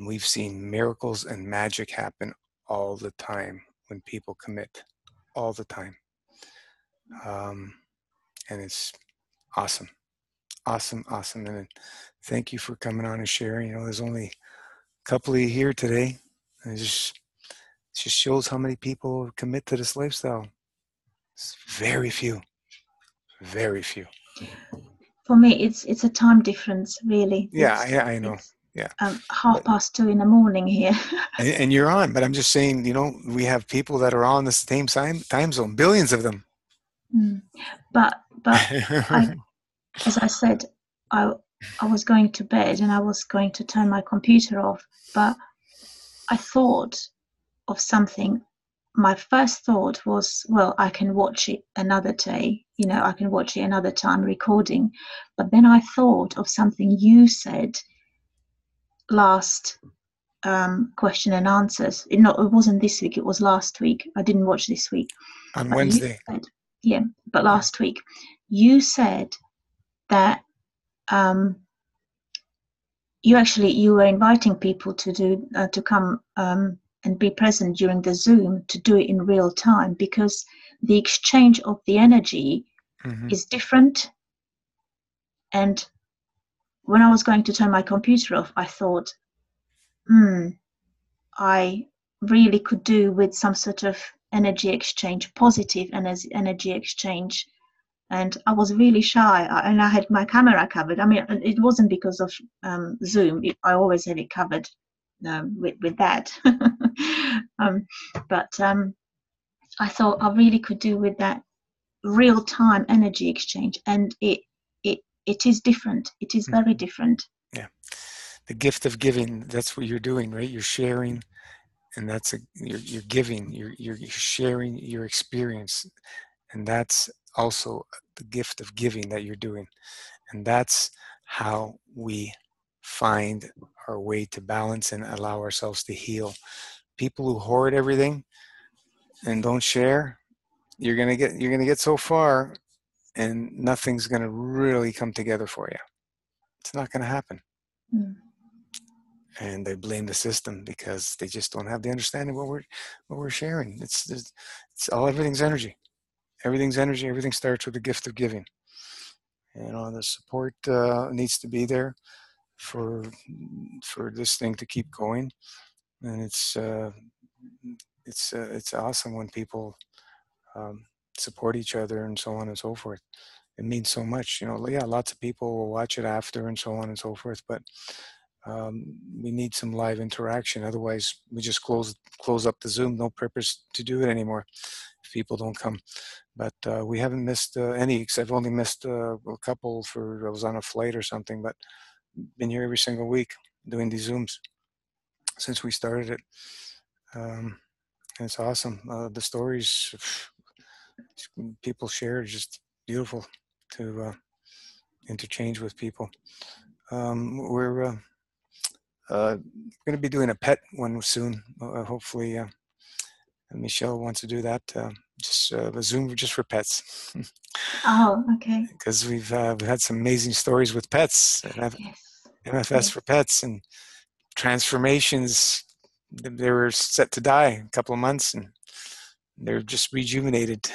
we've seen miracles and magic happen all the time when people commit, all the time. Um, and it's awesome. Awesome, awesome. And thank you for coming on and sharing. You know, there's only a couple of you here today. And it just shows how many people commit to this lifestyle. It's very few, very few. For me, it's a time difference, really. Yeah, I know. It's Yeah, but 2:30 in the morning here. and you're on. But I'm just saying, you know, we have people that are on the same time zone, billions of them. Mm. But I, as I said, I I was going to bed and I was going to turn my computer off, but I thought of something. My first thought was, well, I can watch it another day. You know, I can watch it another time recording. But then I thought of something you said last question and answers. It wasn't this week. It was last week. I didn't watch this week. On But you Wednesday. said, yeah, but last week you said that you were inviting people to come and be present during the Zoom to do it in real time, because the exchange of the energy is different. And when I was going to turn my computer off, I thought, I really could do with some sort of energy exchange, positive energy exchange. And I was really shy, and I had my camera covered. I mean, it wasn't because of Zoom. I always had it covered with that. But I thought I really could do with that real-time energy exchange, and it is different. It is very different. Yeah, the gift of giving. That's what you're doing, right? You're sharing, and you're giving. You're sharing your experience, and that's also the gift of giving that you're doing. And that's how we find our way to balance and allow ourselves to heal. People who hoard everything and don't share, you're gonna get so far, and nothing's gonna really come together for you. It's not gonna happen. And they blame the system because they just don't have the understanding of what we're sharing. It's all, everything's energy. Everything's energy. Everything starts with the gift of giving. The support needs to be there for this thing to keep going, and it's awesome when people support each other and so on and so forth. It means so much. Yeah, lots of people will watch it after and so on and so forth, but we need some live interaction. Otherwise, we just close up the Zoom. No purpose to do it anymore if people don't come. But we haven't missed any, because I've only missed a couple I was on a flight or something, but been here every single week doing these Zooms since we started it. It's awesome. The stories people share are just beautiful to interchange with people. We're going to be doing a pet one soon. Hopefully, Michelle wants to do that. Just a Zoom just for pets. Oh, okay. Because we've had some amazing stories with pets. MFS for pets and transformations. They were set to die a couple of months, and they're just rejuvenated.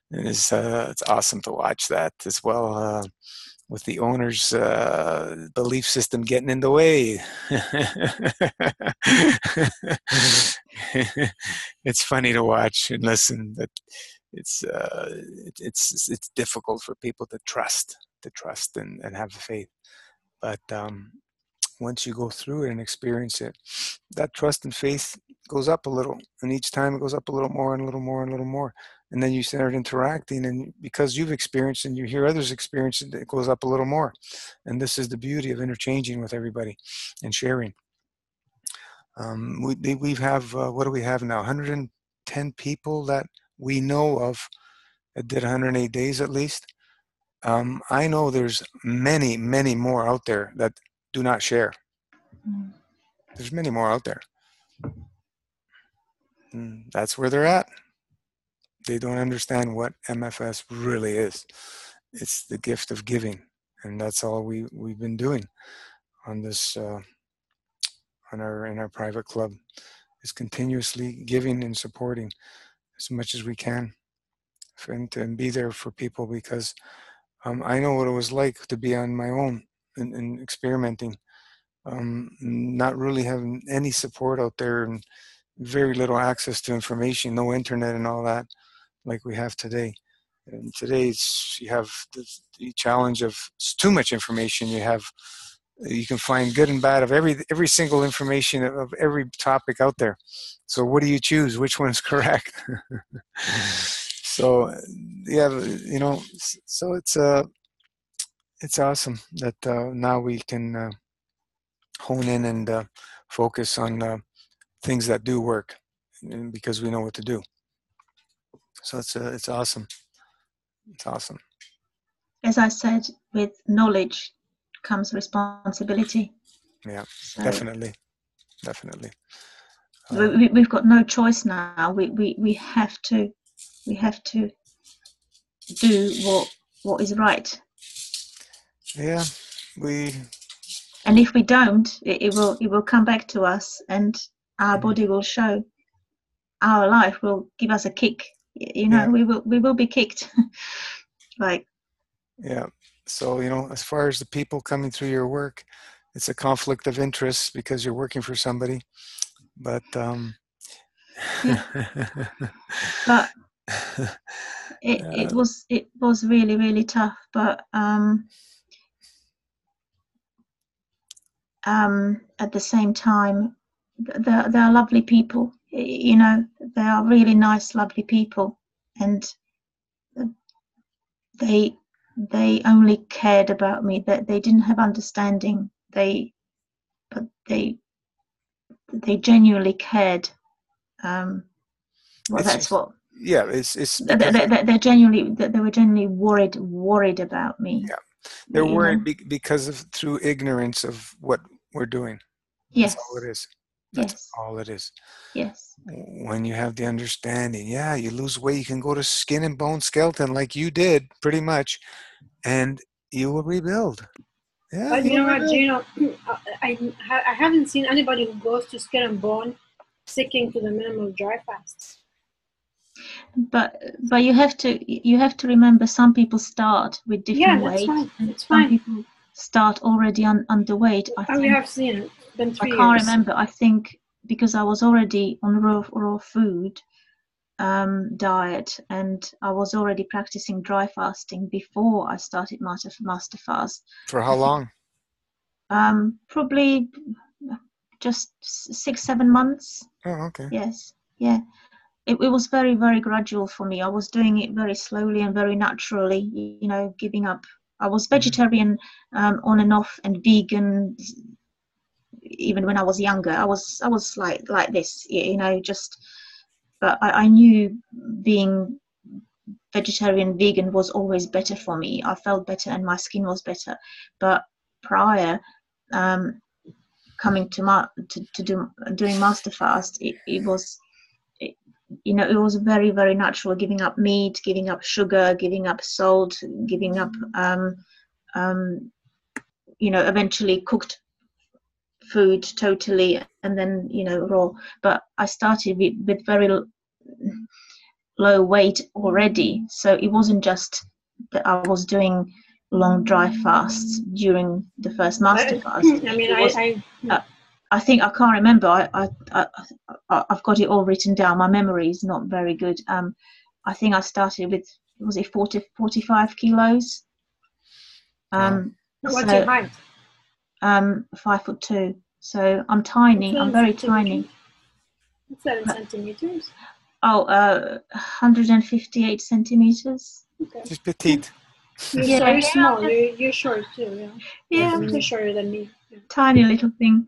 And it's awesome to watch that as well. With the owner's belief system getting in the way. It's funny to watch and listen, but it's difficult for people to trust and have faith. But once you go through it and experience it, that trust and faith goes up a little, and each time it goes up a little more and a little more and a little more. And then you start interacting, and because you've experienced and you hear others experience it, it goes up a little more. And this is the beauty of interchanging with everybody and sharing. We have, what do we have now? 110 people that we know of that did 108 days at least. I know there's many, many more out there that do not share. There's many more out there. And that's where they're at. They don't understand what MFS really is. It's the gift of giving, and that's all we've been doing on this in our private club, is continuously giving and supporting as much as we can, and be there for people, because I know what it was like to be on my own and experimenting, not really having any support out there, and very little access to information, no internet and all that like we have today. And today you have the challenge of too much information. You can find good and bad of every single information of every topic out there. So what do you choose? Which one's correct? So yeah, so it's awesome that now we can hone in and focus on things that do work, because we know what to do. So it's awesome. It's awesome. As I said, with knowledge comes responsibility. Yeah, so definitely. We've got no choice now. We have to do what is right. Yeah, and if we don't, it will come back to us, and our body will show, our life will give us a kick. You know, Yeah. we will be kicked. Like, Yeah. So, as far as the people coming through your work, it's a conflict of interest because you're working for somebody. But yeah, but it was really, really tough. But at the same time, they are lovely people. You know, they are really nice, lovely people, and they only cared about me. That they didn't have understanding. But they genuinely cared. Well, it's that's just, what yeah, it's they, because they, they genuinely they were genuinely worried about me. yeah, they're You worried know. because of through ignorance of what we're doing. That's all it Yes. is. That's Yes. all it is. Yes. When you have the understanding, yeah, you lose weight, you can go to skin and bone skeleton like you did pretty much, and you will rebuild. Yeah, But you you'll know what, rebuild. Gino? I haven't seen anybody who goes to skin and bone sticking to the minimum dry fast. But you have to remember, some people start with different Yeah, that's weight, fine. and It's some fine. people start already underweight. I And we think, have seen it. It's been I 3 can't years. remember. I think because I was already on raw food diet, and I was already practicing dry fasting before I started master fast. For I how think long? probably just 6-7 months. Oh, okay. Yes, yeah. It was very, very gradual for me. I was doing it very slowly and very naturally, you know, giving up. I was vegetarian on and off, and vegan even when I was younger. I was like this, you know, just. But I knew being vegetarian, vegan was always better for me. I felt better and my skin was better. But prior coming to doing master fast, it was, you know, it was very, very natural, giving up meat, giving up sugar, giving up salt, giving up you know, eventually cooked food totally, and then, you know, raw. But I started with very low weight already, so it wasn't just that I was doing long dry fasts during the first master I fast. mean, It was yeah. uh, I think, I can't remember. I've got it all written down. My memory is not very good. I think I started with, was it 45 kilos? Wow. What's your So height? 5'2". So I'm What's tiny. that I'm in very centimeters? tiny. What's that in But centimeters? 158 centimeters. Okay. Just petite. You're Yeah, so yeah, you're small. You're short too. Yeah. Like, yeah. I I'm mean, you're just shorter than me. Yeah. tiny little thing.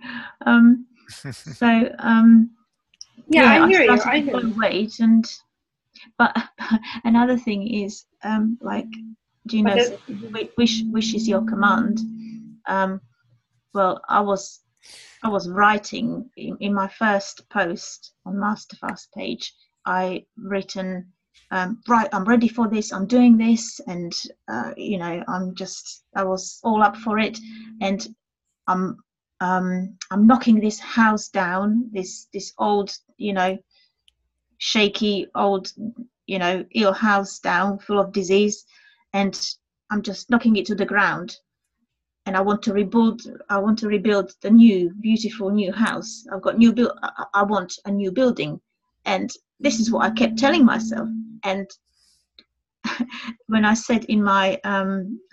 So Yeah, yeah, I I hear you. started I with hear low you. weight, and but another thing is, like But Gino said, wish is your command. Um, well, I was writing in my first post on Masterfast page. I written, right, I'm ready for this. I'm doing this, and you know, I was all up for it, and I'm I'm knocking this house down, this old, you know, shaky old, you know, ill house down, full of disease, and I'm just knocking it to the ground. And I want to rebuild. I want to rebuild the new, beautiful new house. I've got new build. I want a new building, and this is what I kept telling myself. And when I said in my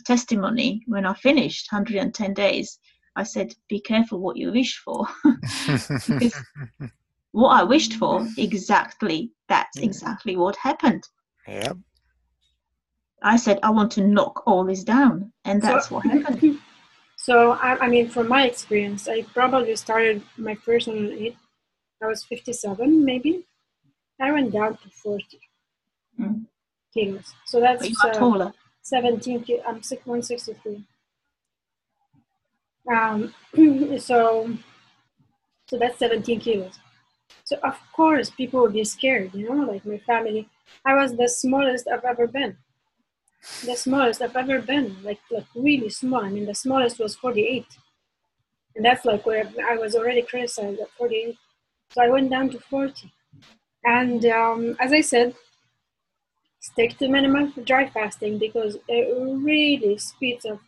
testimony, when I finished 110 days, I said, "Be careful what you wish for," because what I wished for, that's exactly what happened. Yep. So, I said, I want to knock all this down, and so, that's what happened. I mean, from my experience, I probably started my first one at 8. I was 57, maybe. I went down to 40 Mm. kilos. So But you that's are taller. 17 kilos. I'm 163. Um, so that's 17 kilos. So of course people would be scared, you know, like my family. I was the smallest I've ever been. The smallest I've ever been, like really small. I mean, the smallest was 48, and that's like where I was already criticized at 48. So I went down to 40. And as I said, stick to minimal dry fasting because it really speeds up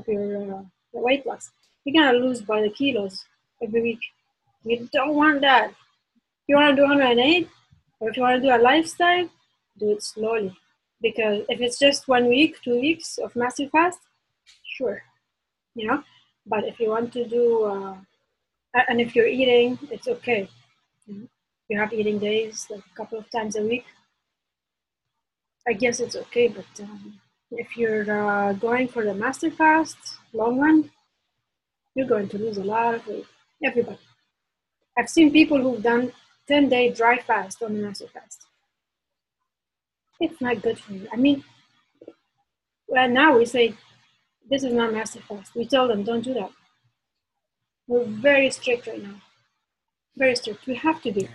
your weight loss. You're gonna lose by the kilos every week. You don't want that. If you want to do 108, or if you want to do a lifestyle, do it slowly. Because if it's just 1 week, 2 weeks of massive fast, sure, you know. But if you want to do, and if you're eating, it's okay. You have eating days like a couple of times a week. I guess it's okay, but if you're going for the master fast, long run, you're going to lose a lot of weight. Everybody. I've seen people who've done 10-day dry fast on the master fast. It's not good for you. I mean, well, now we say, this is not master fast. We tell them, don't do that. We're very strict right now. Very strict. We have to be.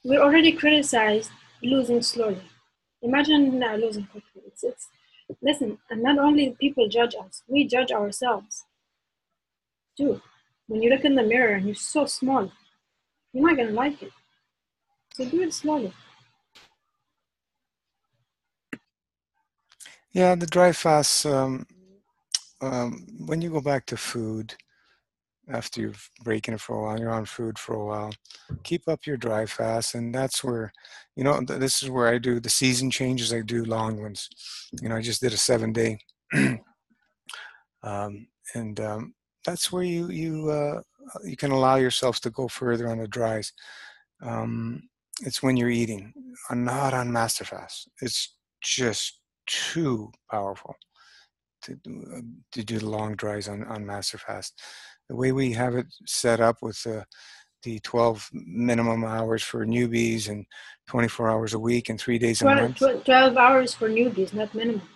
We're already criticized losing slowly. Imagine now losing quickly. Listen, and not only people judge us, we judge ourselves too. When you look in the mirror and you're so small, you're not gonna like it. So do it slowly. Yeah, the dry fast. When you go back to food after you've breaking it for a while, you're on food for a while. Keep up your dry fast, and that's where, this is where I do the season changes. I do long ones. I just did a 7-day, and that's where you can allow yourselves to go further on the dries. It's when you're eating, not on master fast. It's just too powerful to do the long dries on master fast. The way we have it set up with the 12 minimum hours for newbies and 24 hours a week and 3 days a month. 12 hours for newbies, not minimum.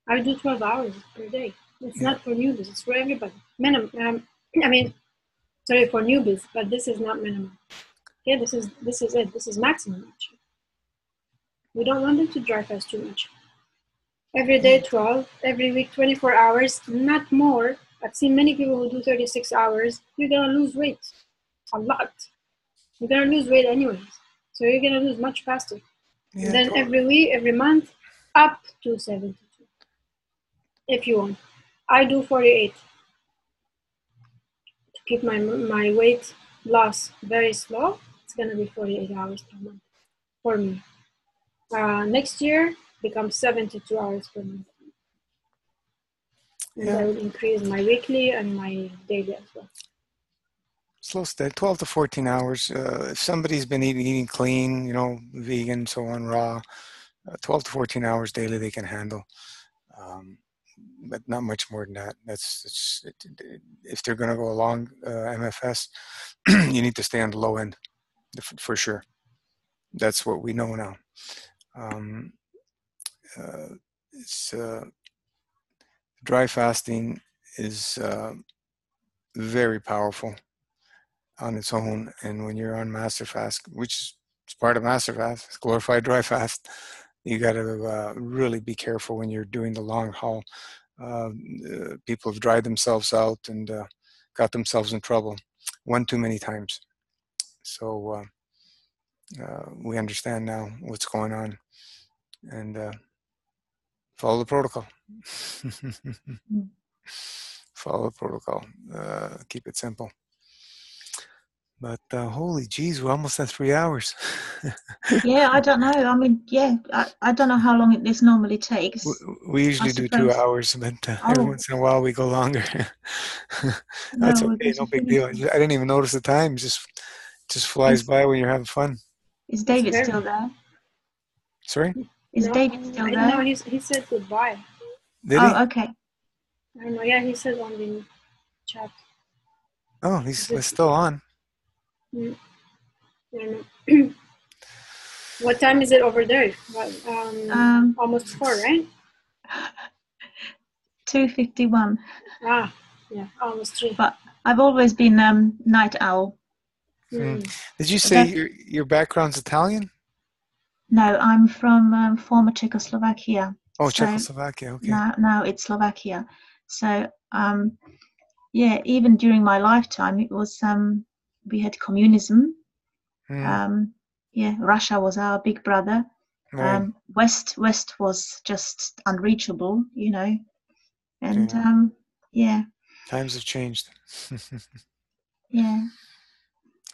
I do 12 hours per day. It's not for newbies, it's for everybody. Minimum. Sorry, for newbies, but this is not minimum. Okay, this is it. This is maximum actually. We don't want them to dry fast too much. Every day 12, every week 24 hours, not more. I've seen many people who do 36 hours. You're gonna lose weight a lot. You're gonna lose weight anyways, so you're gonna lose much faster. Yeah, and then every week, every month, up to 72 if you want. I do 48 to keep my weight loss very slow. It's gonna be 48 hours per month for me. Next year becomes 72 hours per month. And I will increase my weekly and my daily as well. Slow steady, 12 to 14 hours. If somebody's been eating clean, vegan, so on, raw, 12 to 14 hours daily they can handle. But not much more than that. If they're going to go along MFS, you need to stay on the low end for sure. That's what we know now. Dry fasting is very powerful on its own, and when you're on master fast, which is part of master fast, glorified dry fast, you got to really be careful when you're doing the long haul. People have dried themselves out and got themselves in trouble one too many times. So we understand now what's going on, and follow the protocol. Follow the protocol. Keep it simple. But holy geez, we're almost at 3 hours. Yeah, I don't know. I mean, I don't know how long this normally takes. We usually do 2 hours, but every once in a while we go longer. That's okay, no big deal. I didn't even notice the time. Just flies by when you're having fun. Is David still there? Sorry? Is David still there? No, he said goodbye. Did he? Oh, okay. I don't know. Yeah, he said on the chat. Oh, he's still on. I don't know. What time is it over there? Almost 4, right? 2:51. Ah, yeah, almost 3. But I've always been night owl. Did you say your background's Italian? No, I'm from former Czechoslovakia. Oh, so Czechoslovakia. Okay. Now it's Slovakia. So even during my lifetime, it was we had communism. Mm, Yeah, Russia was our big brother. right. West was just unreachable, you know. And Yeah. yeah, Times have changed. yeah,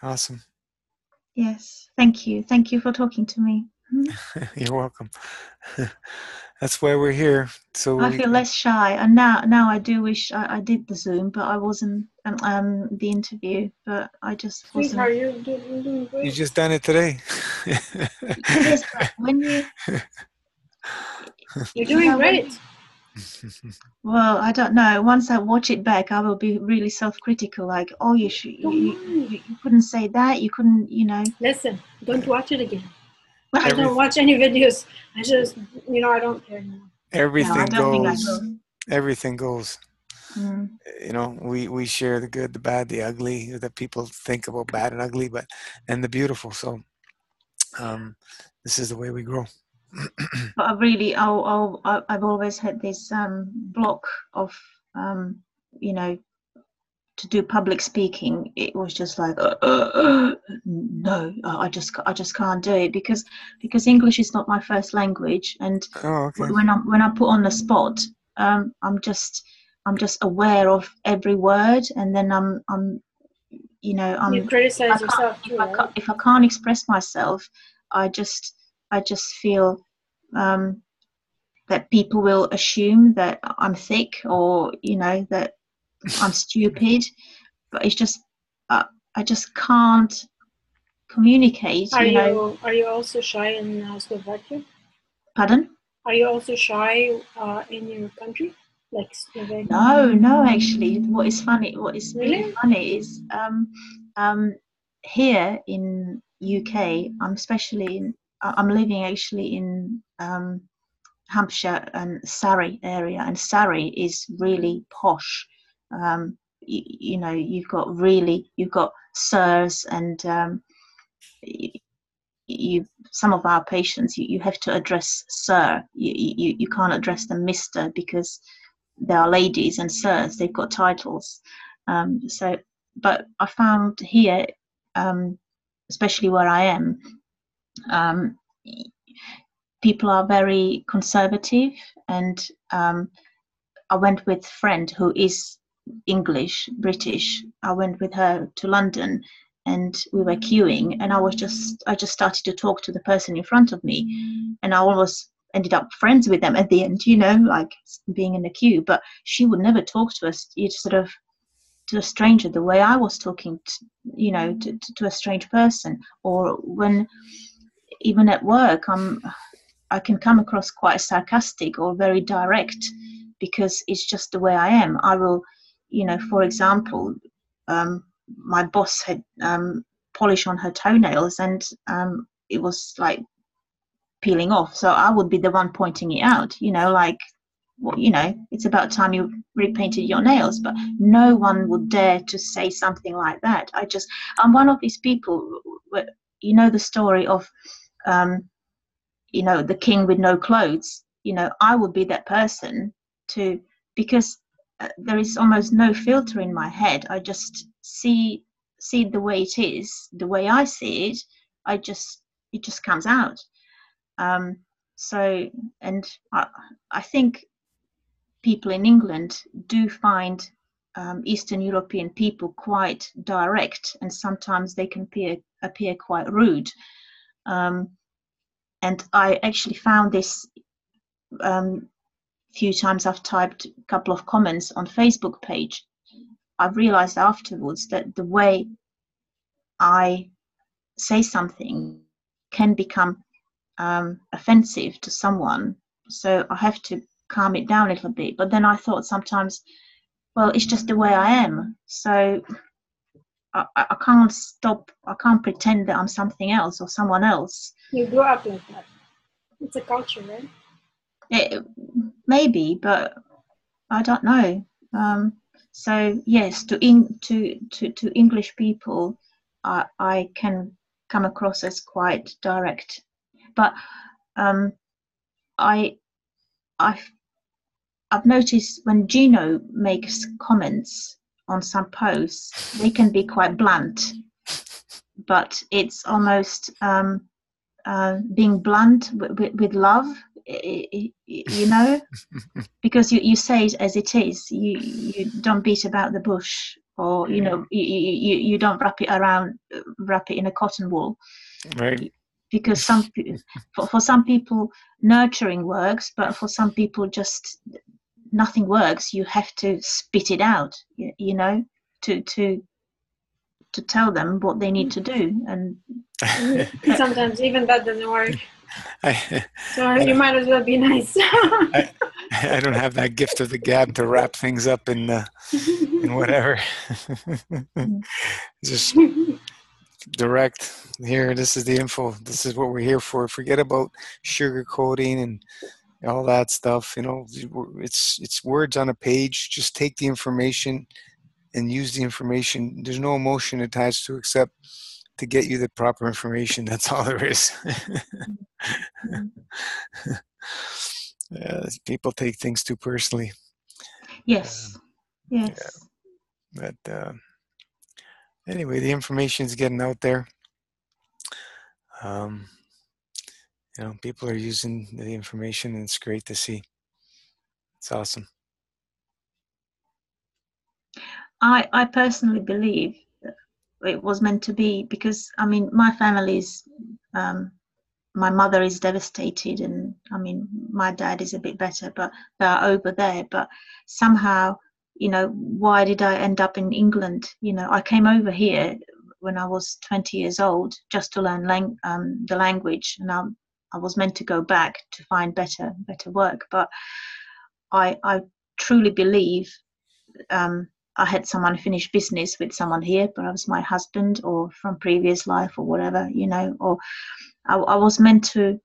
Awesome. yes. Thank you for talking to me. You're welcome. That's why we're here. So I we feel can. less shy, and now I do wish I did the Zoom, but I wasn't the interview, but I just wasn't. Sweetheart, you're doing You great. just done it today. Yes, but when You're you doing know, great. well, I don't know. Once I watch it back, I will be really self-critical. Like, oh, Don't mind. you couldn't say that. You couldn't, you know. Listen, don't watch it again. I Every don't watch any videos. I just, I don't care anymore. No, I everything don't think I goes. will. Everything goes. Mm. We share the good, the bad, the ugly that people think about bad and ugly, but and the beautiful. So this is the way we grow. But I've always had this block of, um, you know, to do public speaking. It was just like, no, I just can't do it because English is not my first language, and Oh, okay. when I'm put on the spot, I'm just aware of every word, and then I'm you know You if I criticize can't yourself too, right? if I can't express myself, I just feel um, that people will assume that I'm thick, or that I'm stupid. But it's just I just can't communicate. Are you also shy in Slovakia? Pardon? Are you also shy in your country, like Slovenia? No, actually, what is really Really? funny is here in UK, I'm living actually in Hampshire and Surrey area, and Surrey is really posh. You've got sirs, and you some of our patients, you have to address sir. You can't address them mister, because they are ladies, and sirs, they've got titles. But I found here, um, especially where I am, um, people are very conservative, and I went with a friend who is English, British. I went with her to London, and we were queuing, and I just started to talk to the person in front of me, and I almost ended up friends with them at the end, like being in the queue. But she would never talk to us, sort of, to a stranger, the way I was talking to a strange person. Or when, even at work, I can come across quite sarcastic or very direct, because it's just the way I am. I will, for example, my boss had polish on her toenails, and it was like peeling off. So I would be the one pointing it out, like, well, it's about time you repainted your nails. But no one would dare to say something like that. I'm one of these people, the story of, the king with no clothes. I would be that person to, because there is almost no filter in my head. I just see the way it is, the way I see it. It just comes out. So, and I think people in England do find Eastern European people quite direct, and sometimes they can appear quite rude. And I actually found this, few times I've typed a couple of comments on Facebook page. I've realized afterwards that the way I say something can become offensive to someone. So I have to calm it down a little bit. But then I thought sometimes, well, it's just the way I am. So I can't pretend that I'm something else or someone else. You grew up like that. It's a culture, right? It, maybe, but I don't know. So yes, to English people, I can come across as quite direct. But I I've I've noticed when Gino makes comments on some posts, they can be quite blunt. but it's almost being blunt with love, you know, because you say it as it is. You don't beat about the bush, or you know, you don't wrap it in a cotton wool. Right. Because for some people nurturing works, but for some people just nothing works. You have to spit it out, you know, to tell them what they need to do. And sometimes even that doesn't work. I, So you might as well be nice. I don't have that gift of the gab to wrap things up in whatever. Just direct. Here, this is the info. This is what we're here for. Forget about sugarcoating and all that stuff. You know, it's words on a page. Just take the information and use the information. There's no emotion attached to, except to get you the proper information. That's all there is. People take things too personally. Yes. Yeah, but anyway, the information is getting out there. You know, people are using the information, and it's great to see. It's awesome. I personally believe it was meant to be, because I mean my family's my mother is devastated, and I mean my dad is a bit better, but they're over there. But somehow, you know, why did I end up in England? You know, I came over here when I was 20 years old just to learn the language, and I was meant to go back to find better work. But I truly believe I had someone finish business with someone here, perhaps my husband or from previous life or whatever, you know, or I was meant to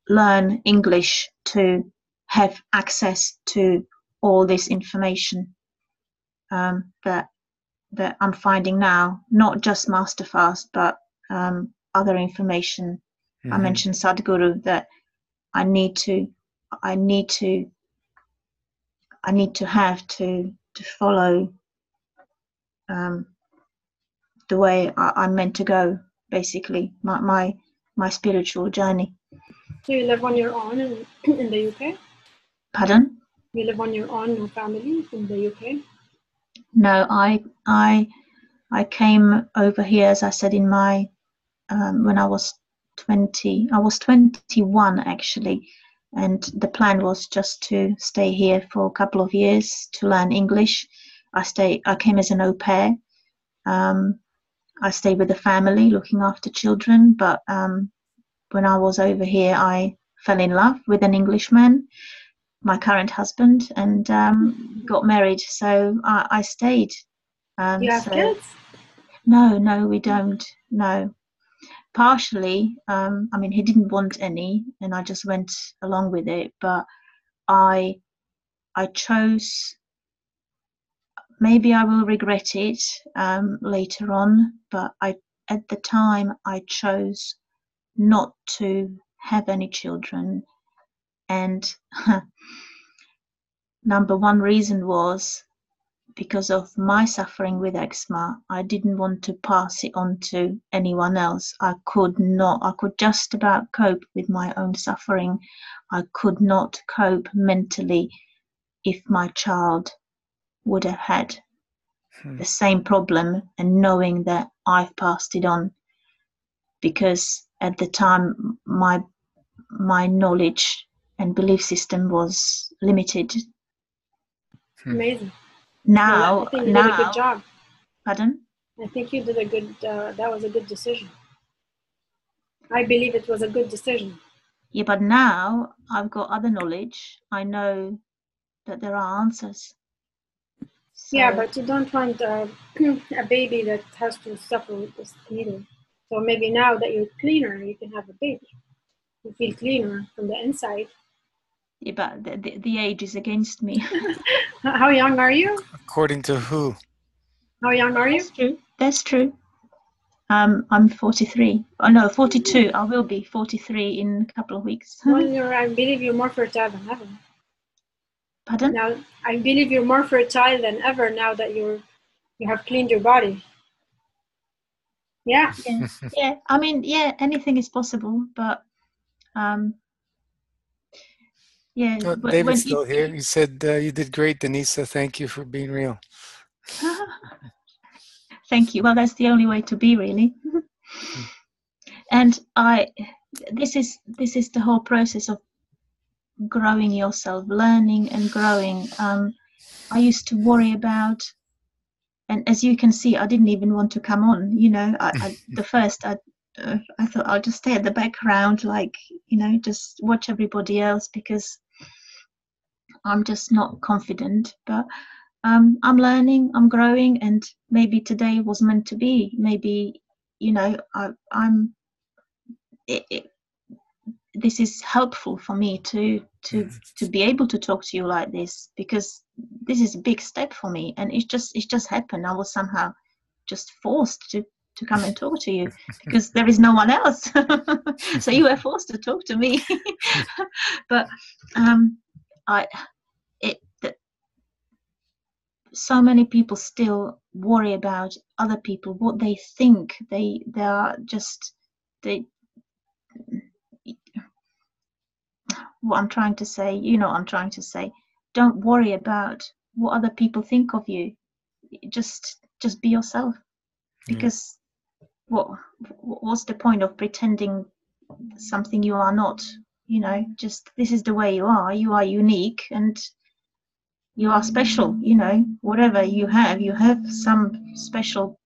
learn English to have access to all this information that I'm finding now, not just Masterfast, but other information. I mentioned Sadhguru, that I need to have to follow the way I'm meant to go, basically, my spiritual journey. So you live on your own in the UK? Pardon? You live on your own, no family in the UK? No, I came over here, as I said, in my when I was 20. I was 21 actually, and the plan was just to stay here for a couple of years to learn English. I came as an au pair. I stayed with the family looking after children, but when I was over here, I fell in love with an Englishman, my current husband, and got married. So I stayed. Do you have kids? No, we don't. No. Partially, I mean, he didn't want any, and I just went along with it. But I chose. Maybe I will regret it later on, but at the time I chose not to have any children, and number one reason was because of my suffering with eczema. I didn't want to pass it on to anyone else. I could just about cope with my own suffering. I could not cope mentally if my child would have had the same problem, and knowing that I've passed it on, because at the time my knowledge and belief system was limited. Amazing. Now, well, I think you did a good job. Pardon? I think you did a good. That was a good decision. I believe it was a good decision. Yeah, but now I've got other knowledge. I know that there are answers. So, yeah, but you don't want a baby that has to suffer with this either. So maybe now that you're cleaner, you can have a baby. You feel cleaner from the inside. Yeah, but the age is against me. How young are you? According to who? How young are you? That's true. That's true. I'm 43. Oh no, 42. I will be 43 in a couple of weeks. Well, I believe you're more fertile than ever. Pardon? Now, I believe you're more fertile than ever now that you have cleaned your body. Yeah. Yeah. I mean, yeah, anything is possible, but yeah, Oh, when David's you still here. He said, you did great, Denisa. Thank you for being real. thank you. Well, that's the only way to be, really. And this is the whole process of growing yourself, learning and growing. I used to worry about, and as you can see, I didn't even want to come on. You know, I thought I'll just stay at the background, like, you know, just watch everybody else, because I'm just not confident. But I'm learning, I'm growing, and maybe today was meant to be. Maybe, you know, I'm. It, this is helpful for me to be able to talk to you like this, because this is a big step for me, and it's just happened. I was somehow just forced to come and talk to you, because there is no one else. So you were forced to talk to me. But I it so many people still worry about other people, what they think. They are just they what I'm trying to say, you know what I'm trying to say. Don't worry about what other people think of you. Just be yourself, Yeah. because what what's the point of pretending something you are not? You know, just this is the way you are. You are unique, and you are special. You know, whatever you have some special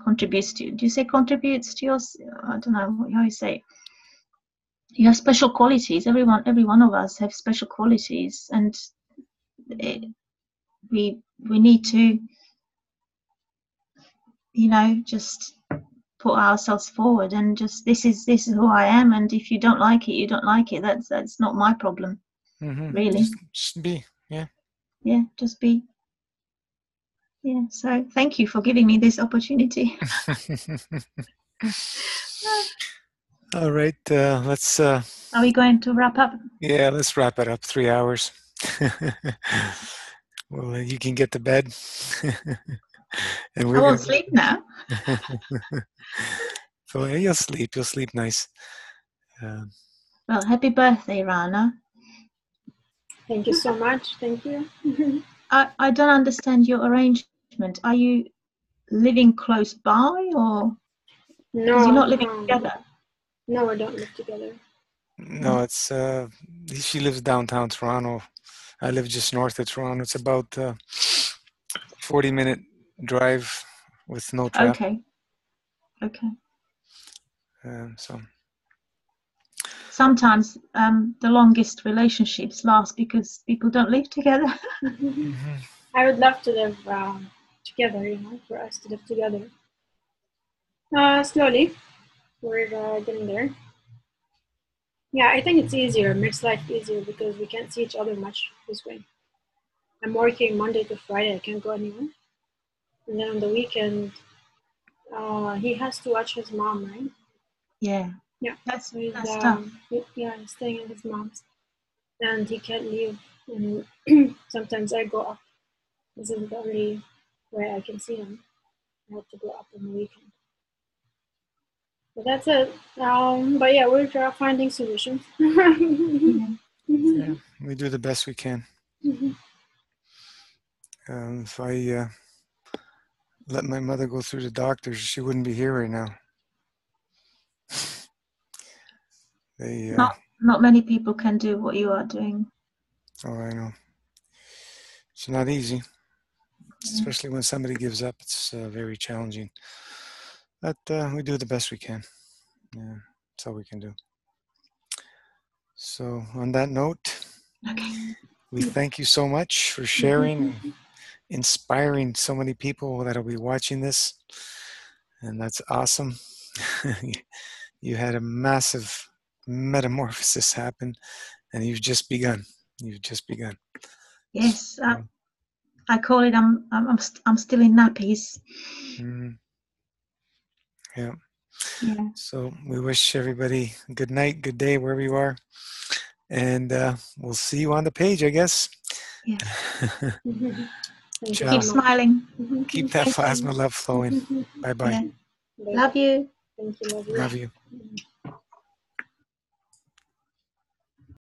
contributes to. Do you say contributes to yours? I don't know how you say. You have special qualities. Every one of us have special qualities, and it, we need to, you know, just put ourselves forward, and just this is who I am, and if you don't like it, you don't like it. That's not my problem, really. Just be. Yeah. Yeah, just be. Yeah. So thank you for giving me this opportunity. All right. Let's. Are we going to wrap up? Yeah. Let's wrap it up. 3 hours. Well, you can get to bed, and I we're won't gonna. sleep now. So yeah, you'll sleep. You'll sleep nice. Well, happy birthday, Rana. Thank you so much. Thank you. I don't understand your arrangement. Are you living close by, or because you're not No, living together? no, we don't live together. No, it's. She lives downtown Toronto. I live just north of Toronto. It's about 40-minute drive with no traffic. Okay. So. Sometimes the longest relationships last because people don't live together. I would love to live together, you know, for us to live together. Slowly, we're getting there. Yeah, I think it's easier, makes life easier because we can't see each other much this way. I'm working Monday to Friday, I can't go anywhere. And then on the weekend, he has to watch his mom, right? Yeah, Yeah. that's So he's, tough. he's staying at his mom's. And he can't leave. And sometimes I go up. This is the only way I can see him. I have to go up on the weekend. But that's it. But yeah, we're finding solutions. Yeah. Yeah, we do the best we can. If I let my mother go through the doctors, she wouldn't be here right now. They. Not many people can do what you are doing. Oh, I know. It's not easy, especially when somebody gives up. It's very challenging. But we do the best we can. Yeah, that's all we can do. So, on that note, we thank you so much for sharing and inspiring so many people that'll be watching this. And that's awesome. You had a massive metamorphosis happen, and you've just begun. You've just begun. Yes, I call it. I'm still in nappies. Yeah. Yeah. So we wish everybody good night, good day, wherever you are. And we'll see you on the page, I guess. Yes. Thank you Ciao. Keep so much. smiling. Keep that Thank plasma you. love flowing. Bye bye. Yeah. Love you. Thank you. Love you. Love you.